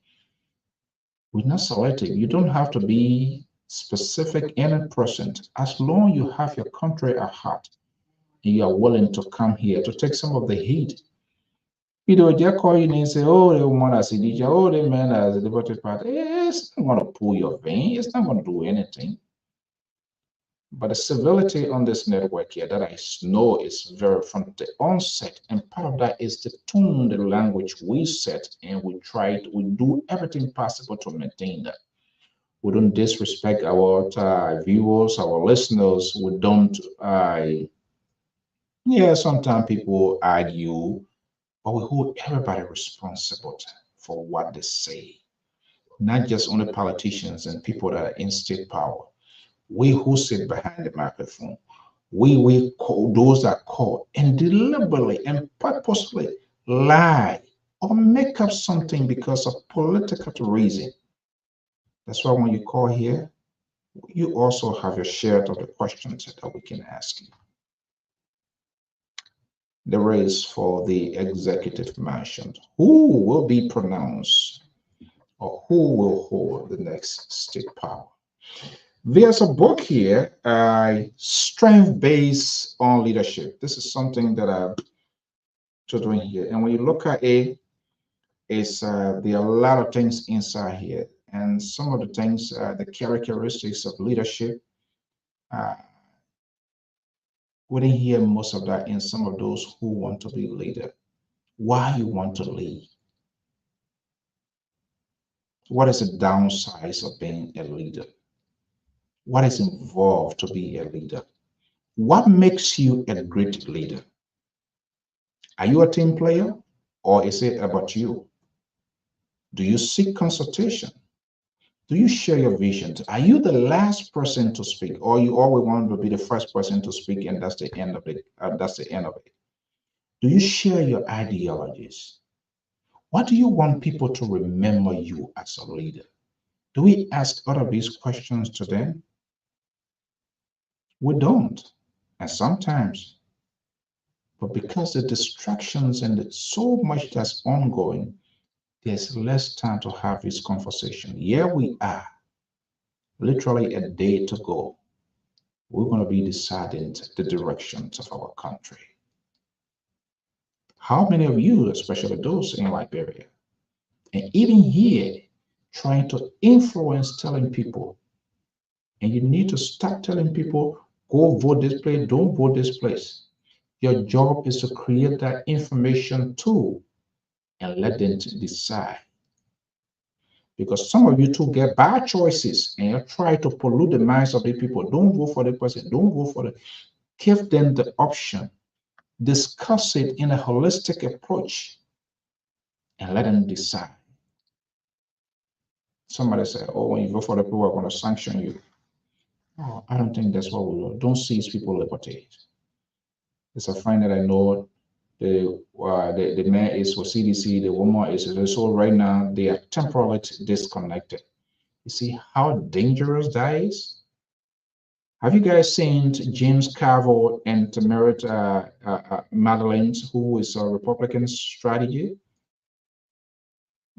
We're not selective. You don't have to be specific and present, as long as you have your country at heart and you are willing to come here to take some of the heat. You know, they're calling and say, oh, the woman as a DJ, oh, the man as a Liberty Party. It's not going to pull your vein, it's not going to do anything. But the civility on this network here that I know is very from the onset, and part of that is the tone, the language we set, and we do everything possible to maintain that. We don't disrespect our viewers, our listeners. We don't, sometimes people argue, but we hold everybody responsible for what they say. Not just only politicians and people that are in state power. We who sit behind the microphone, we call those that call and deliberately and purposely lie or make up something because of political reason. That's why when you call here, you also have your share of the questions that we can ask you. The race for the executive mansion. Who will be pronounced or who will hold the next state power? There's a book here, Strength Based on Leadership. This is something that I'm doing here. And when you look at it, there are a lot of things inside here. And some of the things, the characteristics of leadership, we didn't hear most of that in some of those who want to be leader. Why you want to lead? What is the downside of being a leader? What is involved to be a leader? What makes you a great leader? Are you a team player or is it about you? Do you seek consultation? Do you share your vision? Are you the last person to speak or you always want to be the first person to speak and that's the end of it? Do you share your ideologies? What do you want people to remember you as a leader? Do we ask all of these questions to them? We don't. And sometimes, but because the distractions and so much that's ongoing, there's less time to have this conversation. Here we are, literally a day to go. We're going to be deciding the directions of our country. How many of you, especially those in Liberia, and even here, trying to influence telling people, and you need to start telling people, go vote this place, don't vote this place. Your job is to create that information tool and let them decide. Because some of you too get bad choices and you try to pollute the minds of the people. Don't vote for the person, don't vote for the. Give them the option. Discuss it in a holistic approach and let them decide. Somebody said, oh, when you vote for the people, we're going to sanction you. Oh, I don't think that's what we do. Don't seize people liberty. It's a friend that I know. The man is for CDC, the woman is so right now they are temporarily disconnected. You see how dangerous that is? Have you guys seen James Carville and Tamara Madeline, who is a Republican strategy?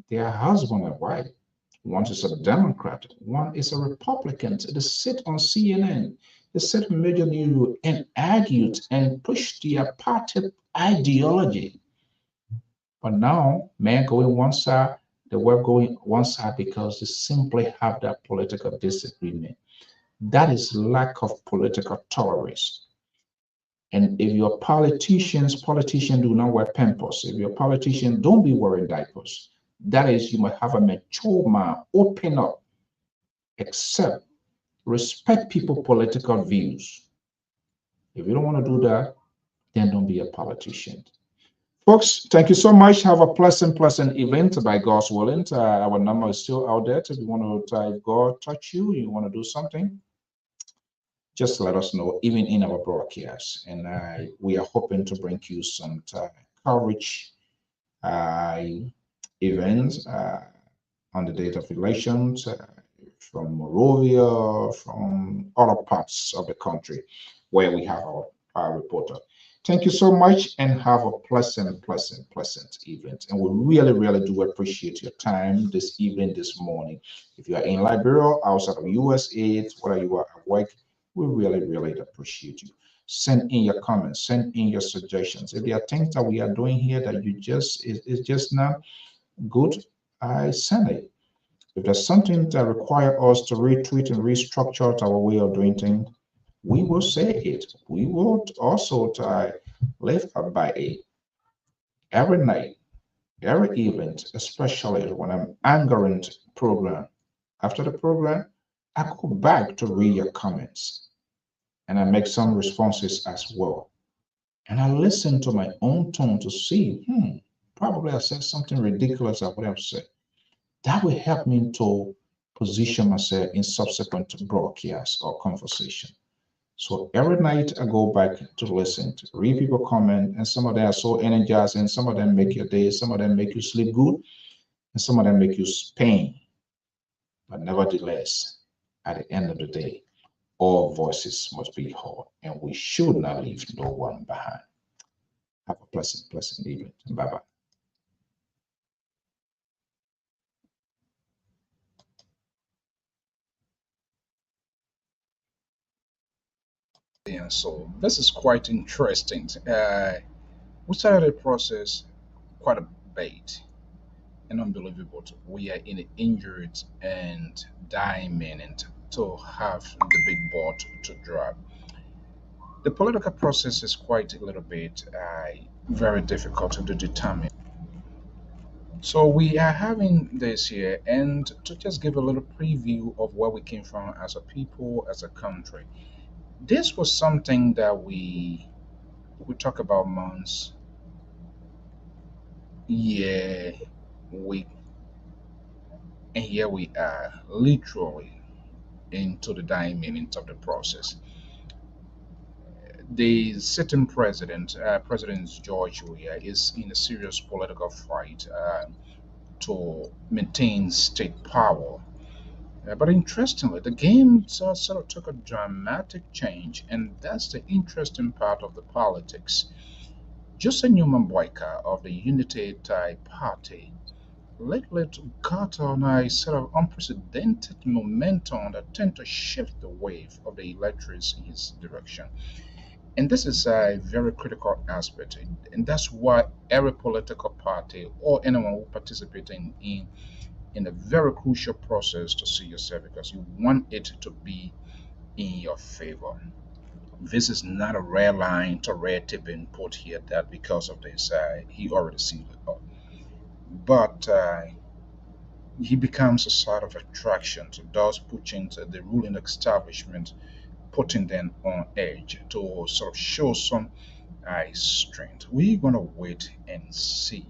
They are husband and wife. One is a Democrat, one is a Republican. They sit on CNN, they sit on major news and argue and push their party ideology. But now, men going one side, the world going one side because they simply have that political disagreement. That is lack of political tolerance. And if your politicians do not wear pampers. If your politician don't be wearing diapers. That is, you might have a mature man open up, accept, respect people's political views. If you don't want to do that, then don't be a politician. Folks, thank you so much. Have a pleasant event by God's willing. Our number is still out there. If you want to type God touch you want to do something, just let us know, even in our broadcast. And we are hoping to bring you some coverage events on the date of elections from Monrovia, from other parts of the country where we have our reporter. Thank you so much and have a pleasant event. And we really do appreciate your time this evening, this morning. If you are in Liberia, outside of USA, whether you are at work, we really appreciate you. Send in your comments, send in your suggestions. If there are things that we are doing here that you just is just not good, I send it. If there's something that requires us to retweet and restructure our way of doing things, we will say it. We will also live up by it. Every night, every event, especially when I'm angering program. After the program, I go back to read your comments and I make some responses as well. And I listen to my own tone to see, probably I said something ridiculous I would have said. That will help me to position myself in subsequent broadcasts or conversation. So every night I go back to listen, to read people comment, and some of them are so energized, and some of them make your day, some of them make you sleep good, and some of them make you pain. But nevertheless, at the end of the day, all voices must be heard, and we should not leave no one behind. Have a pleasant evening. Bye-bye. And so this is quite interesting. We started a process quite a bit and unbelievable. We are in injured and dying minute to have the big board to drop. The political process is quite a little bit very difficult to determine. So we are having this here, and to just give a little preview of where we came from as a people, as a country. This was something that we talk about months, year, week, and here we are, literally into the dying minute of the process. The sitting president, President George Weah, is in a serious political fight to maintain state power. But interestingly, the game sort of took a dramatic change, and that's the interesting part of the politics. Joseph Newman Boyka of the Unity Party lately got on a sort of unprecedented momentum that tend to shift the wave of the electorates in his direction. And this is a very critical aspect, and that's why every political party or anyone who participates in a very crucial process to see yourself, because you want it to be in your favor. This is not a red line to red tape and put here that because of this, he already sealed it up. But he becomes a sort of attraction to those pushing to the ruling establishment, putting them on edge to sort of show some strength. We're going to wait and see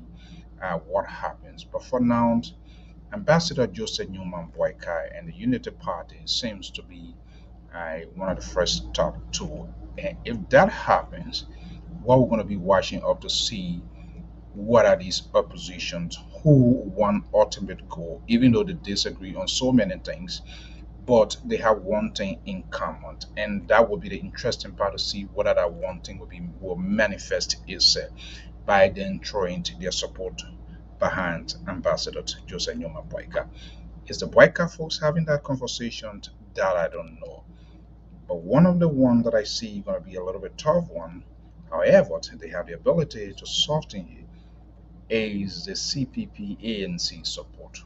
what happens. But for now, Ambassador Joseph Newman Boyka and the Unity Party seems to be one of the first top two. And if that happens, what we're going to be watching up to see what are these oppositions who want ultimate goal, even though they disagree on so many things, but they have one thing in common, and that will be the interesting part to see whether that one thing will manifest itself by then throwing their support behind Ambassador Joseph Newman Boyka. Is the Boyka folks having that conversation? That I don't know. But one of the ones that I see going to be a little bit tough one, however, they have the ability to soften it, is the CPP ANC support.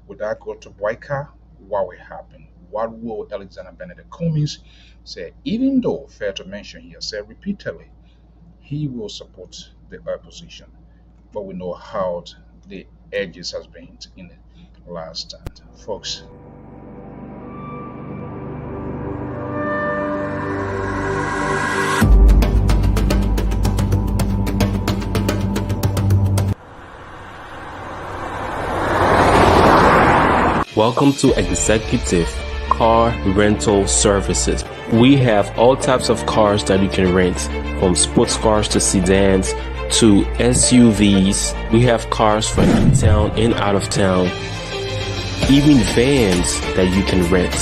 Would that go to Boyka? What will happen? What will Alexander Benedict Cummings say? Even though, fair to mention here, said repeatedly, he will support the opposition. But we know how the edges has been in the last time. Folks, welcome to Executive Car Rental Services. We have all types of cars that you can rent, from sports cars to sedans to SUVs. We have cars for in-town and out of town, even vans that you can rent.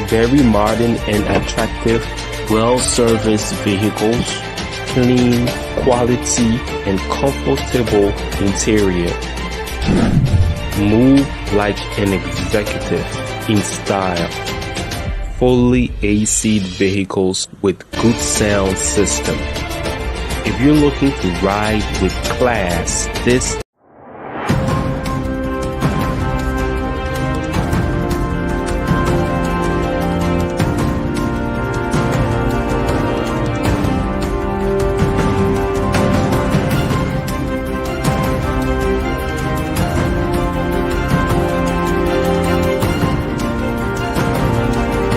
Very modern and attractive, well-serviced vehicles, clean, quality, and comfortable interior. Move like an executive in style. Fully AC vehicles with good sound system. If you're looking to ride with class, this